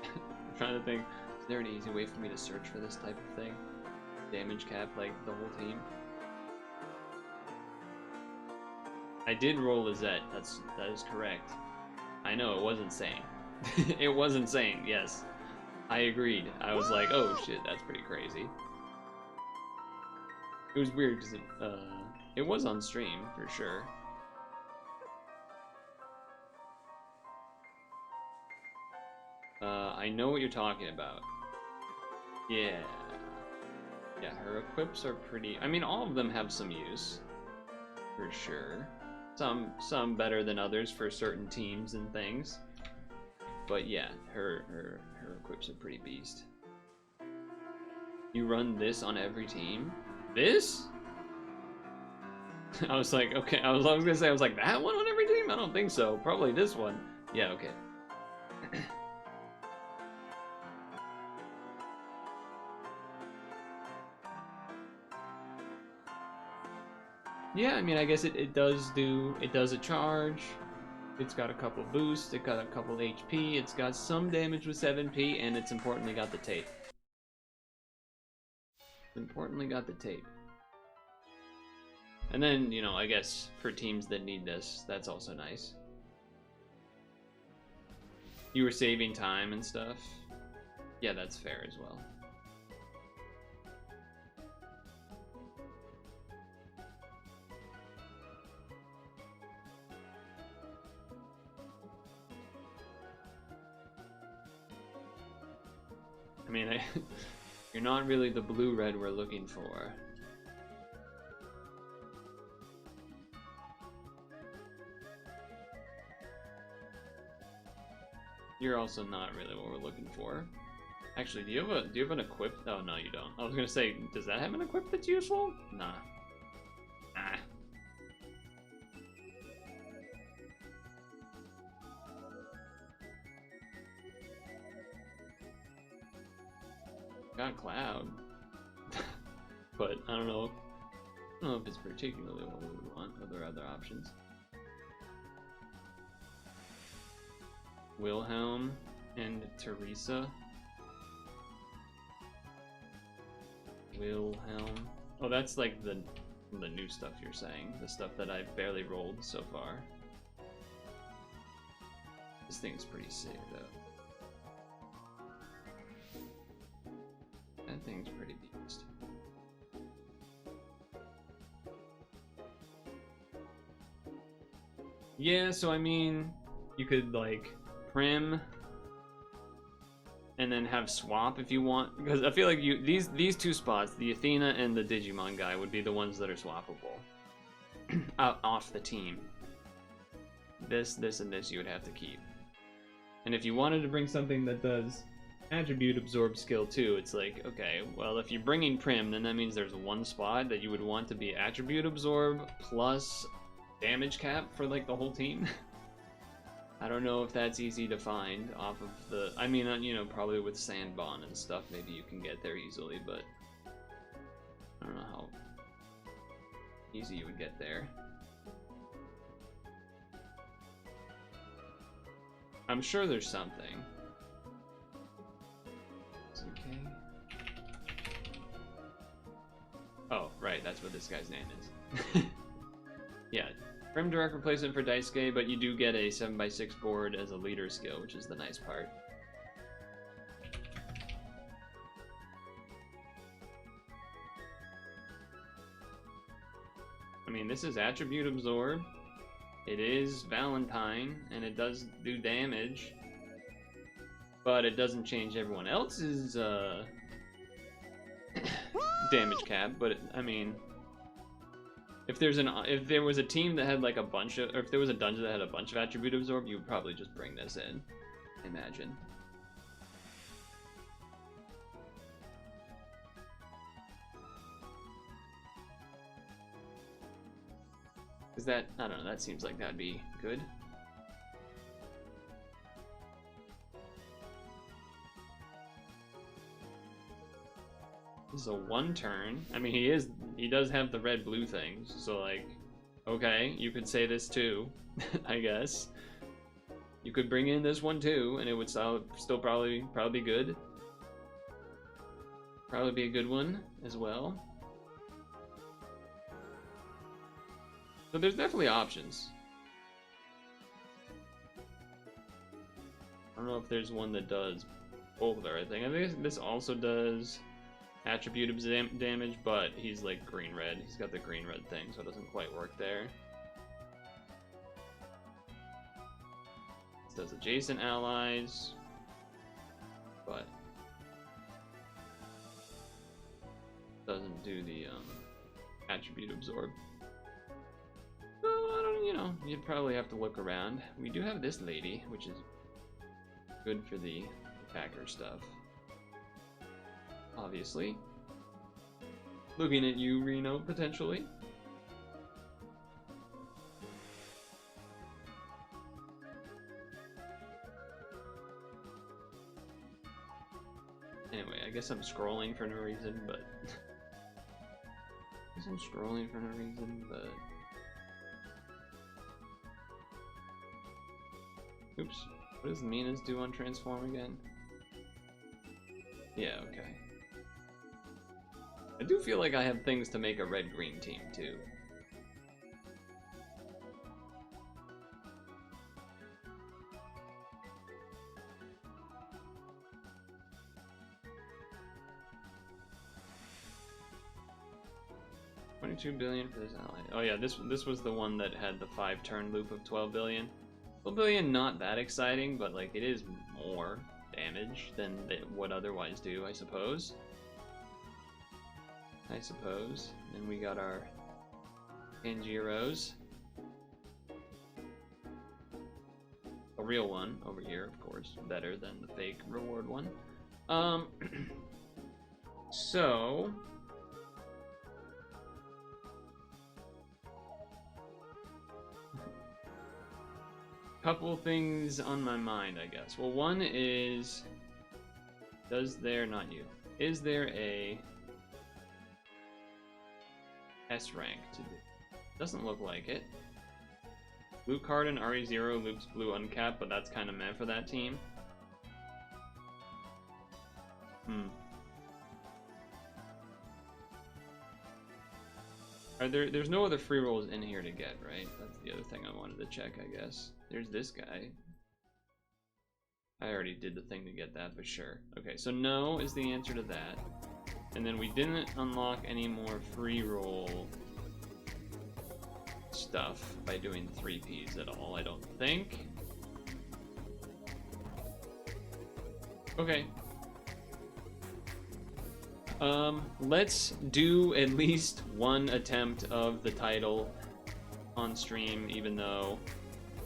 I'm trying to think, is there an easy way for me to search for this type of thing? Damage cap, like the whole team. I did roll a Zet, that is correct. I know, it wasn't saying. It wasn't saying, yes. I agreed. I was like, oh shit, that's pretty crazy. It was weird because it was on stream for sure. I know what you're talking about. Yeah. Yeah, her equips are pretty... I mean, all of them have some use. For sure. Some better than others for certain teams and things. But yeah, her equips are pretty beast. You run this on every team? This? I was like, okay, I was gonna say, I was like, that one on every team? I don't think so. Probably this one. Yeah, okay. Yeah, I mean, I guess it does a charge. It's got a couple boosts, it got a couple HP, it's got some damage with 7p, and it's importantly got the tape. Importantly got the tape. And then, you know, I guess for teams that need this, that's also nice. You were saving time and stuff. Yeah, that's fair as well. I mean, you're not really the blue-red we're looking for. You're also not really what we're looking for. Actually, do you have an equip? Oh no, you don't. I was gonna say, does that have an equip that's useful? Nah. Nah. Got Cloud. But I don't know if it's particularly what we would want. Are there other options? Wilhelm and Teresa. Wilhelm. Oh, that's like the new stuff you're saying. The stuff that I've barely rolled so far. This thing's pretty sick though. That thing's pretty beast. Yeah, so I mean, you could like prim and then have swap if you want, because I feel like these two spots, the Athena and the Digimon guy, would be the ones that are swappable off the team. This, and this you would have to keep. And if you wanted to bring something that does attribute absorb skill too, it's like, okay, well, if you're bringing prim, then that means there's one spot that you would want to be attribute absorb plus damage cap for like the whole team. I don't know if that's easy to find off of the, I mean, you know, probably with Sandbon and stuff, maybe you can get there easily, but I don't know how easy you would get there. I'm sure there's something. Okay. Oh, right, that's what this guy's name is. Yeah, Prim direct replacement for Daisuke, but you do get a 7x6 board as a leader skill, which is the nice part. I mean, this is attribute absorb. It is Valentine, and it does do damage. but it doesn't change everyone else's damage cap. But I mean, if there was a team that had like a bunch of, or if there was a dungeon that had a bunch of attribute absorb, you would probably just bring this in, I imagine. Is that, I don't know, that seems like that'd be good. This is a 1 turn. I mean, he does have the red blue things, so like, okay, you could say this too, I guess. You could bring in this one too, and it would still probably be good. Probably be a good one as well. So there's definitely options. I don't know if there's one that does both of everything. I think this also does attribute damage, but he's like green-red. He's got the green-red thing, so it doesn't quite work there. This does adjacent allies, but doesn't do the attribute absorb. So, I don't, you know, you'd probably have to look around. We do have this lady, which is good for the attacker stuff. Obviously. Looking at you, Reno, potentially. Anyway, I guess I'm scrolling for no reason, but... Oops. What does Mina's do on transform again? Yeah, okay. I do feel like I have things to make a red-green team, too. $22 billion for this ally. Oh yeah, this was the one that had the 5-turn loop of 12 billion. 12 billion, not that exciting, but like it is more damage than they would otherwise do, I suppose. And we got our Angiros. A real one over here, of course, better than the fake reward one. So couple things on my mind, I guess. Well, one is, is there a S rank to do? Doesn't look like it. Blue card and REZero loops blue uncapped, but that's kind of meant for that team. There's no other free rolls in here to get, right? That's the other thing I wanted to check, I guess. There's this guy. I already did the thing to get that, but sure. Okay, so no is the answer to that. And then we didn't unlock any more free roll stuff by doing 3Ps at all, I don't think. Okay. Let's do at least one attempt of the title on stream, even though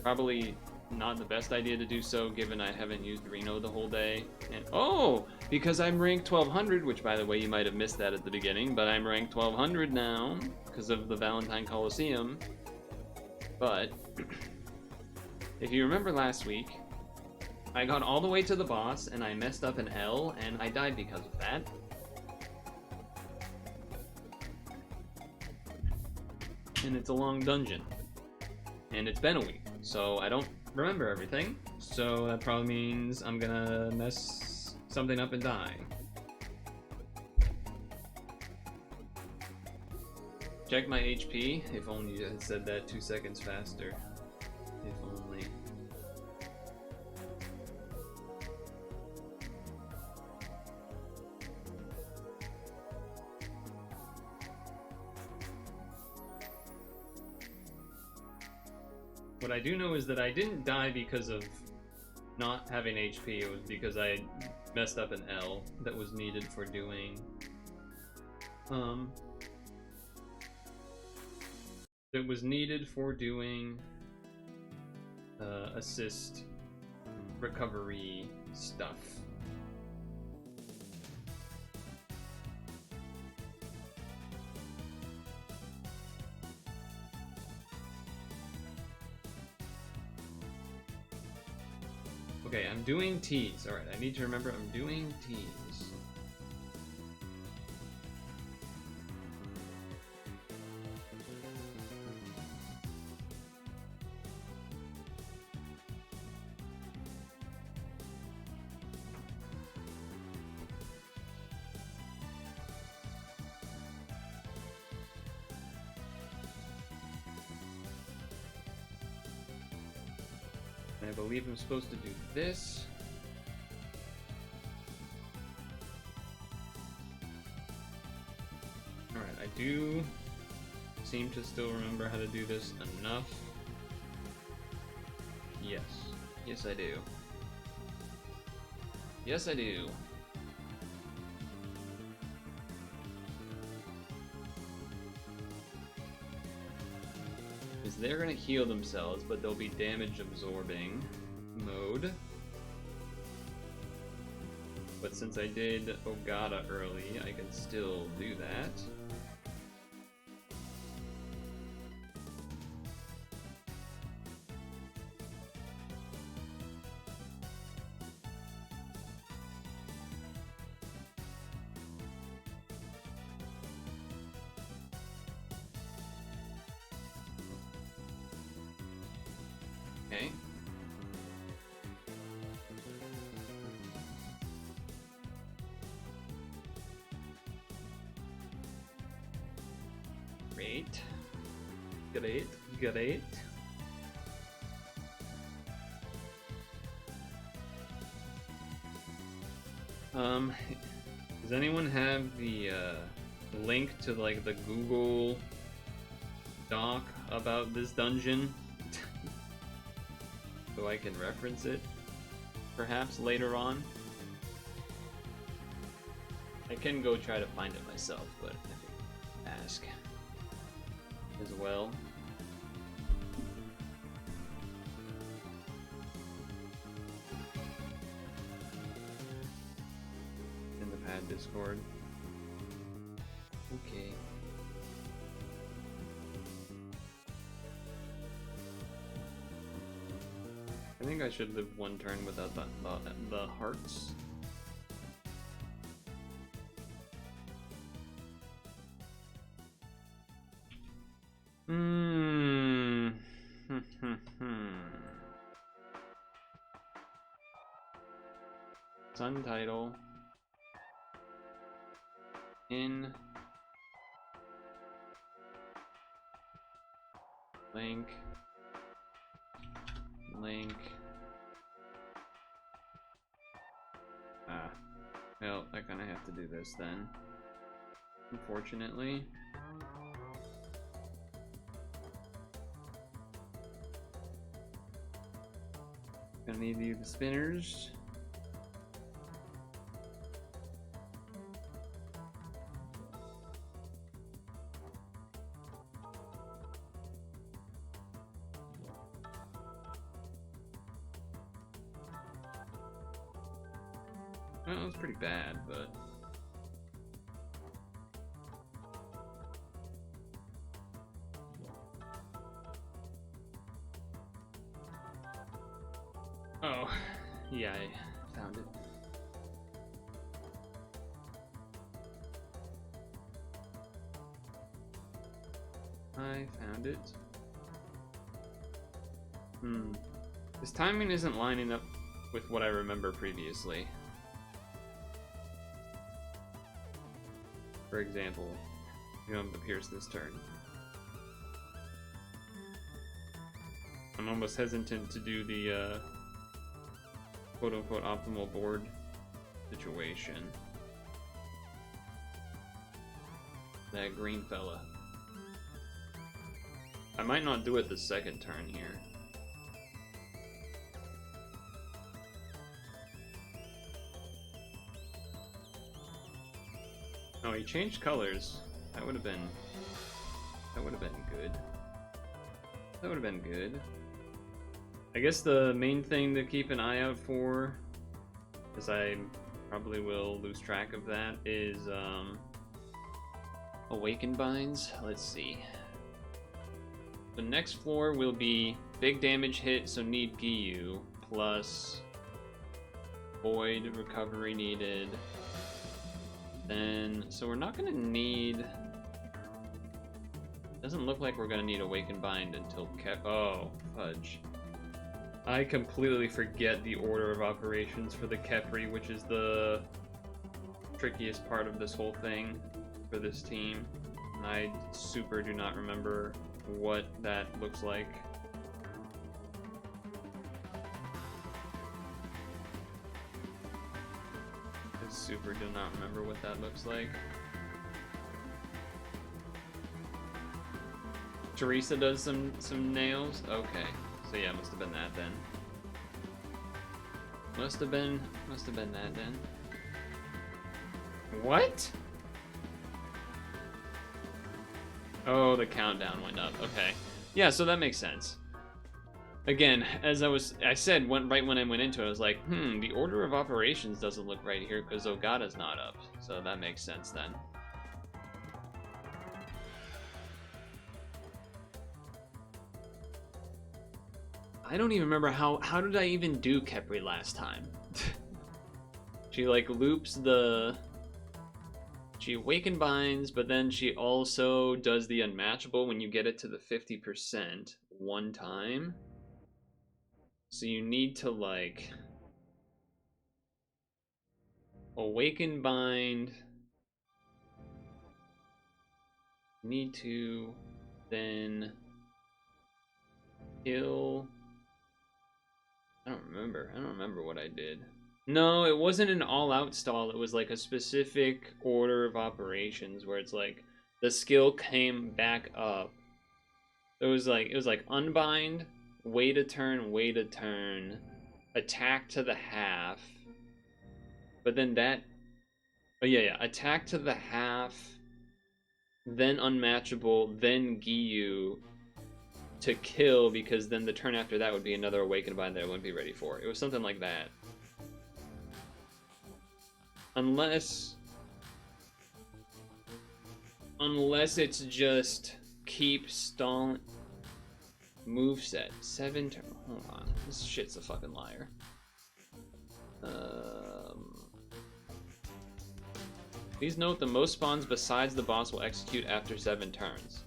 probably not the best idea to do so, given I haven't used Reno the whole day. And oh, because I'm ranked 1200, which by the way, you might have missed that at the beginning, but I'm ranked 1200 now because of the Valentine Coliseum. But if you remember last week, I got all the way to the boss and I messed up an L and I died because of that. And it's a long dungeon. And it's been a week, so I don't remember everything. So that probably means I'm gonna mess something up and die. Check my HP. If only you had said that 2 seconds faster. If only. What I do know is that I didn't die because of not having HP, it was because I messed up an L that was needed for doing that was needed for doing assist recovery stuff. Okay, I'm doing T's. Alright, I need to remember I'm doing T's. I believe I'm supposed to do this. Alright, I do seem to still remember how to do this enough. Yes. Yes, I do. Yes, I do. They're gonna heal themselves, but they'll be damage absorbing mode. But since I did Ogata early, I can still do that. Okay. Great. Great. Great. Does anyone have the link to like the Google Doc about this dungeon? So I can reference it, perhaps later on. I can go try to find it myself, but I can ask as well. In the pad Discord. Okay. I think I should live one turn without the hearts. Sun title. In. Link. Link. Well, I kinda have to do this then. Unfortunately. Gonna need to use the spinners. Well, that was pretty bad, but... Oh, yeah, I found it. I found it. This timing isn't lining up with what I remember previously. For example, you have to pierce this turn. I'm almost hesitant to do the quote-unquote optimal board situation. That green fella. I might not do it the second turn here. Oh, he changed colors. That would have been good. That would have been good. I guess the main thing to keep an eye out for, because I probably will lose track of that, is Awakened Binds. Let's see. The next floor will be big damage hit, so need Giyu, plus Void recovery needed. Then, so we're not gonna need... Doesn't look like we're gonna need Awakened Bind until oh, fudge. I completely forget the order of operations for the Kepri, which is the trickiest part of this whole thing for this team. And I super do not remember what that looks like. I super do not remember what that looks like. Teresa does some nails? Okay. So yeah, must have been that then. Must have been that then. What? Oh, the countdown went up. Okay. Yeah, so that makes sense. Again, as I said right when I went into it, I was like, the order of operations doesn't look right here because Ogata's not up. So that makes sense then. I don't even remember how did I even do Kepri last time? She like loops she awaken binds, but then she also does the unmatchable when you get it to the 50% one time. So you need to like awaken bind, need to then kill. I don't remember what I did. No, it wasn't an all-out stall. It was like a specific order of operations where it's like the skill came back up. It was like unbind, wait a turn, attack to the half. But then attack to the half, then unmatchable, then Giyu to kill, because then the turn after that would be another awakened bind that I wouldn't be ready for. It was something like that. Unless it's just keep stalling. Moveset. 7 turn. Hold on. This shit's a fucking liar. Please note the most spawns besides the boss will execute after 7 turns.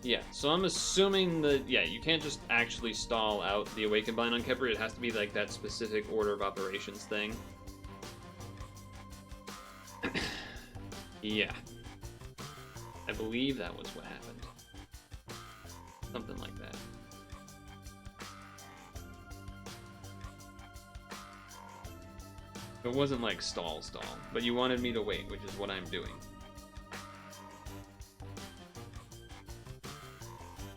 Yeah, so I'm assuming that, yeah, you can't just actually stall out the Awakened Bind on Kepri. It has to be like that specific order of operations thing. Yeah. I believe that was what happened. Something like that. It wasn't like stall, but you wanted me to wait, which is what I'm doing.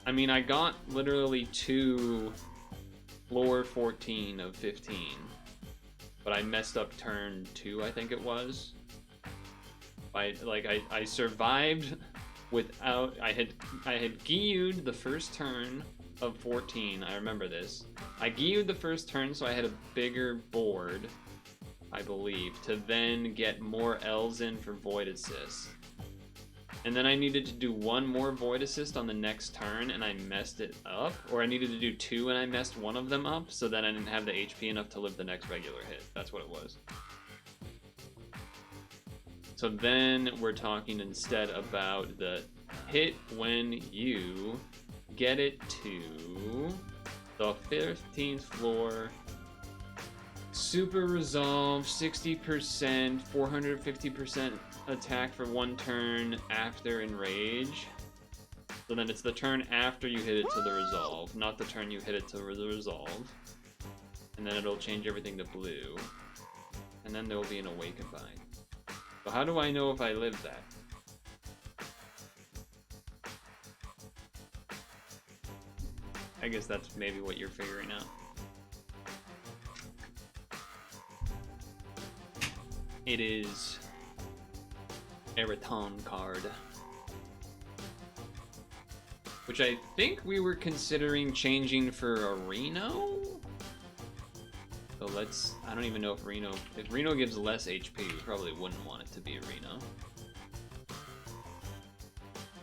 I mean, I got literally to floor 14 of 15, but I messed up turn 2, I think it was. I survived without, I had Giyu'd the first turn of 14, I remember this. I Giyu'd the first turn, so I had a bigger board, I believe, to then get more L's in for Void Assist. And then I needed to do one more Void Assist on the next turn, and I messed it up. Or I needed to do 2, and I messed one of them up, so then I didn't have the HP enough to live the next regular hit. That's what it was. So then we're talking instead about the hit when you get it to the 15th floor. Super resolve, 60%, 450% attack for 1 turn after enrage. So then it's the turn after you hit it to the resolve, not the turn you hit it to the resolve. And then it'll change everything to blue. And then there will be an awakened bind. So how do I know if I live that? I guess that's maybe what you're figuring out. It is Eraton card. Which I think we were considering changing for a Reno? So let's, I don't even know if Reno gives less HP, we probably wouldn't want it to be a Reno.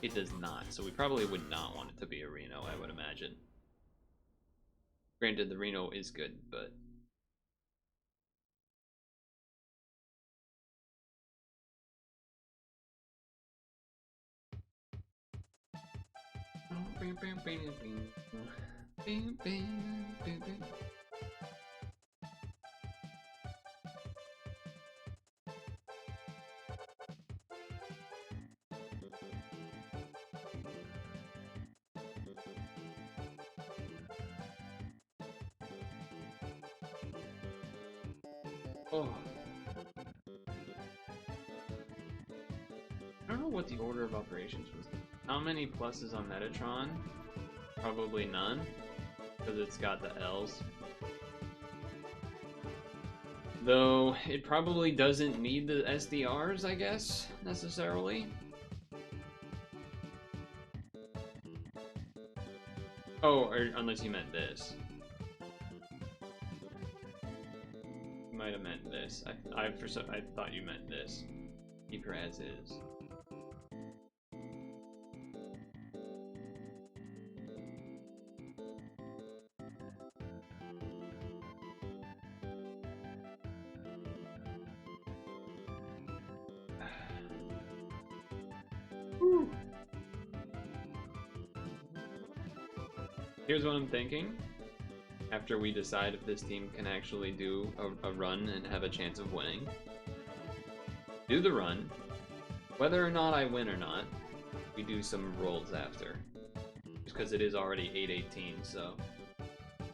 It does not, so we probably would not want it to be a Reno, I would imagine. Granted, the Reno is good, but... Oh. I don't know what the order of operations was. How many pluses on Metatron? Probably none, because it's got the L's. Though, it probably doesn't need the SDRs, I guess, necessarily. Oh, or unless you meant this. You might have meant this. I thought you meant this. Keep her as is. Here's what I'm thinking. After we decide if this team can actually do a run and have a chance of winning. Do the run. Whether or not I win or not, we do some rolls after. Just because it is already 8:18, so...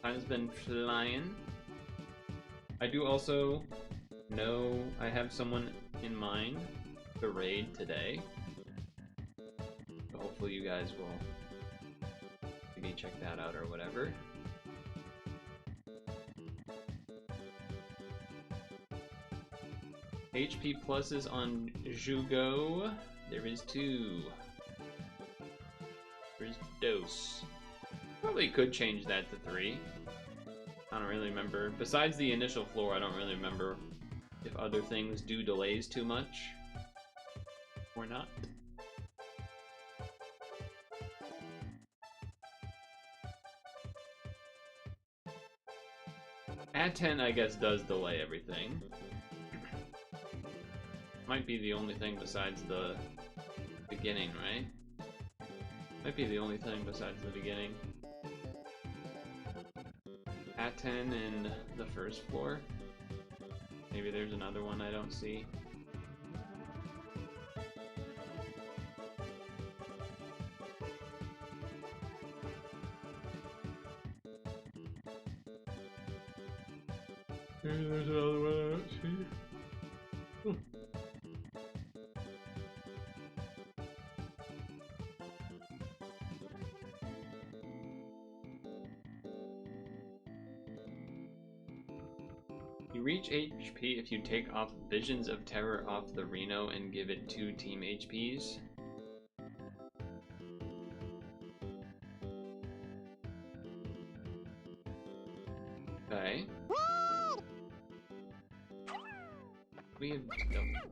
Time's been flying. I do also know I have someone in mind to raid today. So hopefully you guys will maybe check that out or whatever. HP pluses on Jugo. There is 2. There's Dose. Probably could change that to 3. I don't really remember. Besides the initial floor, I don't really remember if other things do delays too much or not. At 10, I guess, does delay everything. Might be the only thing besides the beginning, right? Might be the only thing besides the beginning. At 10 and the first floor. Maybe there's another one I don't see. Maybe there's another one I don't see. You reach HP if you take off Visions of Terror off the Reno and give it 2 team HPs. Okay. We have double.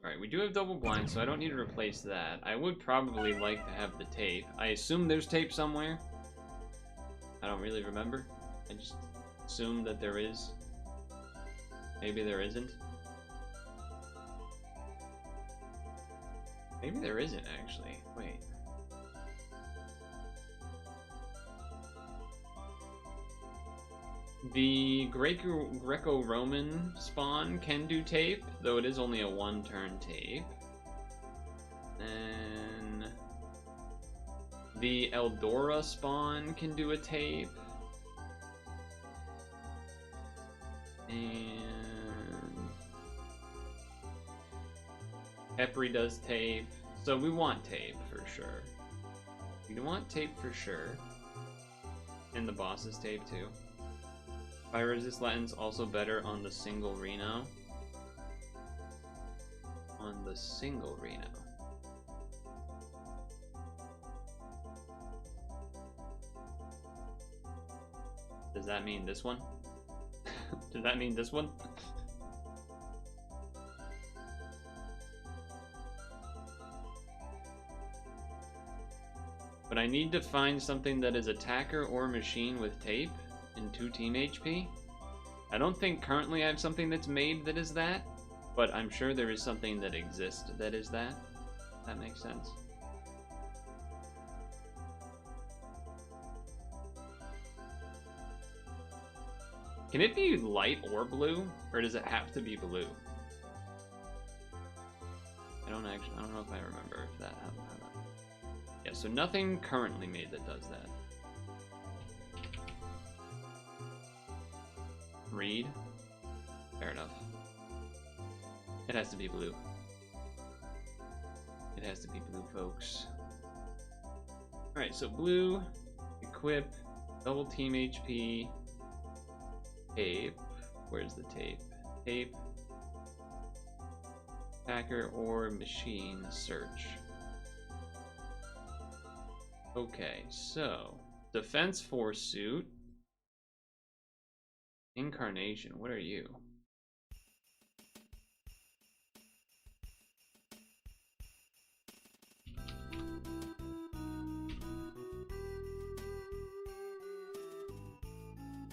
Alright, we do have double blind, so I don't need to replace that. I would probably like to have the tape. I assume there's tape somewhere. I don't really remember. I just assume that there is. Maybe there isn't. Maybe there isn't, actually. Wait. The Greco-Roman spawn can do tape, though it is only a 1-turn tape. And the Eldora spawn can do a tape. And Epri does tape. So we want tape for sure. We want tape for sure. And the boss's tape too. Fire resist Latin's also better on the single Reno. On the a single Reno. Does that mean this one? Does that mean this one? But I need to find something that is attacker or machine with tape and 2 team HP. I don't think currently I have something that's made that is that, but I'm sure there is something that exists that is that. That makes sense. Can it be light or blue, or does it have to be blue? I don't know if I remember if that happened. Yeah, so nothing currently made that does that. Read. Fair enough. It has to be blue. It has to be blue, folks. Alright, so blue, equip, double team HP, tape. Where's the tape? Tape, attacker or machine search. Okay, so defense 4 suit. Incarnation, what are you?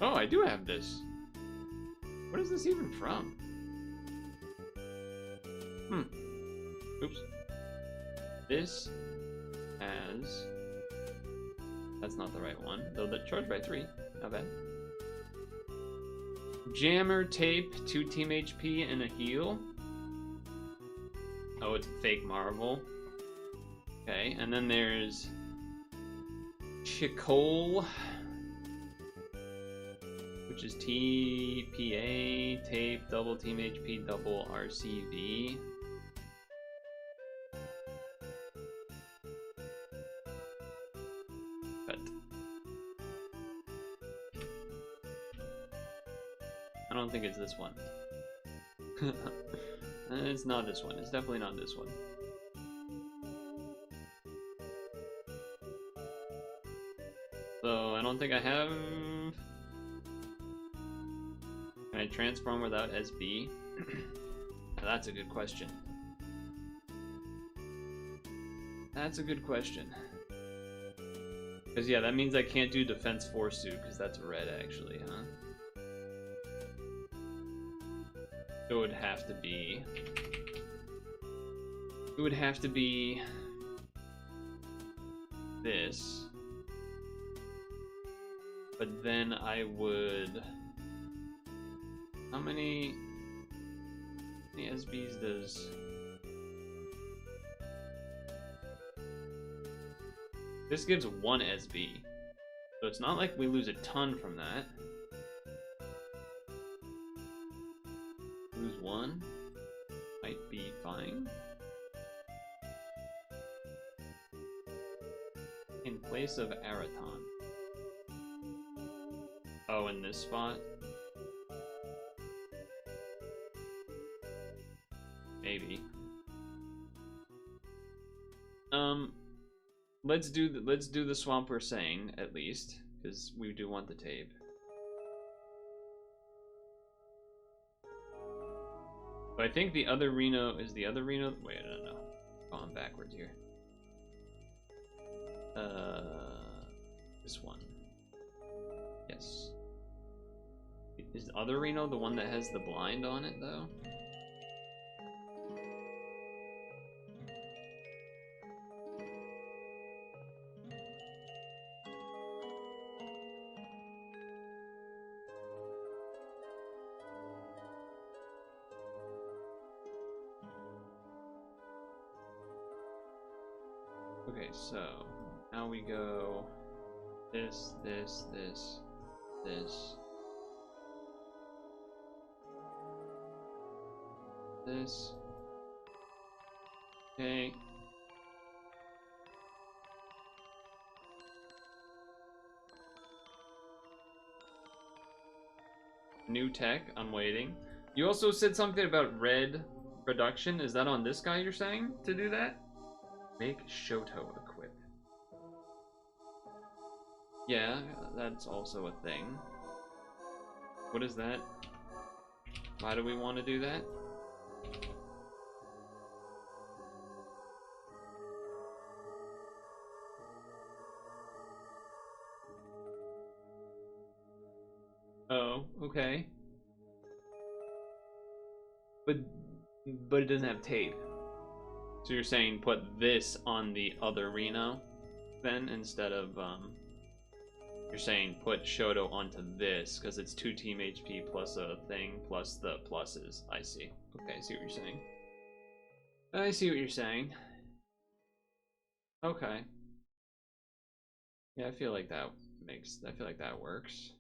Oh, I do have this. What is this even from? Oops. This has... That's not the right one. Though that charged by 3. Not bad. Jammer, tape, 2 team HP, and a heal. Oh, it's a fake Marvel. Okay, and then there's Chicole, which is TPA, tape, double team HP, double RCV. I don't think it's this one. It's not this one. It's definitely not this one. So I don't think I have... Can I transform without SB? That's a good question. That's a good question. Because yeah, that means I can't do defense 4 suit, because that's red actually, huh? It would have to be... It would have to be... this. But then I would... How many SBs does... This gives 1 SB. So it's not like we lose a ton from that. Lose 1 might be fine. In place of Araton. Oh, in this spot? Maybe. Let's do the swamp we're saying, at least, because we do want the tape. But I think the other Reno is the other Reno. Wait, I don't know. Going backwards here. This one. Yes. Is the other Reno the one that has the blind on it, though? Okay, so now we go this, this, this, this, this. Okay. New tech, I'm waiting. You also said something about red production. Is that on this guy you're saying to do that? Make Shoto equip. Yeah, that's also a thing. What is that? Why do we want to do that? Oh, okay. But it doesn't have tape. So you're saying put this on the other Reno then instead of you're saying put Shoto onto this because it's 2 team HP plus a thing plus the pluses. I see. Okay, I see what you're saying. I see what you're saying. Okay. Yeah, I feel like that works.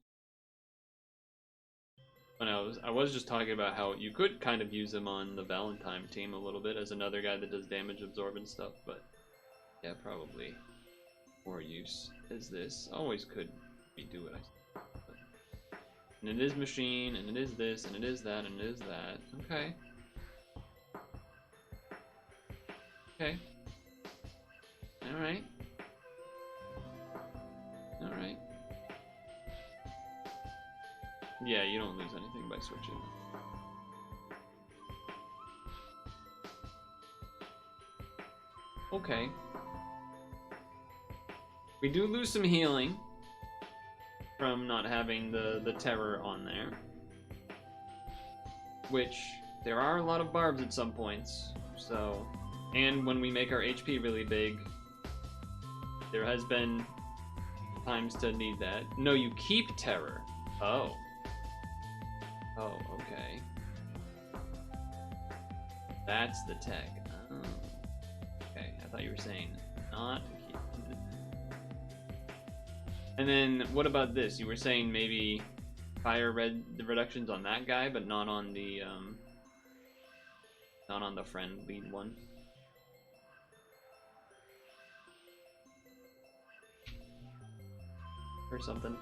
But I was just talking about how you could kind of use him on the Valentine team a little bit as another guy that does damage absorb and stuff, but yeah, probably more use is this. Always could redo it. And it is machine, and it is this, and it is that, and it is that. Okay. Okay. Alright. Alright. Yeah, you don't lose anything by switching. Okay. We do lose some healing from not having the terror on there. Which, there are a lot of barbs at some points, so... And when we make our HP really big, there has been times to need that. No, you keep terror. Oh. Oh, okay. That's the tech. Oh. Okay, I thought you were saying not to keep. And then, what about this? You were saying maybe fire the reductions on that guy, but not on the friend lead one. Or something.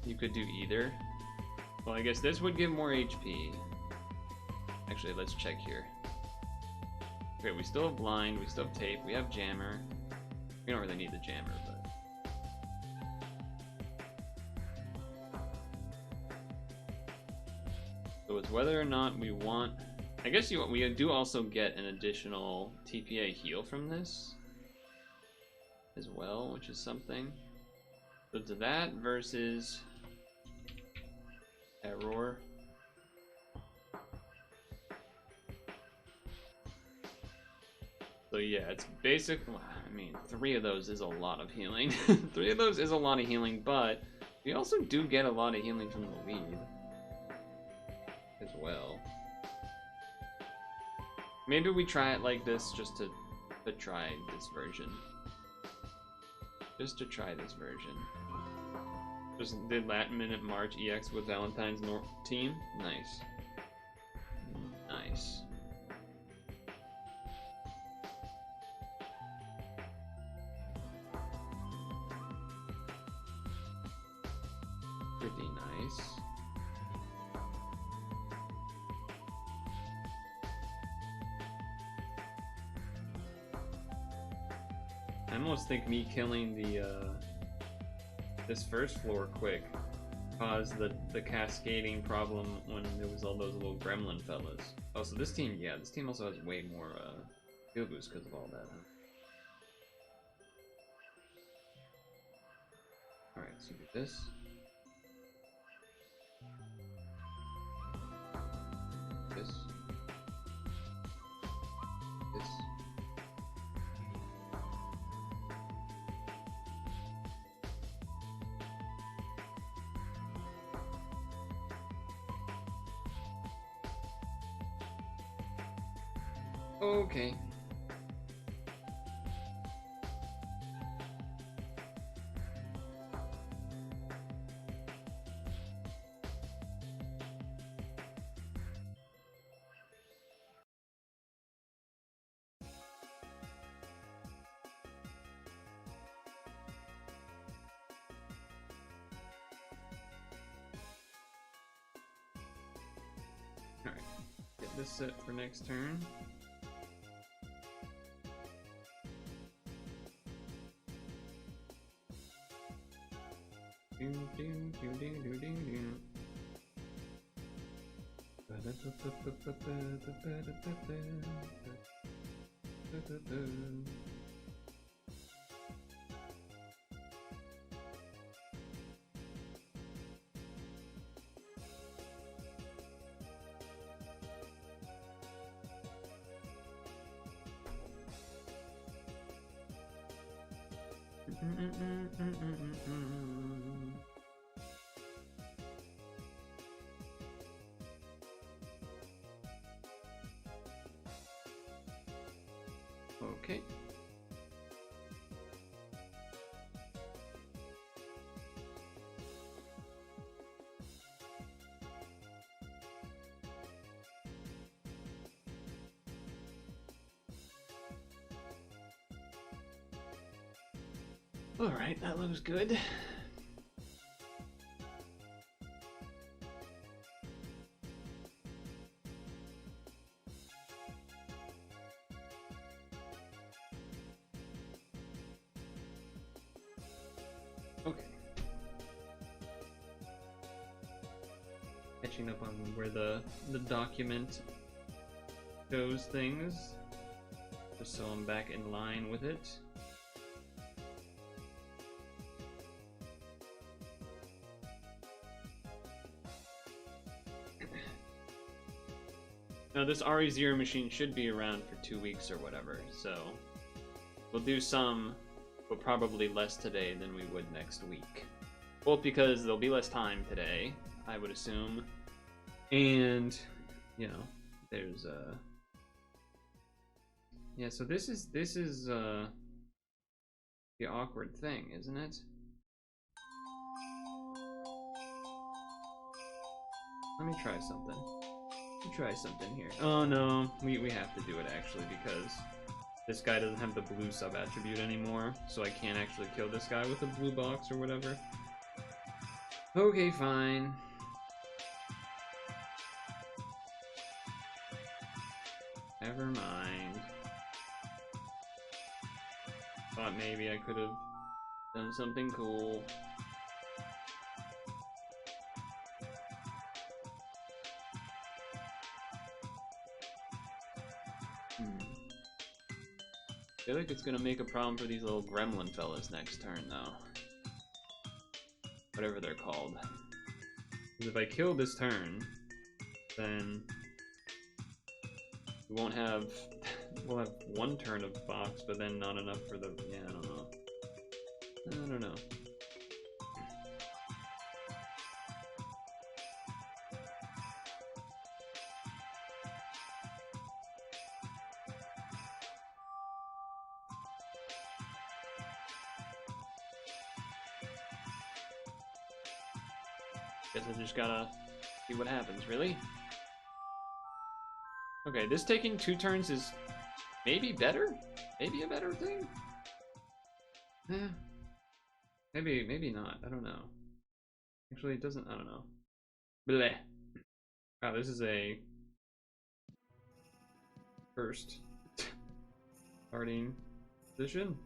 You could do either. Well, I guess this would give more HP. Actually, let's check here. Okay, we still have blind, we still have tape, we have jammer. We don't really need the jammer, but... So it's whether or not we want... I guess we do also get an additional TPA heal from this as well, which is something. So it's that versus error. So yeah, it's basic. I mean, 3 of those is a lot of healing. 3 of those is a lot of healing, but we also do get a lot of healing from the lead as well. Maybe we try it like this just to try this version. Just to try this version. Just did Latin Minute March EX with Valentine's team. Nice. Nice. Pretty nice. I almost think me killing the this first floor quick caused the cascading problem when there was all those little gremlin fellas. Oh, so this team, yeah, this team also has way more feel boost because of all that, huh? Alright, so get this. This. This. Okay. this set for next turn. Okay. All right, that looks good. Okay. Catching up on where the document shows things, just so I'm back in line with it. Now this REZero machine should be around for 2 weeks or whatever, so we'll do some, but probably less today than we would next week. Both because there'll be less time today, I would assume, and, you know, there's, yeah, so this is, the awkward thing, isn't it? Let me try something. Try something here. Oh no, we have to do it actually because this guy doesn't have the blue sub attribute anymore, so I can't actually kill this guy with a blue box or whatever. Okay, fine. Never mind. Thought maybe I could have done something cool. I feel like it's gonna make a problem for these little gremlin fellas next turn, though. Whatever they're called. Because if I kill this turn, then we won't have... we'll have one turn of box, but then not enough for the... yeah, I don't know. I don't know. Guess I just gotta see what happens, really? Okay, this taking 2 turns is maybe better? Maybe a better thing? Eh. Maybe not, I don't know. Actually, it doesn't, I don't know. Bleh. Wow, this is a first starting position.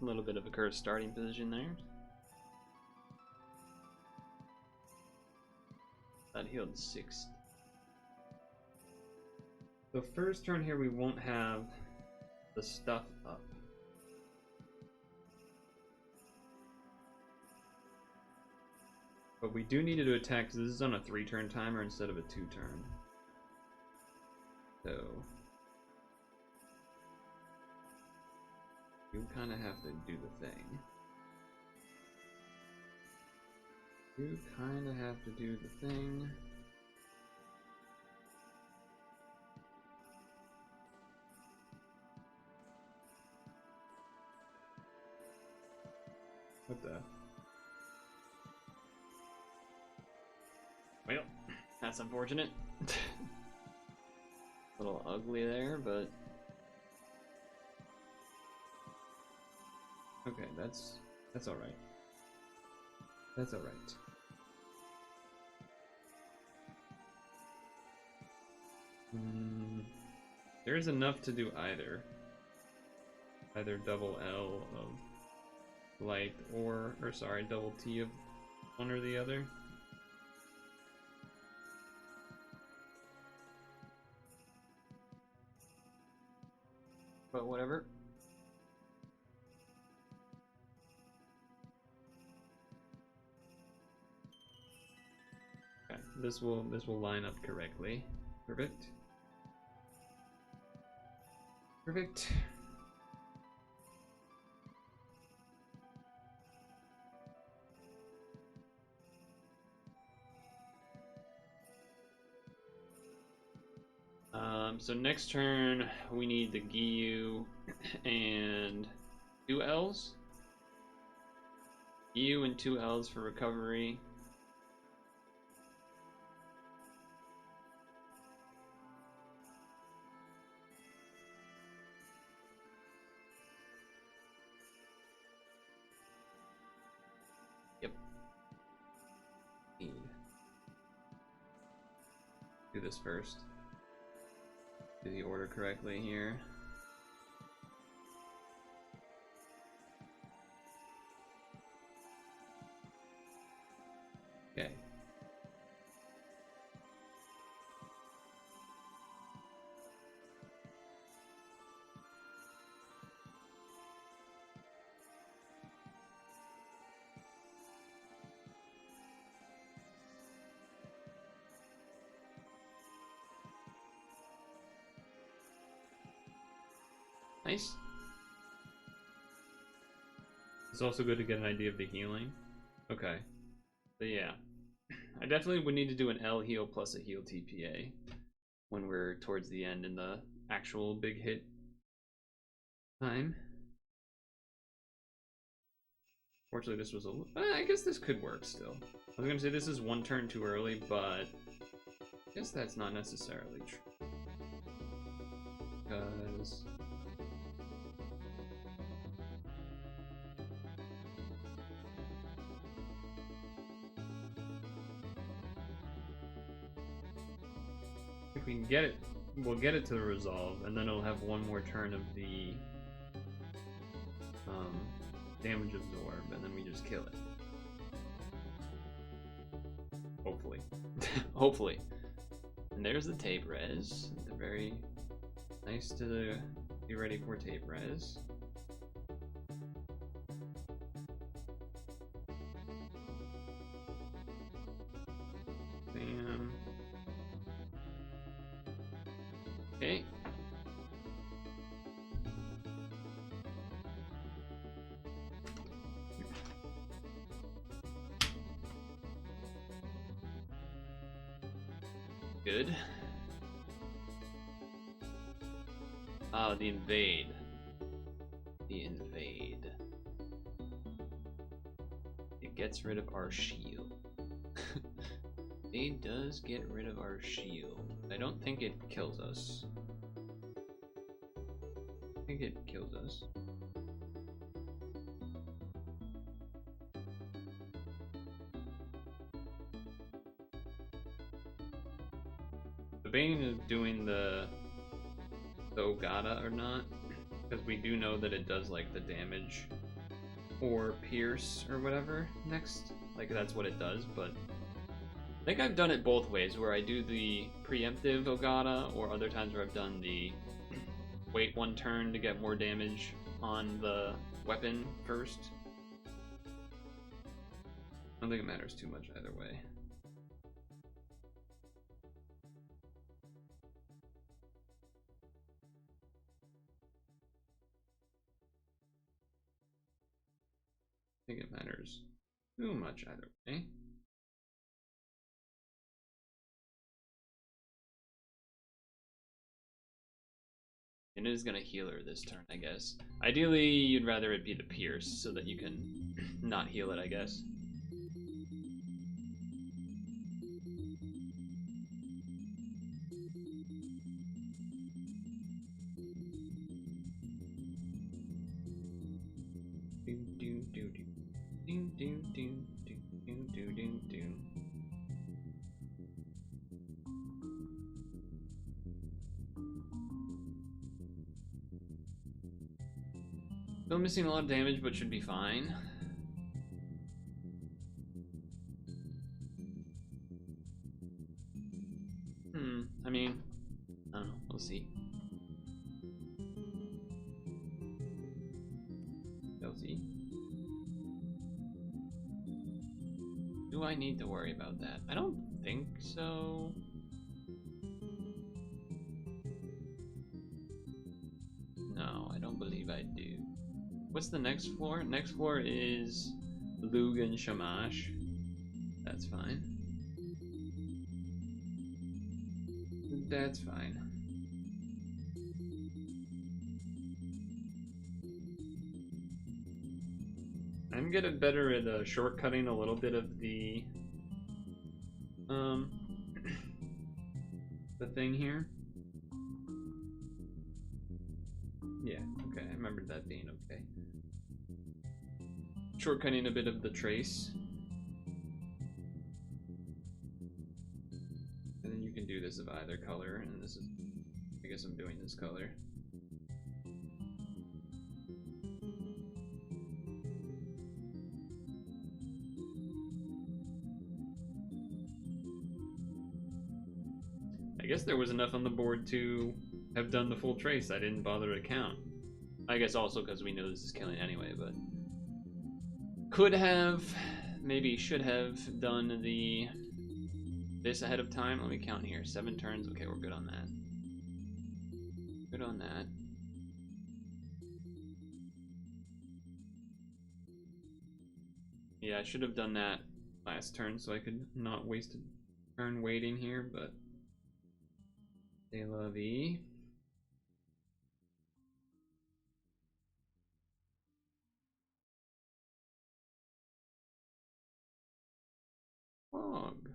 A little bit of a cursed starting position there. That healed 6. So first turn here we won't have the stuff up. But we do need to attack because this is on a 3-turn timer instead of a 2-turn. So you kind of have to do the thing. You kind of have to do the thing. What the? Well, that's unfortunate. A little ugly there, but that's alright. That's alright. There's enough to do either double L of light or sorry, double T of one or the other. But whatever. Okay, this will line up correctly. Perfect. Perfect. So next turn we need the Giyu and 2 Ls. Giyu and 2 Ls for recovery. Yep. Do this first. Do the order correctly here. Okay. Nice. It's also good to get an idea of the healing. Okay. So yeah. I definitely would need to do an L heal plus a heal TPA when we're towards the end in the actual big hit time. Fortunately, this was a... I guess this could work still. I was gonna say this is 1 turn too early, but I guess that's not necessarily true. Because... if we can get it, we'll get it to the resolve, and then it'll have 1 more turn of the damage absorb, and then we just kill it. Hopefully. Hopefully. And there's the tape res. They're very nice to be ready for tape res. Bam. Okay. Good. Ah, the invade. The invade. It gets rid of our shield. It does get rid of our shield. I don't think it kills us. I think it kills us. The Bane is doing the Ogata or not, because we do know that it does like the damage or pierce or whatever next. Like that's what it does, but I think I've done it both ways, where I do the preemptive Ogata, or other times where I've done the wait 1 turn to get more damage on the weapon first. I don't think it matters too much either way. I think it matters too much either way. And it is gonna heal her this turn, I guess. Ideally, you'd rather it be the pierce so that you can not heal it, I guess. Do, do, Do do do do do do do. Still missing a lot of damage, but should be fine. I mean, I don't know. We'll see. We'll see. Do I need to worry about that? I don't think so. No, I don't believe I do. What's the next floor? Next floor is Lug and Shamash. That's fine. That's fine. I'm getting better at shortcutting a little bit of the the thing here. Yeah, okay, I remember that being okay. Shortcutting a bit of the trace. And then you can do this of either color, and this is, I guess I'm doing this color. I guess there was enough on the board to have done the full trace. I didn't bother to count. I guess also because we know this is killing anyway, but could have, maybe should have done this ahead of time. Let me count here. 7 turns. Okay, we're good on that. Good on that. Yeah, I should have done that last turn so I could not waste a turn waiting here, but c'est la vie. Fog.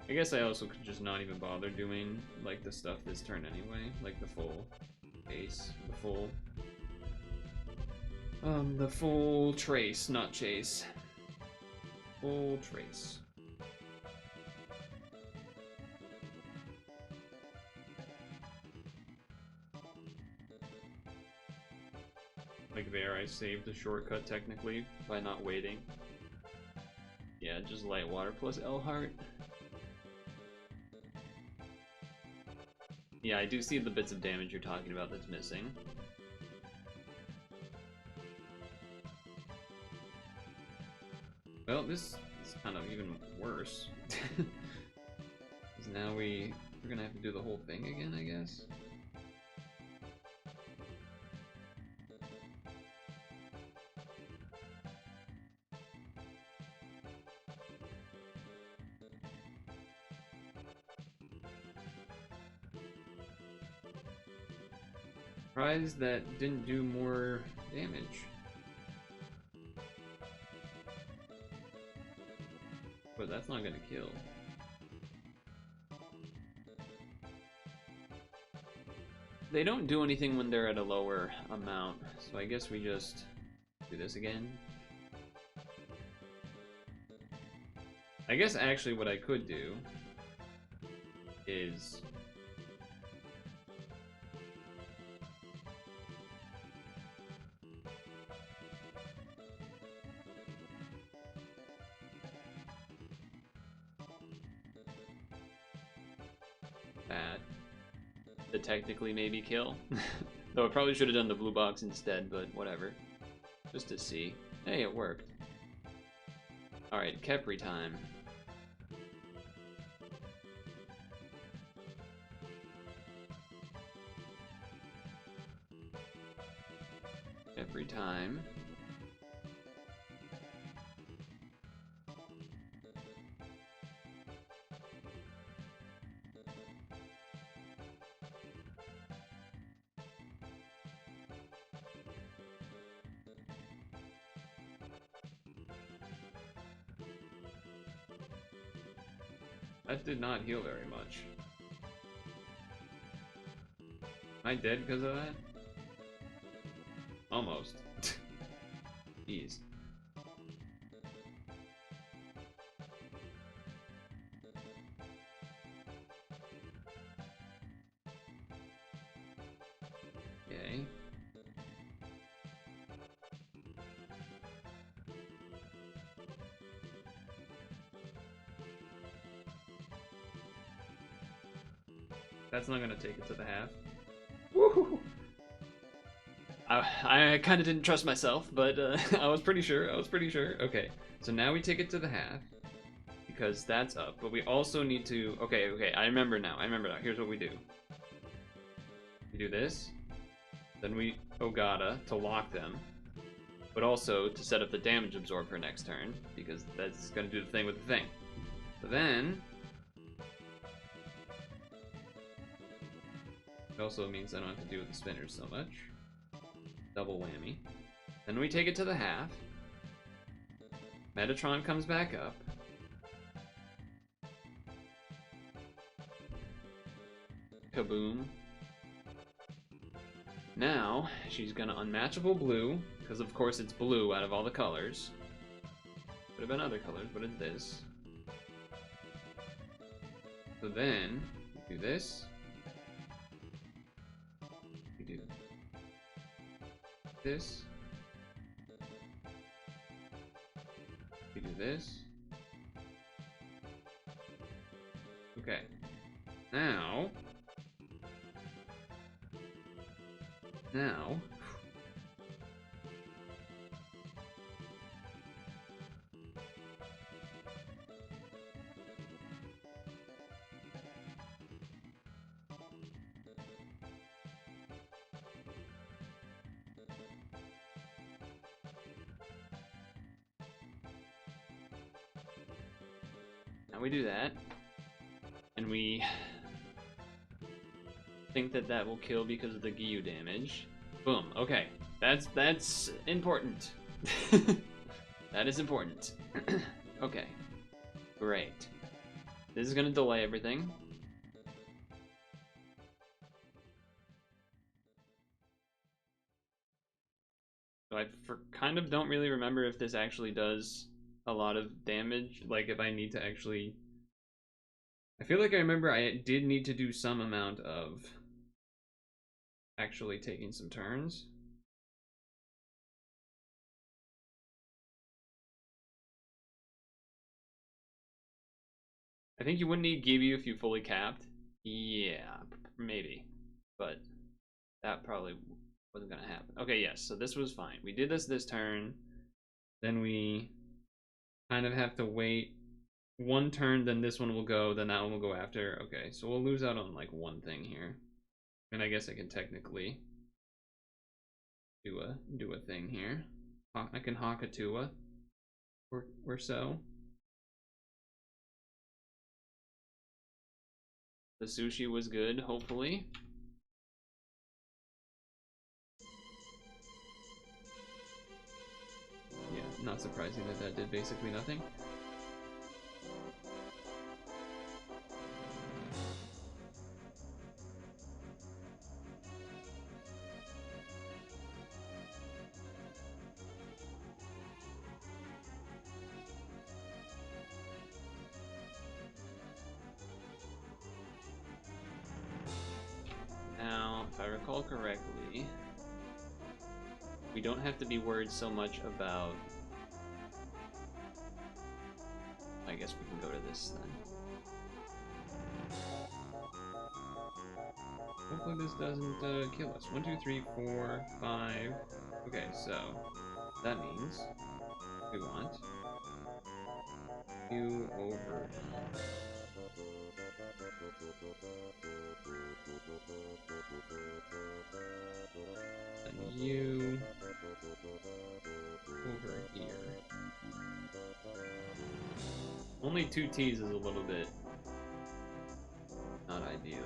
I guess I also could just not even bother doing like the stuff this turn anyway, like the full chase, the full trace, not chase. Full trace. Like there, I saved the shortcut technically by not waiting. Yeah, just light water plus L-Heart. Yeah, I do see the bits of damage you're talking about that's missing. Well, this is kind of even worse. Because now we're gonna have to do the whole thing again, I guess. Surprised that didn't do more damage. But that's not gonna kill. They don't do anything when they're at a lower amount, so I guess we just do this again. I guess actually what I could do is that to technically maybe kill. Though I probably should have done the blue box instead, but whatever. Just to see. Hey, it worked. Alright, Kepri time. Kepri time. That did not heal very much. I dead because of that? Almost. Jeez. Okay. That's not gonna take it to the half. Woo! I kind of didn't trust myself, but I was pretty sure. Okay, so now we take it to the half because that's up. But we also need to. Okay. I remember now. Here's what we do. We do this, then we Ogata to lock them, but also to set up the damage absorb for next turn because that's gonna do the thing with the thing. So then. It also means I don't have to deal with the spinners so much. Double whammy. Then we take it to the half. Metatron comes back up. Kaboom. Now, she's gonna unmatchable blue, because of course it's blue out of all the colors. Could have been other colors, but it's this. So then, we do this. We do this. We do this. Okay. Now. Now we do that, and we think that that will kill because of the Gyu damage. Boom. Okay, that's important. That is important. Okay, great. This is gonna delay everything. So I kind of don't really remember if this actually does a lot of damage, like if I need to actually... I feel like I remember I did need to do some amount of actually taking some turns. I think you wouldn't need Gibu if you fully capped. Yeah, maybe. But that probably wasn't gonna happen. Okay, yes, so this was fine. We did this turn. Then we kind of have to wait one turn, then this one will go, then that one will go after. Okay, so we'll lose out on like one thing here. And I guess I can technically do a thing here. I can Hakatua or so. The sushi was good, hopefully. Yeah, not surprising that that did basically nothing. Now, if I recall correctly, we don't have to be worried so much about... I guess we can go to this then. Hopefully this doesn't kill us. 1, 2, 3, 4, 5. Okay, so that means we want you over. And you over here. Only 2 T's is a little bit not ideal.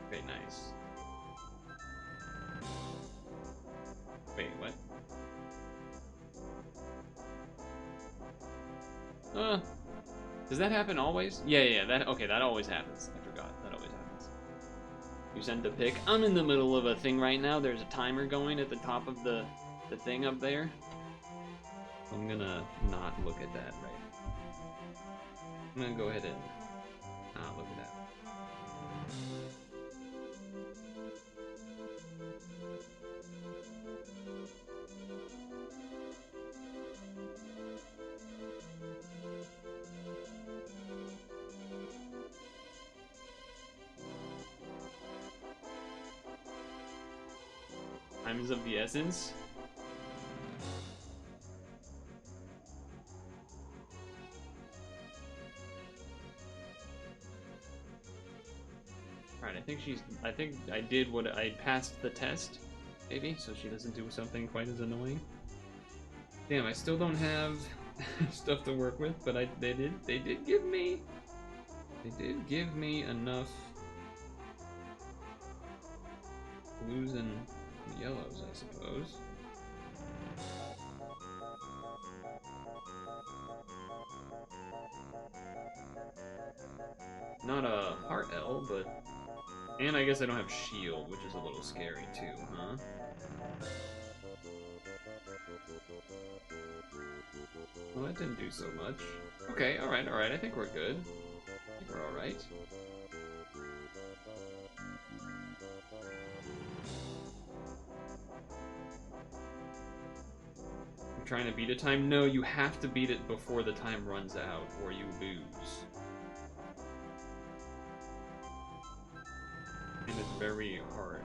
Okay, nice. Wait, what? Does that happen always? Yeah, that okay, that always happens. I forgot. That always happens. You send a pic. I'm in the middle of a thing right now. There's a timer going at the top of the thing up there. I'm gonna not look at that right now. I'm gonna go ahead and not look at that. Time is of the essence. Alright, I think I did what I passed the test, maybe, so she doesn't do something quite as annoying. Damn, I still don't have stuff to work with, but they did give me enough blues and yellows, I suppose. Not a heart L, but... And I guess I don't have shield, which is a little scary too, huh? Well, that didn't do so much. Okay, alright, I think we're good. I think we're alright. I'm trying to beat a time? No, you have to beat it before the time runs out, or you lose. And it's very hard,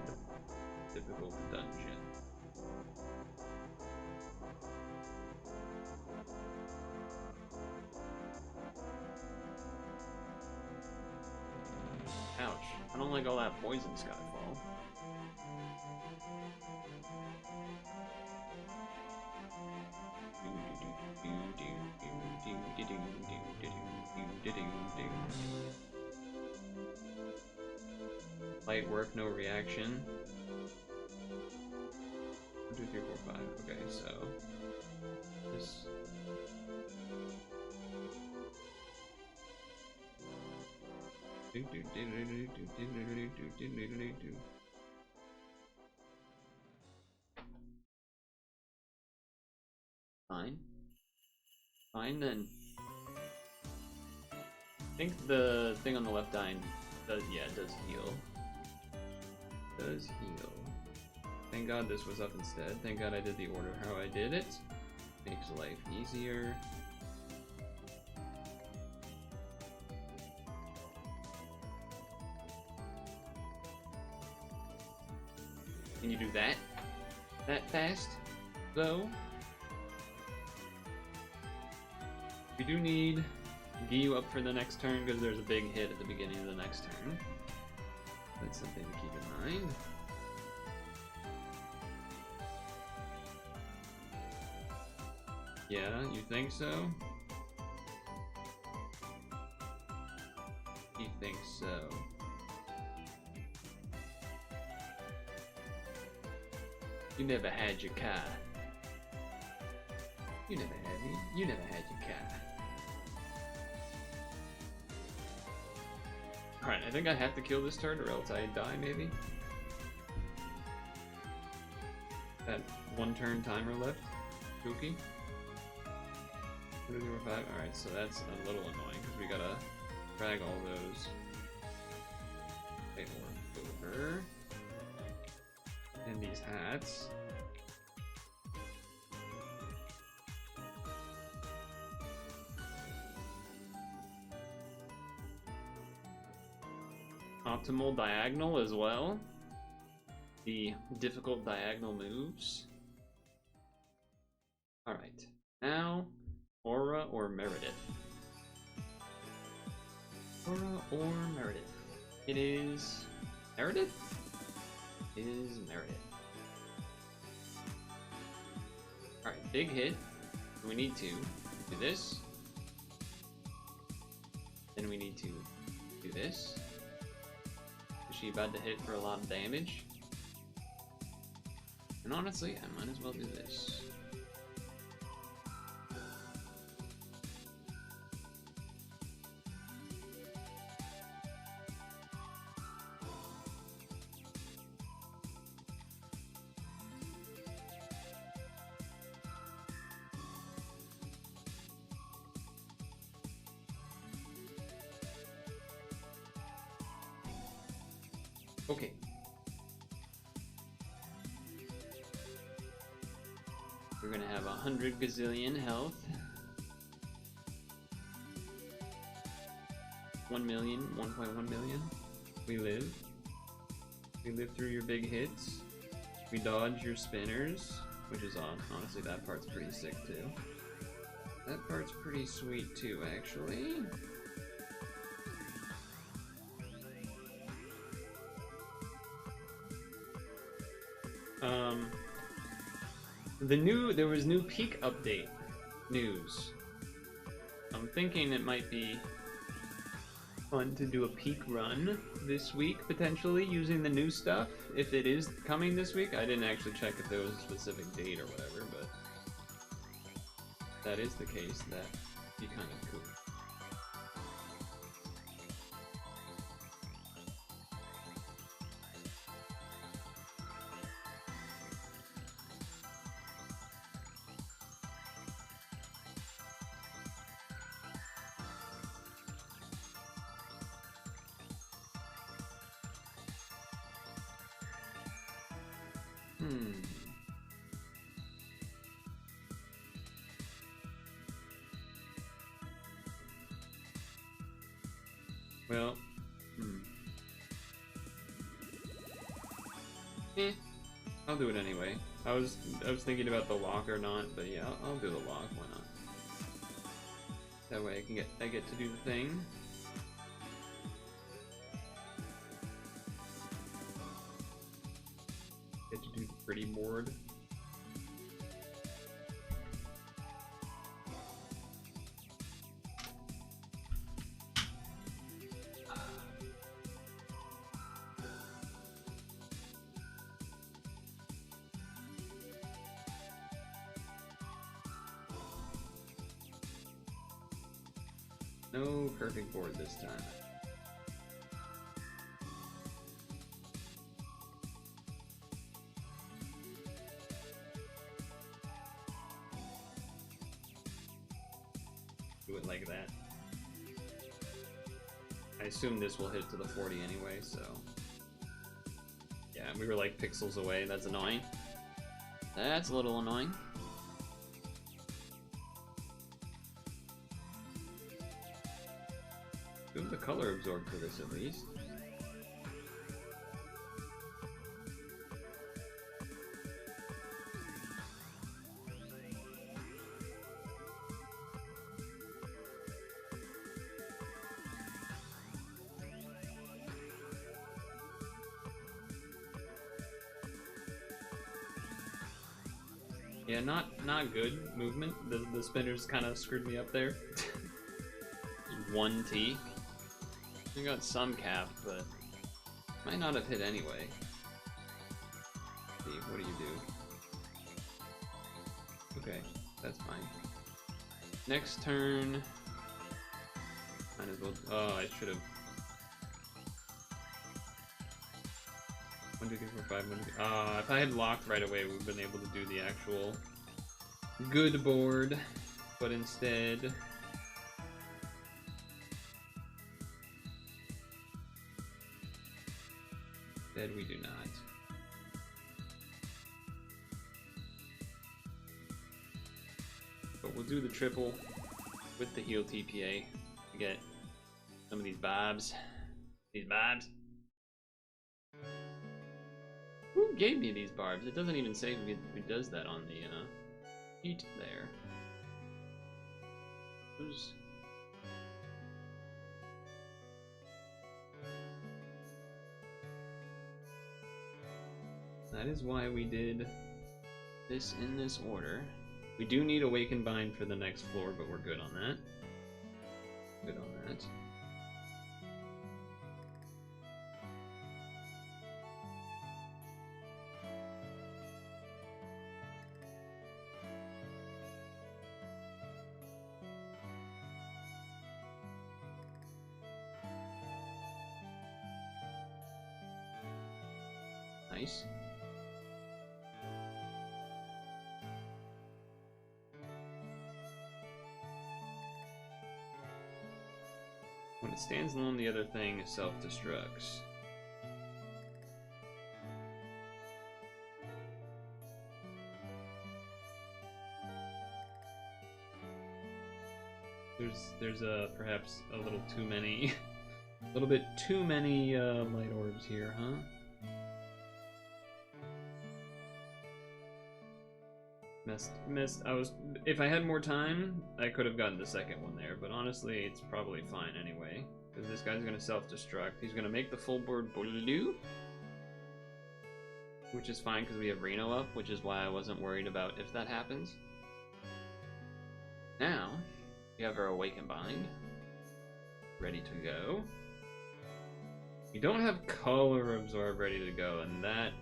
difficult dungeon. Ouch. I don't like all that poison, Skyfall. Light work, no reaction. 1, 2, 3, 4, 5. Okay, so this. Fine then. I think the thing on the left dying does, yeah, it does heal. Does heal. Thank God this was up instead. Thank God I did the order how I did it. Makes life easier. Can you do that? That fast? Though? We do need to get you up for the next turn because there's a big hit at the beginning of the next turn. That's something to keep in mind. Yeah, you think so? You think so? You never had your car. You never had me. You never had your car. Alright, I think I have to kill this turn or else I die, maybe? That 1 turn timer left. Spooky. 1, 2, 3, 4, 5. Alright, so that's a little annoying because we gotta drag all those over. And these hats. Optimal diagonal as well. The difficult diagonal moves. Alright. Now, Aura or Meredith? Aura or Meredith? It is Meredith? It is Meredith. Alright, big hit. We need to do this. Then we need to do this. Is she about to hit for a lot of damage? And honestly, I might as well do this. Okay. We're gonna have 100 gazillion health. 1 million, 1.1 million. We live. We live through your big hits. We dodge your spinners, which is odd. Honestly, that part's pretty sick too. That part's pretty sweet too, actually. There was new peak update news. I'm thinking it might be fun to do a peak run this week, potentially, using the new stuff. If it is coming this week, I didn't actually check if there was a specific date or whatever, but if that is the case, that'd be kind of cool. Well, I'll do it anyway. I was thinking about the lock or not, but yeah, I'll do the lock. Why not? That way I get to do the thing. Get to do the pretty board. No perfect board this time. Do it like that. I assume this will hit to the 40 anyway, so... Yeah, we were like pixels away, that's annoying. That's a little annoying. The color absorb for this at least. Yeah, not good movement. The spinners kind of screwed me up there. One T. I got some cap, but might not have hit anyway. Let's see, what do you do? Okay, that's fine. Next turn, might as well. Oh, I should have. 1, 2, 3, 4, 5. 1, 2, 3. If I had locked right away, we've been able to do the actual good board, but instead. We do not. But we'll do the triple with the heal TPA to get some of these bobs. These bobs. Who gave me these barbs? It doesn't even say who does that on the sheet there. Who's... That is why we did this in this order. We do need Awaken Bind for the next floor, but we're good on that. Good on that. Nice. When it stands alone, the other thing self-destructs. there's perhaps a little too many, a little bit too many light orbs here, huh? Missed. If I had more time, I could have gotten the second one there, but honestly, it's probably fine anyway. Because this guy's gonna self-destruct. He's gonna make the full board blue, which is fine because we have Reno up, which is why I wasn't worried about if that happens. Now, we have our Awaken Bind ready to go. We don't have Color Absorb ready to go, and that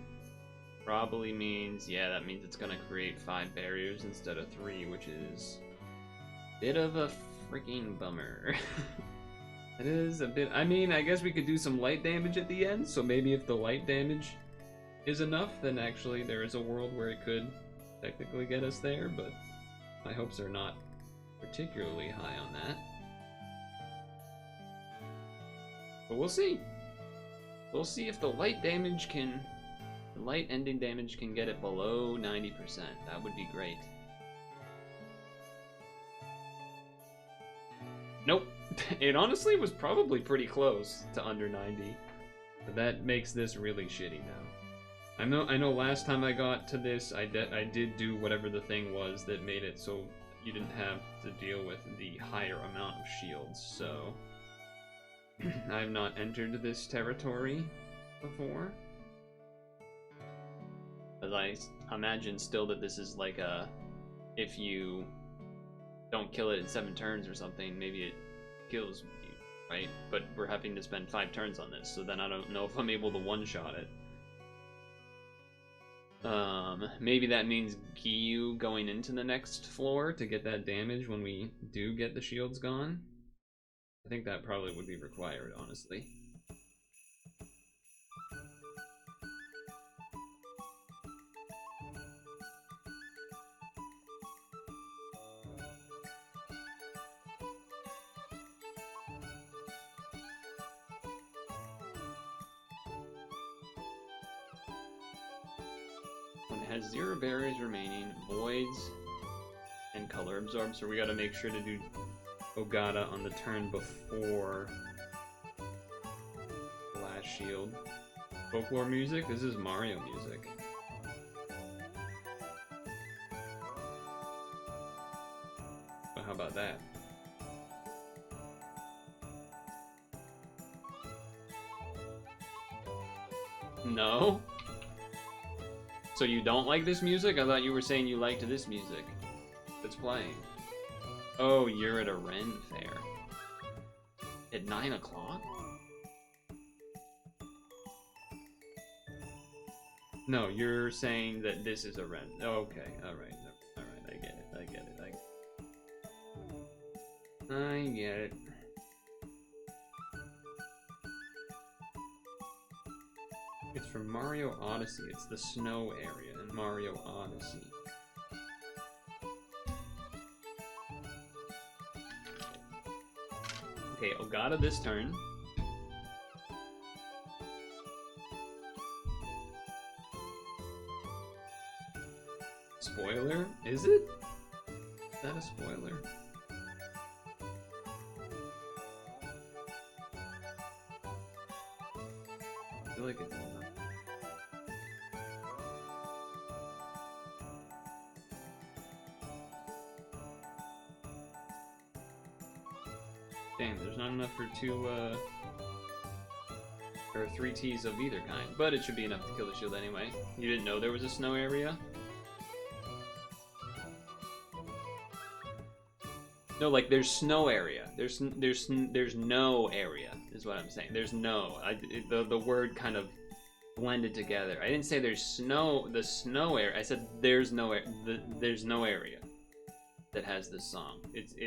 probably means, yeah, that means it's gonna create 5 barriers instead of 3, which is a bit of a freaking bummer. It is a bit, I mean, I guess we could do some light damage at the end, so maybe if the light damage is enough, then actually there is a world where it could technically get us there, but my hopes are not particularly high on that. But we'll see. We'll see if the light damage can... The light ending damage can get it below 90%. That would be great. Nope. It honestly was probably pretty close to under 90. But that makes this really shitty now. I know last time I got to this, I did do whatever the thing was that made it so you didn't have to deal with the higher amount of shields, so... I have not entered this territory before. But I imagine still that this is like a... If you don't kill it in 7 turns or something, maybe it kills you, right? But we're having to spend 5 turns on this, so then I don't know if I'm able to one-shot it. Maybe that means Giyu going into the next floor to get that damage when we do get the shields gone. I think that probably would be required, honestly. When it has 0 barriers remaining, voids, and color absorb, so we gotta make sure to do Ogata on the turn before the last shield. Folklore music? This is Mario music. But how about that? No? So you don't like this music? I thought you were saying you liked this music that's playing. Oh, you're at a Ren fair. At 9 o'clock? No, you're saying that this is a Ren. Oh, okay, alright, I get it, I get it. It's from Mario Odyssey. It's the snow area in Mario Odyssey. Okay, Ogata this turn. Spoiler? Is it? Is that a spoiler? I feel like it's not. Dang, there's not enough for 2, or 3 Ts of either kind, but it should be enough to kill the shield anyway. You didn't know there was a snow area? No, like there's snow area. There's no area is what I'm saying. There's no. The word kind of blended together. I didn't say there's snow. The snow area. I said there's no area that has this song. It's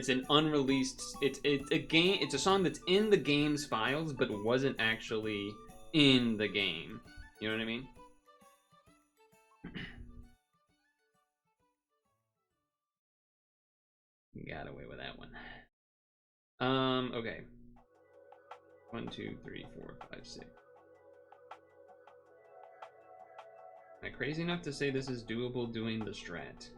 an unreleased. It's a game. It's a song that's in the game's files, but wasn't actually in the game. You know what I mean? Got away with that one. Okay. 1, 2, 3, 4, 5, 6. Am I crazy enough to say this is doable doing the strat?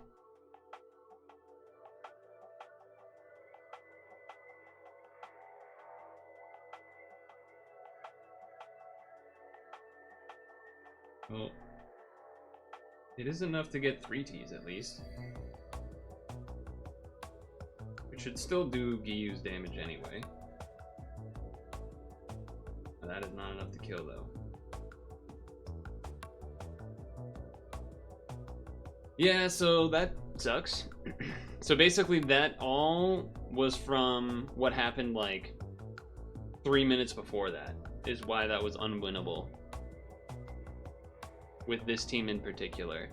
Well, it is enough to get 3 Ts at least. It should still do Giyu's damage anyway. That is not enough to kill though. Yeah, so that sucks. So basically that all was from what happened like 3 minutes before that, is why that was unwinnable. With this team in particular.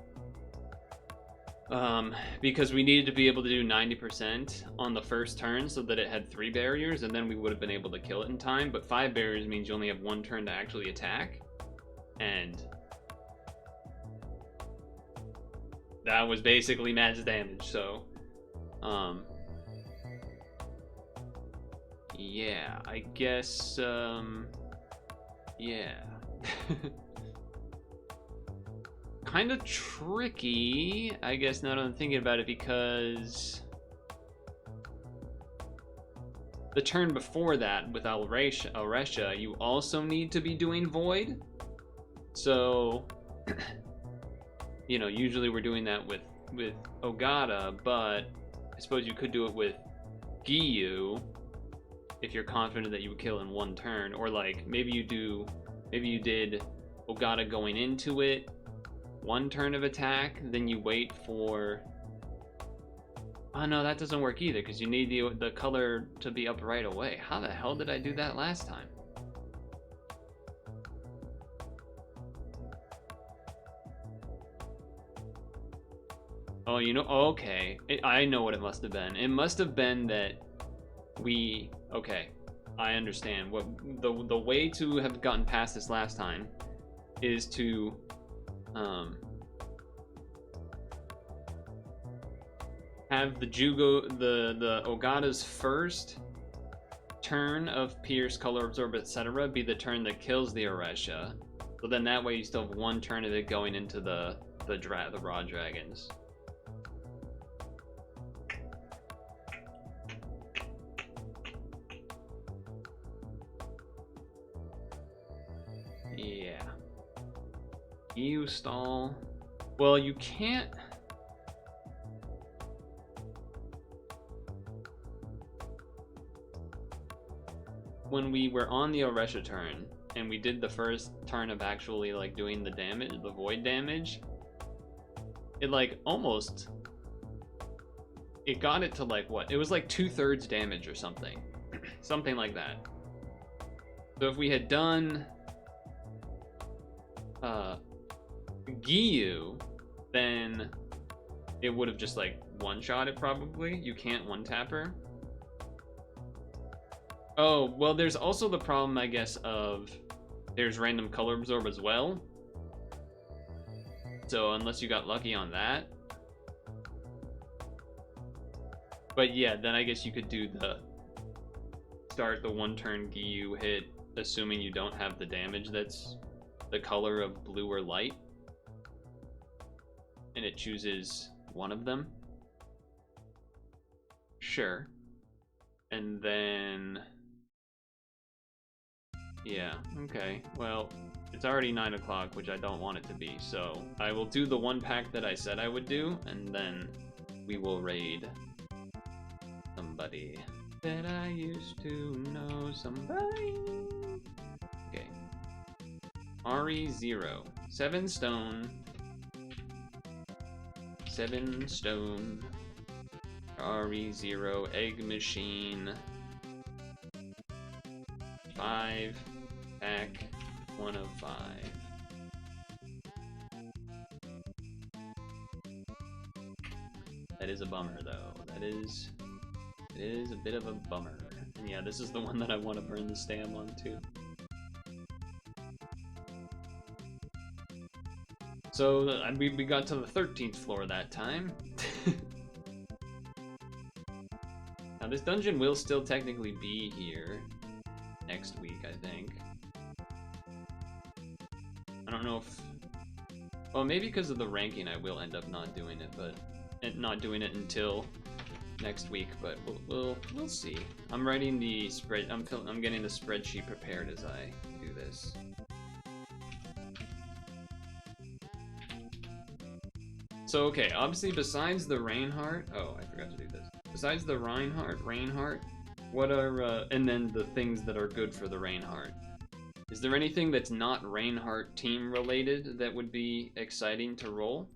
Because we needed to be able to do 90% on the first turn so that it had 3 barriers, and then we would have been able to kill it in time, but 5 barriers means you only have 1 turn to actually attack, and that was basically max damage, so yeah, I guess yeah. Kind of tricky, I guess, now that I'm thinking about it, because the turn before that with Alresha, you also need to be doing Void. So, you know, usually we're doing that with Ogata, but I suppose you could do it with Giyu if you're confident that you would kill in 1 turn, or like maybe you did Ogata going into it, 1 turn of attack, then you wait for... Oh no, that doesn't work either, because you need the color to be up right away. How the hell did I do that last time? Oh, you know, okay. I know what it must have been. It must have been that we... Okay, I understand. What the way to have gotten past this last time is to... have the the Ogata's first turn of Pierce, Color Absorb, etc. be the turn that kills the Oresha. So then that way you still have 1 turn of it going into the raw dragons. Yeah. EU stall. Well, you can't... When we were on the Oresha turn, and we did the first turn of actually like doing the damage, the void damage, it like almost... It got it to like what? It was like 2/3 damage or something. Something like that. So if we had done... Giyu, then it would have just like one-shot it probably. You can't one-tap her. Oh, well, there's also the problem, I guess, of there's random color absorb as well. So unless you got lucky on that. But yeah, then I guess you could do start the 1-turn Giyu hit, assuming you don't have the damage that's the color of blue or light. And it chooses one of them. Sure. And then... Yeah, okay. Well, it's already 9 o'clock, which I don't want it to be, so I will do the 1 pack that I said I would do, and then we will raid somebody that I used to know. Somebody. Okay. REZero. 7 stone. 7 stone. REZero egg machine. 5 pack 1 of 5. That is a bummer though. It is a bit of a bummer. And yeah, this is the one that I want to burn the stam on too. So we got to the 13th floor that time. Now this dungeon will still technically be here next week, I think. I don't know if... Well, maybe because of the ranking I will end up not doing it, but... not doing it until next week, but we'll see. I'm writing the spread... I'm getting the spreadsheet prepared as I do this. So okay, obviously besides the Reinhardt, oh, I forgot to do this. Besides the Reinhardt, what are and then the things that are good for the Reinhardt? Is there anything that's not Reinhardt team related that would be exciting to roll?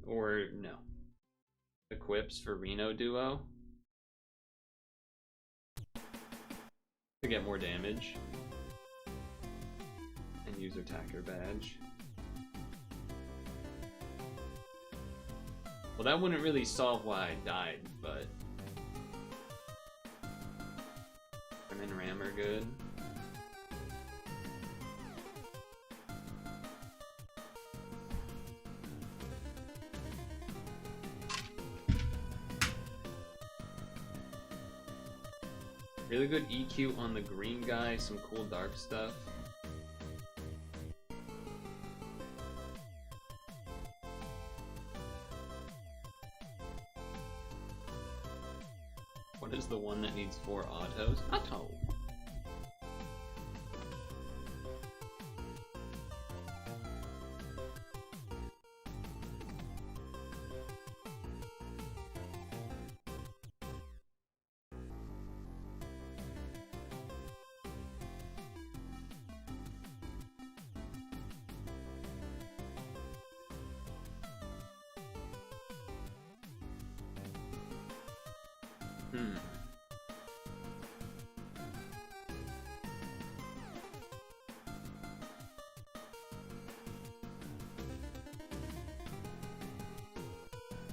Or no? Equips for Reno Duo? To get more damage. And use attacker badge. Well, that wouldn't really solve why I died, but... Ram and Ram are good. Really good EQ on the green guy, some cool dark stuff. What is the one that needs 4 autos? Auto!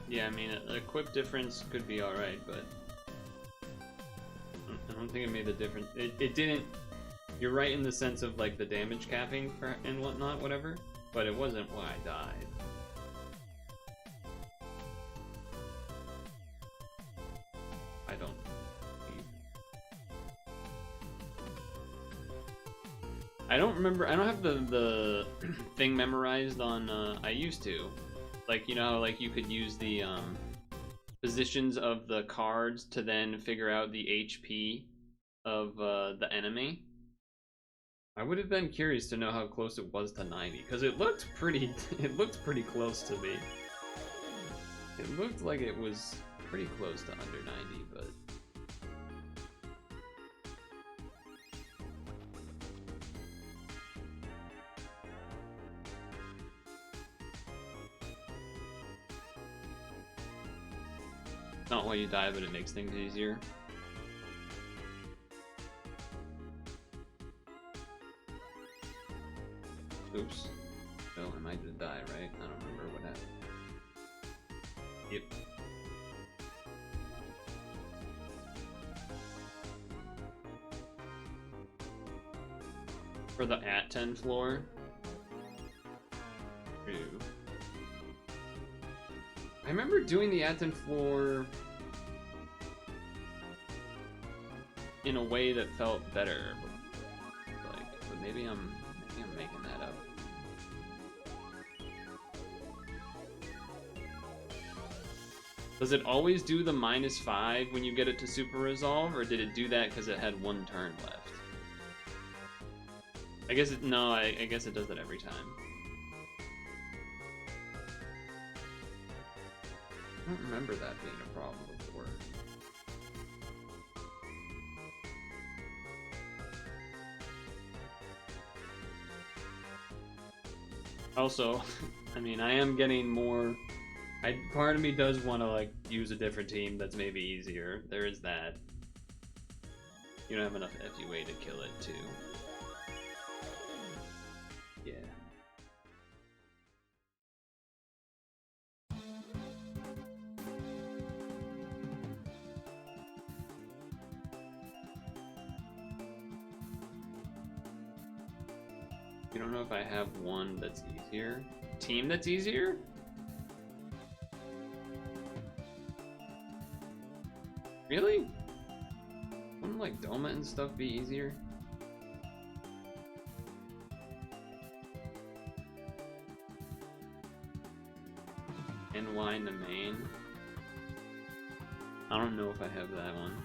Yeah, I mean, an equip difference could be alright, but I don't think it made the difference. It didn't. You're right in the sense of like the damage capping and whatnot, whatever, but it wasn't why I died. I don't. I don't remember. I don't have the thing memorized on. I used to. Like, you know how, like, you could use the positions of the cards to then figure out the HP of the enemy? I would have been curious to know how close it was to 90, because it looked pretty close to me. It looked like it was pretty close to under 90, but... Not why you die, but it makes things easier. Oops. Oh, I might have died, right? I don't remember what happened. Yep. For the at 10 floor. Ew. I remember doing the at 10 floor in a way that felt better, but maybe I'm making that up. Does it always do the -5 when you get it to super resolve, or did it do that because it had 1 turn left? I guess no, I guess it does that every time. I don't remember that being a problem before. Also, I mean, I am getting more... part of me does want to, like, use a different team that's maybe easier. There is that. You don't have enough FUA to kill it, too. Yeah. You don't know if I have one that's easier? Team that's easier? Really? Wouldn't like Doma and stuff be easier? NY in the main? I don't know if I have that one.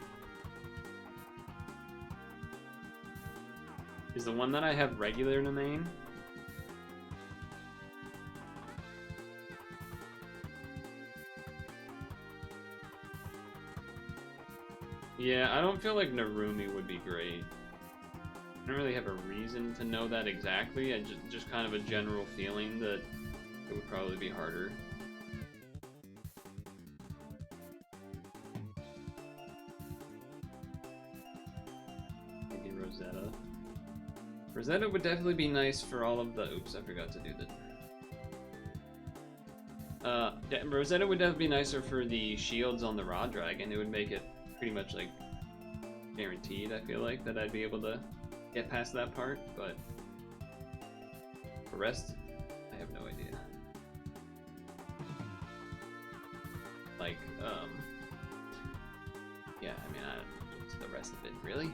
Is the one that I have regular in the main? Yeah, I don't feel like Narumi would be great. I don't really have a reason to know that exactly. I just kind of a general feeling that it would probably be harder. Maybe Rosetta. Rosetta would definitely be nice for all of the... Oops, I forgot to do that. Rosetta would definitely be nicer for the shields on the Raw Dragon. It would make it pretty much like guaranteed, I feel like, that I'd be able to get past that part, but the rest, I have no idea. Like, yeah, I mean, what's the rest of it, really?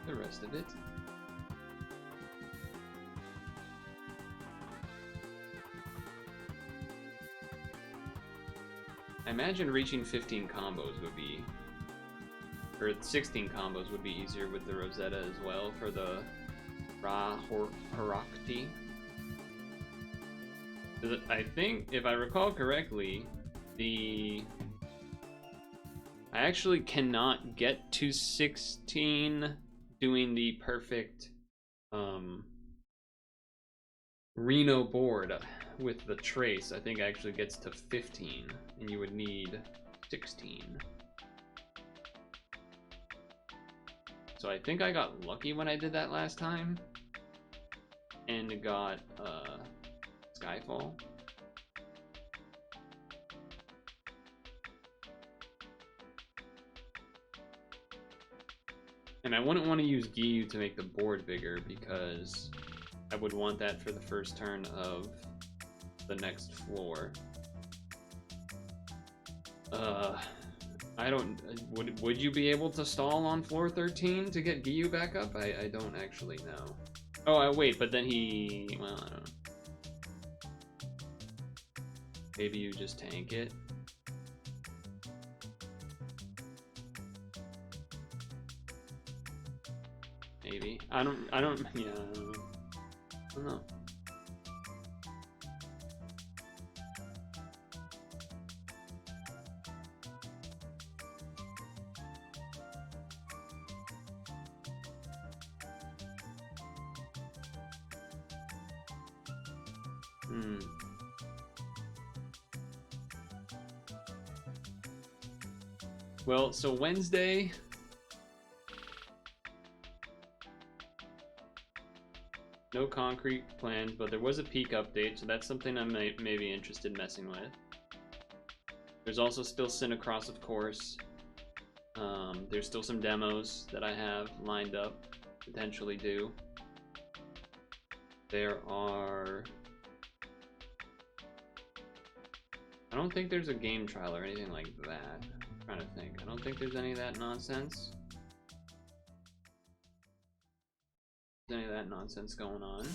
The rest of it. I imagine reaching 15 combos would be, or 16 combos would be easier with the Rosetta as well for the Ra Harakti. I think, if I recall correctly, I actually cannot get to 16 doing the perfect Reno board with the trace. I think it actually gets to 15, and you would need 16. So I think I got lucky when I did that last time, and got Skyfall. And I wouldn't want to use Giyu to make the board bigger because I would want that for the first turn of the next floor. I don't... Would you be able to stall on floor 13 to get Giyu back up? I don't actually know. Oh, wait, but then he... Well, I don't know. Maybe you just tank it. Maybe. I don't, yeah, I don't know. Well, so Wednesday, no concrete plans, but there was a peak update, so that's something I may be interested in messing with. There's also still Cinecross, of course. There's still some demos that I have lined up, potentially do. There are... I don't think there's a game trial or anything like that. I'm trying to think. I don't think there's any of that nonsense. Any of that nonsense going on.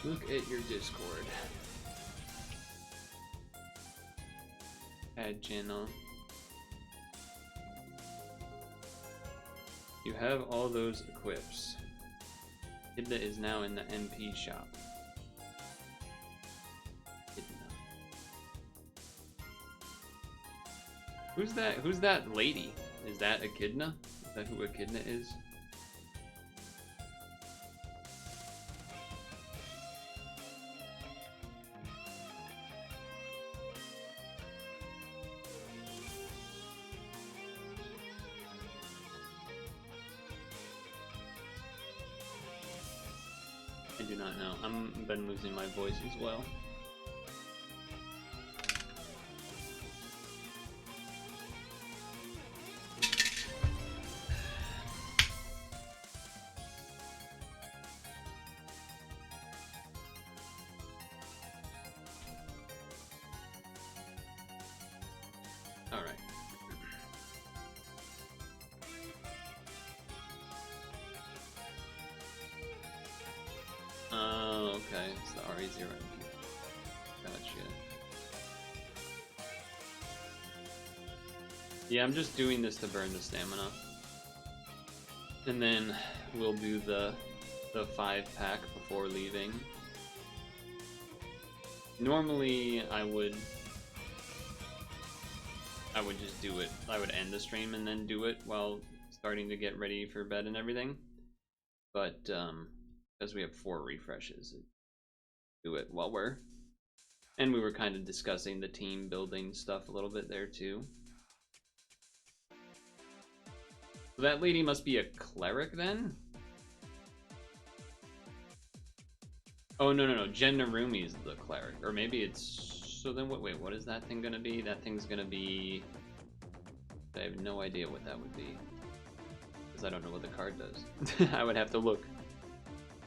Look at your Discord. Add channel. You have all those equips. Hidda is now in the NP shop. Who's that? Who's that lady? Is that Echidna? Is that who Echidna is? I do not know. I've been losing my voice as well. Okay, it's the REZero. Gotcha. Yeah, I'm just doing this to burn the stamina. And then we'll do the 5-pack before leaving. Normally I would just do it. I would end the stream and then do it while starting to get ready for bed and everything. But because we have 4 refreshes, do it while we're, and we were kind of discussing the team building stuff a little bit there too. So that lady must be a cleric then? Oh no, Jen Narumi is the cleric, or maybe it's, so then wait, what is that thing gonna be? That thing's gonna be, I have no idea what that would be, because I don't know what the card does. I would have to look.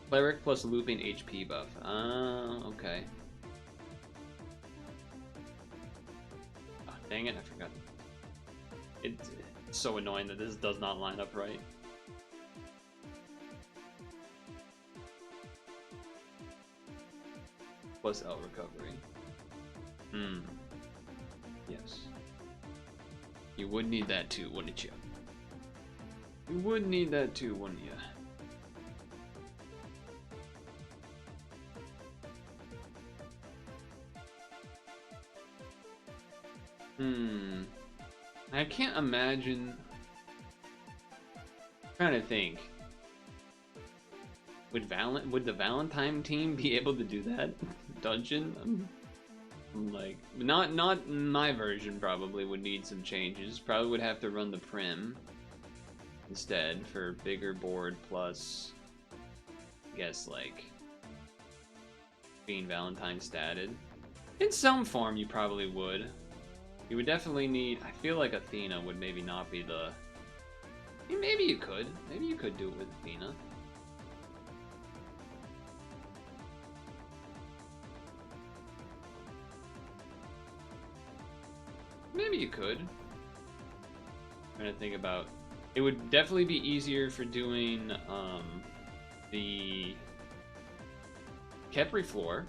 Cleric plus looping HP buff. Okay. Oh, dang it, I forgot. It's so annoying that this does not line up right. Plus L recovery. Yes. You would need that too, wouldn't you? You would need that too, wouldn't you? I can't imagine. I'm trying to think. Would the Valentine team be able to do that dungeon? Like, not my version. Probably would need some changes. Probably would have to run the Prim instead for bigger board plus, I guess, like being Valentine statted. In some form, you probably would. You would definitely need. I feel like Athena would maybe not be the. I mean, maybe you could. Maybe you could do it with Athena. Maybe you could. I'm trying to think about. It would definitely be easier for doing the Kepri floor.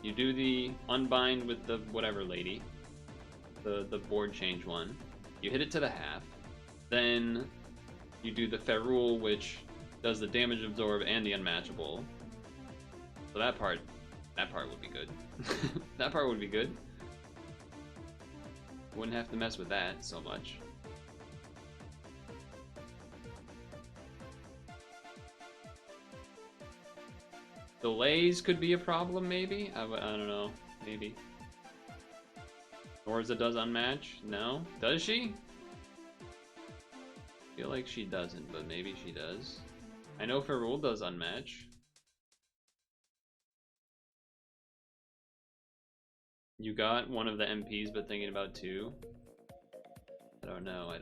You do the unbind with the whatever lady, the board change one. You hit it to the half. Then you do the Ferrule, which does the damage absorb and the unmatchable. So that part would be good. That part would be good. Wouldn't have to mess with that so much. Delays could be a problem, maybe? I don't know. Maybe. Norza does unmatch? No? Does she? I feel like she doesn't, but maybe she does. I know Ferrule does unmatch. You got one of the MPs, but thinking about 2? I don't know.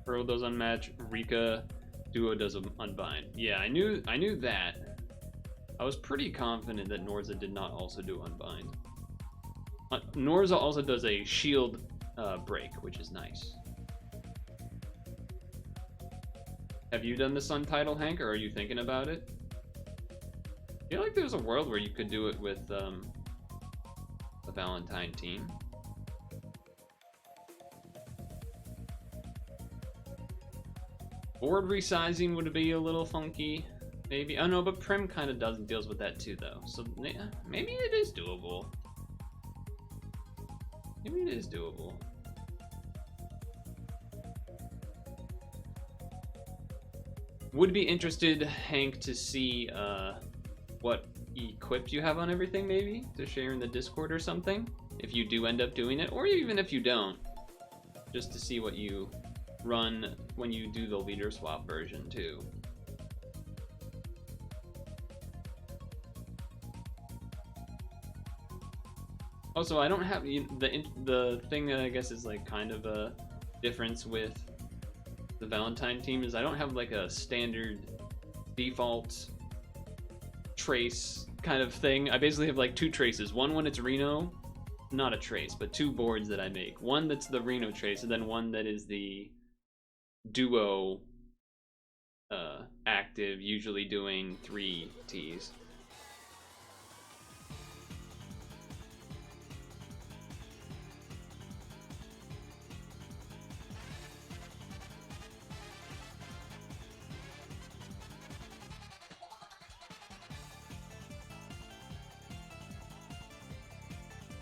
Pearl does unmatch, Rika Duo does unbind. Yeah, I knew that. I was pretty confident that Norza did not also do unbind. Norza also does a shield break, which is nice. Have you done the Sun title, Hank, or are you thinking about it? I feel like there's a world where you could do it with the Valentine team. Board resizing would be a little funky, maybe. Oh no, but Prim kind of deals with that too, though. So maybe it is doable. Maybe it is doable. Would be interested, Hank, to see what equipped you have on everything, maybe to share in the Discord or something. If you do end up doing it, or even if you don't, just to see what you run when you do the leader swap version too. Also, I don't have the thing that I guess is like kind of a difference with the Valentine team is I don't have like a standard default trace kind of thing. I basically have like 2 traces. One when it's Reno, not a trace, but 2 boards that I make. One that's the Reno trace, and then one that is the duo act effective usually doing 3 Ts.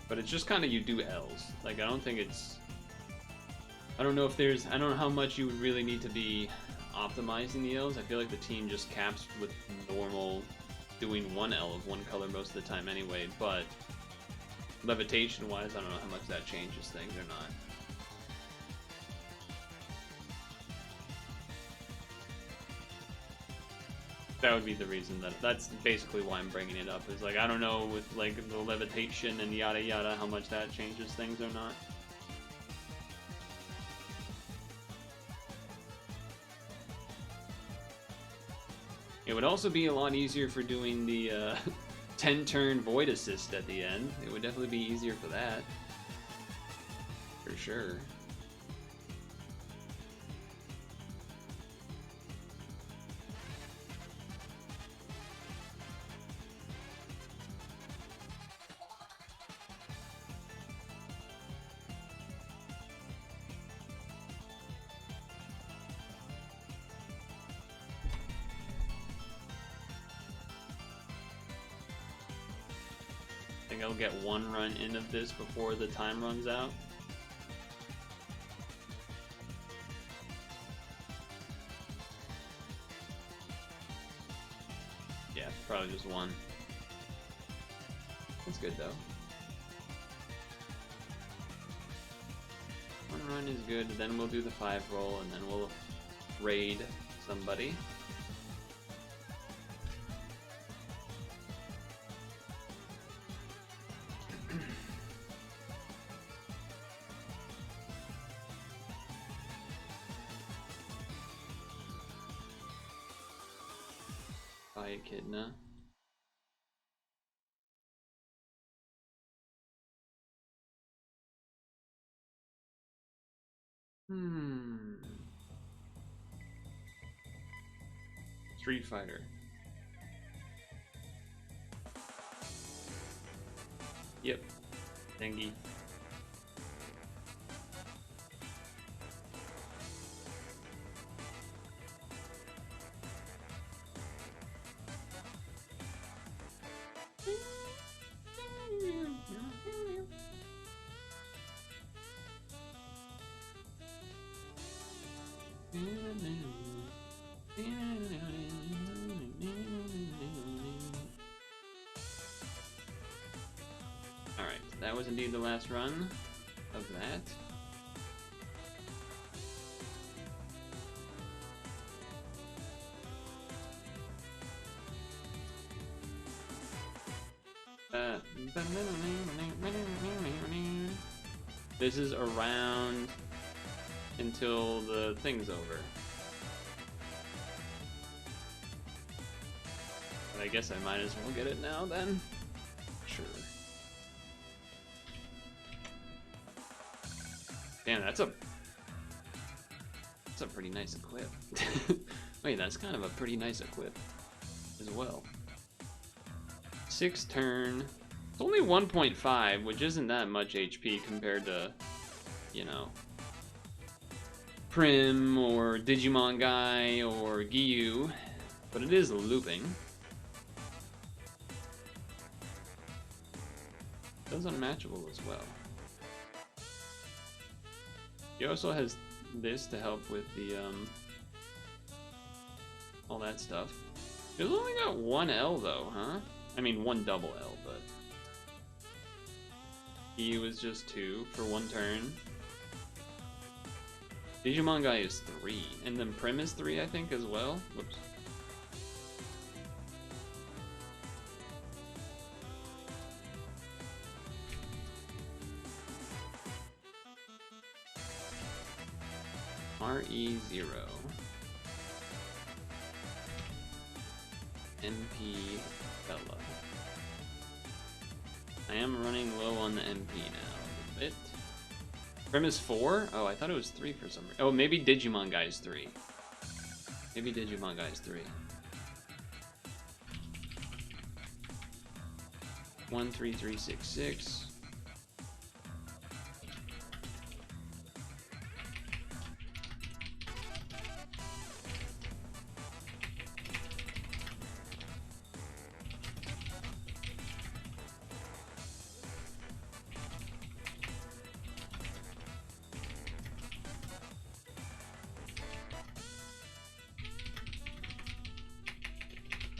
But it's just kind of you do L's. Like, I don't think it's... I don't know if there's... I don't know how much you would really need to be optimizing the L's. I feel like the team just caps with normal doing 1 L of 1 color most of the time anyway, but levitation-wise, I don't know how much that changes things or not. That would be the reason that's basically why I'm bringing it up. Is like, I don't know with like the levitation and yada yada how much that changes things or not. It would also be a lot easier for doing the 10 turn void assist at the end. It would definitely be easier for that. For sure. I think I'll get 1 run in of this before the time runs out. Yeah, probably just 1. That's good though. 1 run is good, then we'll do the 5 roll and then we'll raid somebody. Echidna. Street Fighter. Yep. Dengue. Alright, that was indeed the last run of that. This is around until the thing's over. But I guess I might as well get it now then. Sure. Damn, that's a pretty nice equip. Wait, that's kind of a pretty nice equip as well. 6 turn. It's only 1.5, which isn't that much HP compared to, you know, Prim or Digimon Guy or Giyu, but it is looping. That's unmatchable as well. He also has this to help with the all that stuff. He's only got 1 L though, huh? I mean 1 double L, but he was just 2 for 1 turn. Digimon Guy is 3, and then Prim is 3, I think, as well. Whoops. REZero. MP Fella. I am running low on the MP now a bit. Prim is 4? Oh, I thought it was 3 for some reason. Oh, maybe Digimon Guy is 3. Maybe Digimon Guy is 3. 13366.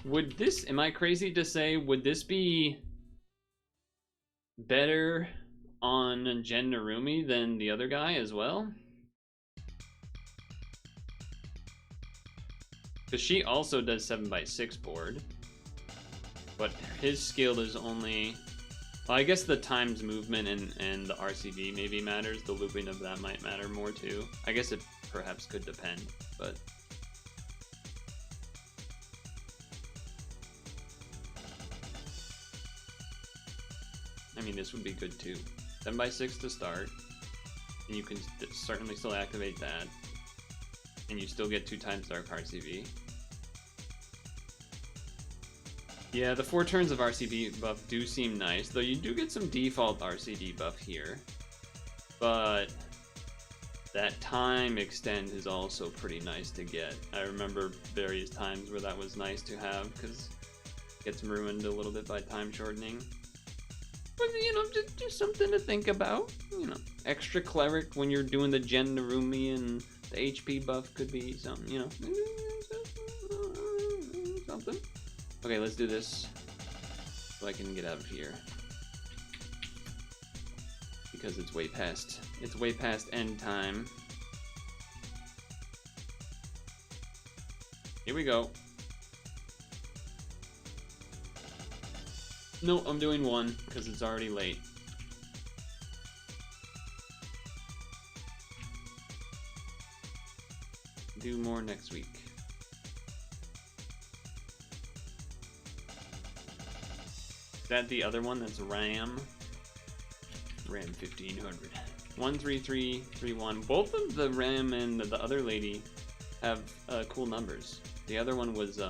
Would this, am I crazy to say, would this be better on Jen Narumi than the other guy as well? Because she also does 7x6 board, but his skill is only, well, I guess the times movement and the RCB maybe matters. The looping of that might matter more too. I guess it perhaps could depend, but I mean, this would be good too. 7x6 to start, and you can certainly still activate that, and you still get 2 times Dark RCB. Yeah, the 4 turns of RCB buff do seem nice, though you do get some default RCB buff here. But that time extend is also pretty nice to get. I remember various times where that was nice to have, because it gets ruined a little bit by time shortening. But, you know, just something to think about. You know, extra cleric when you're doing the Jen Narumi and the HP buff could be something, you know. Something. Okay, let's do this so I can get out of here. Because it's way past end time. Here we go. No, I'm doing 1 because it's already late. Do more next week. Is that the other one? That's RAM 1500. 13331. Both of the RAM and the other lady have cool numbers. The other one was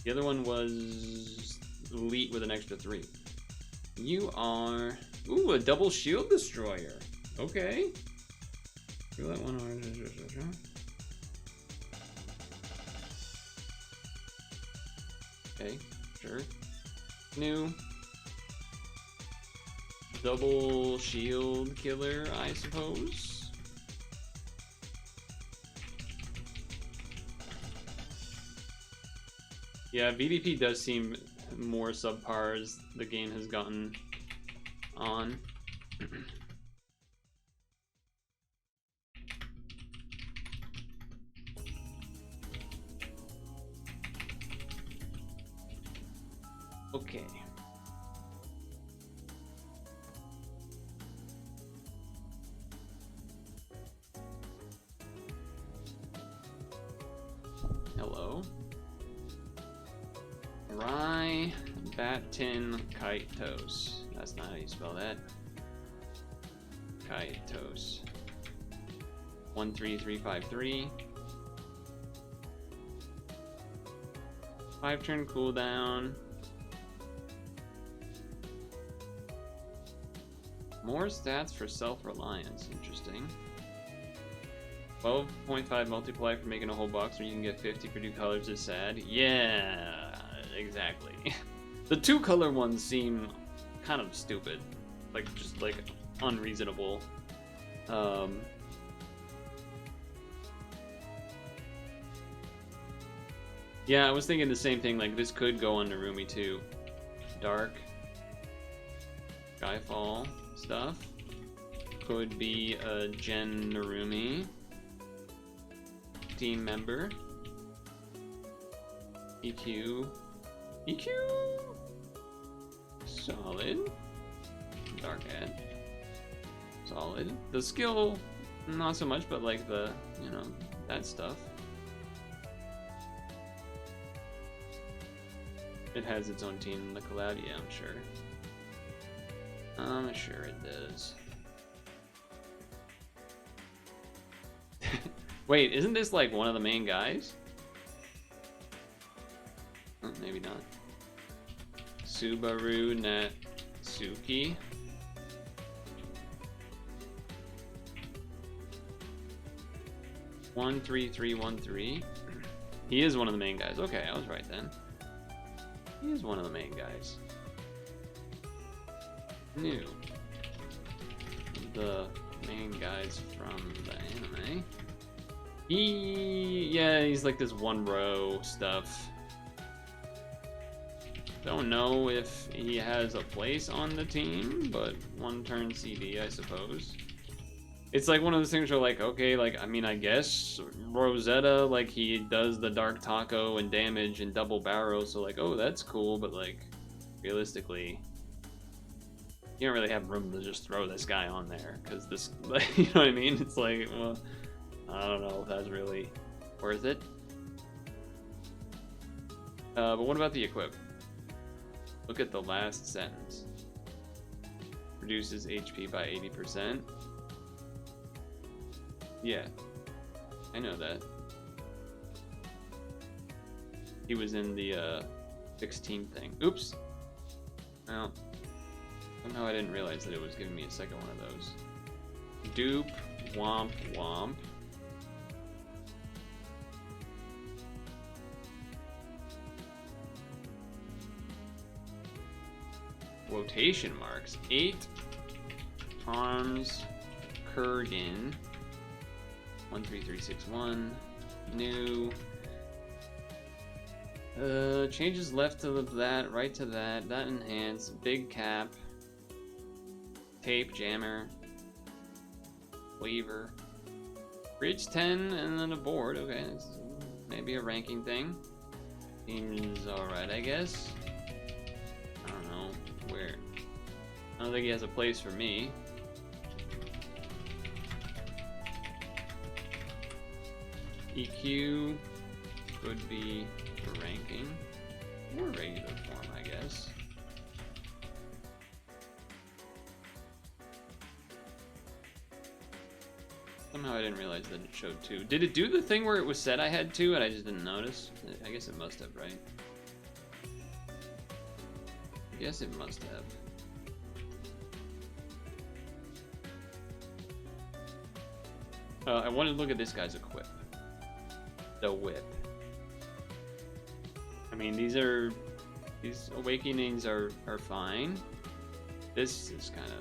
the other one was elite with an extra 3. You are, ooh, a double shield destroyer. Okay. Feel that one. Okay, sure. New double shield killer, I suppose. Yeah, VDP does seem more subpar as the game has gotten on. Okay. Hello. Rye Batin Kaitos. That's not how you spell that. Kaitos. 13353. 5-turn cooldown. More stats for self-reliance. Interesting. 12.5 multiply for making a whole box, or you can get 50 for 2 colors is sad. Yeah, exactly. The 2 color ones seem kind of stupid. Like, just like unreasonable. Yeah, I was thinking the same thing, like this could go on Narumi too. Dark. Skyfall stuff. Could be a Jen Narumi team member. EQ. EQ! Solid. Dark Ad. Solid. The skill, not so much, but like the, you know, that stuff. It has its own team in the collab, yeah, I'm sure. I'm sure it does. Wait, isn't this like one of the main guys? maybe not. Subaru Natsuki. (13313). He is one of the main guys. Okay, I was right then. He is one of the main guys. New. The main guys from the anime. Yeah, he's like this one row stuff. Don't know if he has a place on the team, but one turn CD, I suppose. It's like one of those things where, like, okay, like, I mean, I guess Rosetta, like, he does the Dark Taco and damage and double barrel, so, like, oh, that's cool, but, like, realistically, you don't really have room to just throw this guy on there, because this, like, you know what I mean? It's like, well, I don't know if that's really worth it. But what about the equip? Look at the last sentence. Reduces HP by 80%. Yeah, I know that. He was in the 16 thing. Oops. Well, somehow I didn't realize that it was giving me a second one of those. Dupe, womp, womp. Quotation marks. 8 arms, Kurgan. 13361. New. Changes left to that, right to that. That enhance. Big cap. Tape jammer. Weaver. Bridge 10 and then a board. Okay, this is maybe a ranking thing. Seems alright, I guess. I don't know where. I don't think he has a place for me. EQ could be for ranking or regular form, I guess. Somehow I didn't realize that it showed 2. Did it do the thing where it was said I had 2 and I just didn't notice? I guess it must have, right? I guess it must have. I want to look at this guy's equip. The whip. I mean, these awakenings are fine. This is kind of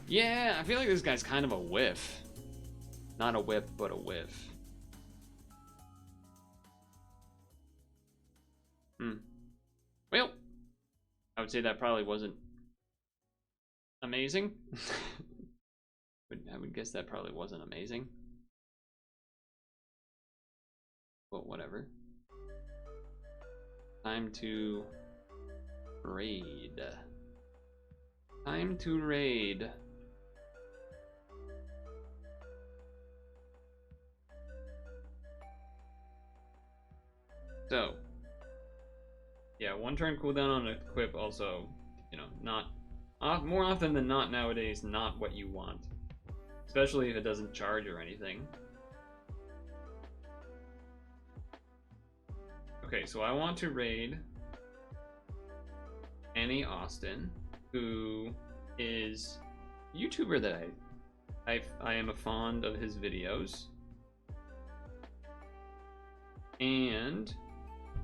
yeah, I feel like this guy's kind of a whiff. Not a whip, but a whiff. Well, I would say that probably wasn't amazing. I would guess that probably wasn't amazing. But whatever. Time to raid. Time to raid. So. Yeah, 1 turn cooldown on an equip also, you know, not more often than not nowadays, not what you want. Especially if it doesn't charge or anything. Okay, so I want to raid Annie Austin, who is a YouTuber that I am a fond of his videos. And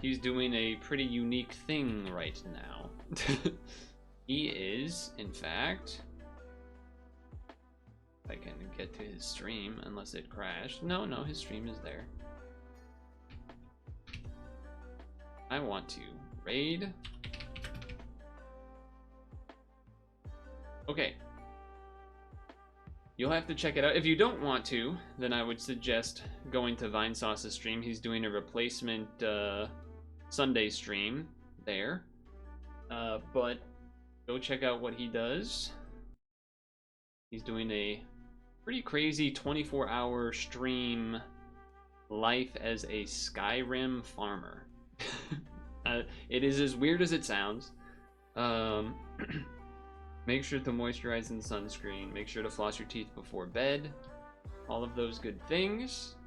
he's doing a pretty unique thing right now. He is, in fact, if I can get to his stream, unless it crashed. No, his stream is there. I want to raid. Okay. You'll have to check it out. If you don't want to, then I would suggest going to Vinesauce's stream. He's doing a replacement Sunday stream there. But go check out what he does. He's doing a pretty crazy 24-hour stream, life as a Skyrim farmer. It is as weird as it sounds. Make sure to moisturize and sunscreen. Make sure to floss your teeth before bed. All of those good things.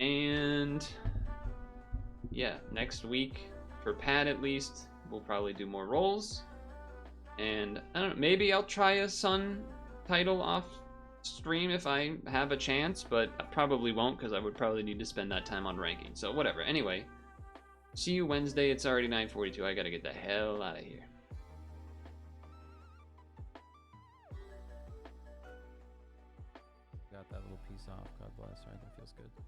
And yeah, next week, for Pat at least, we'll probably do more rolls. And I don't know, maybe I'll try a Sun title off stream if I have a chance, but I probably won't because I would probably need to spend that time on ranking. So whatever. Anyway, see you Wednesday. It's already 9:42. I gotta get the hell out of here. Got that little piece off. God bless. Right, that feels good.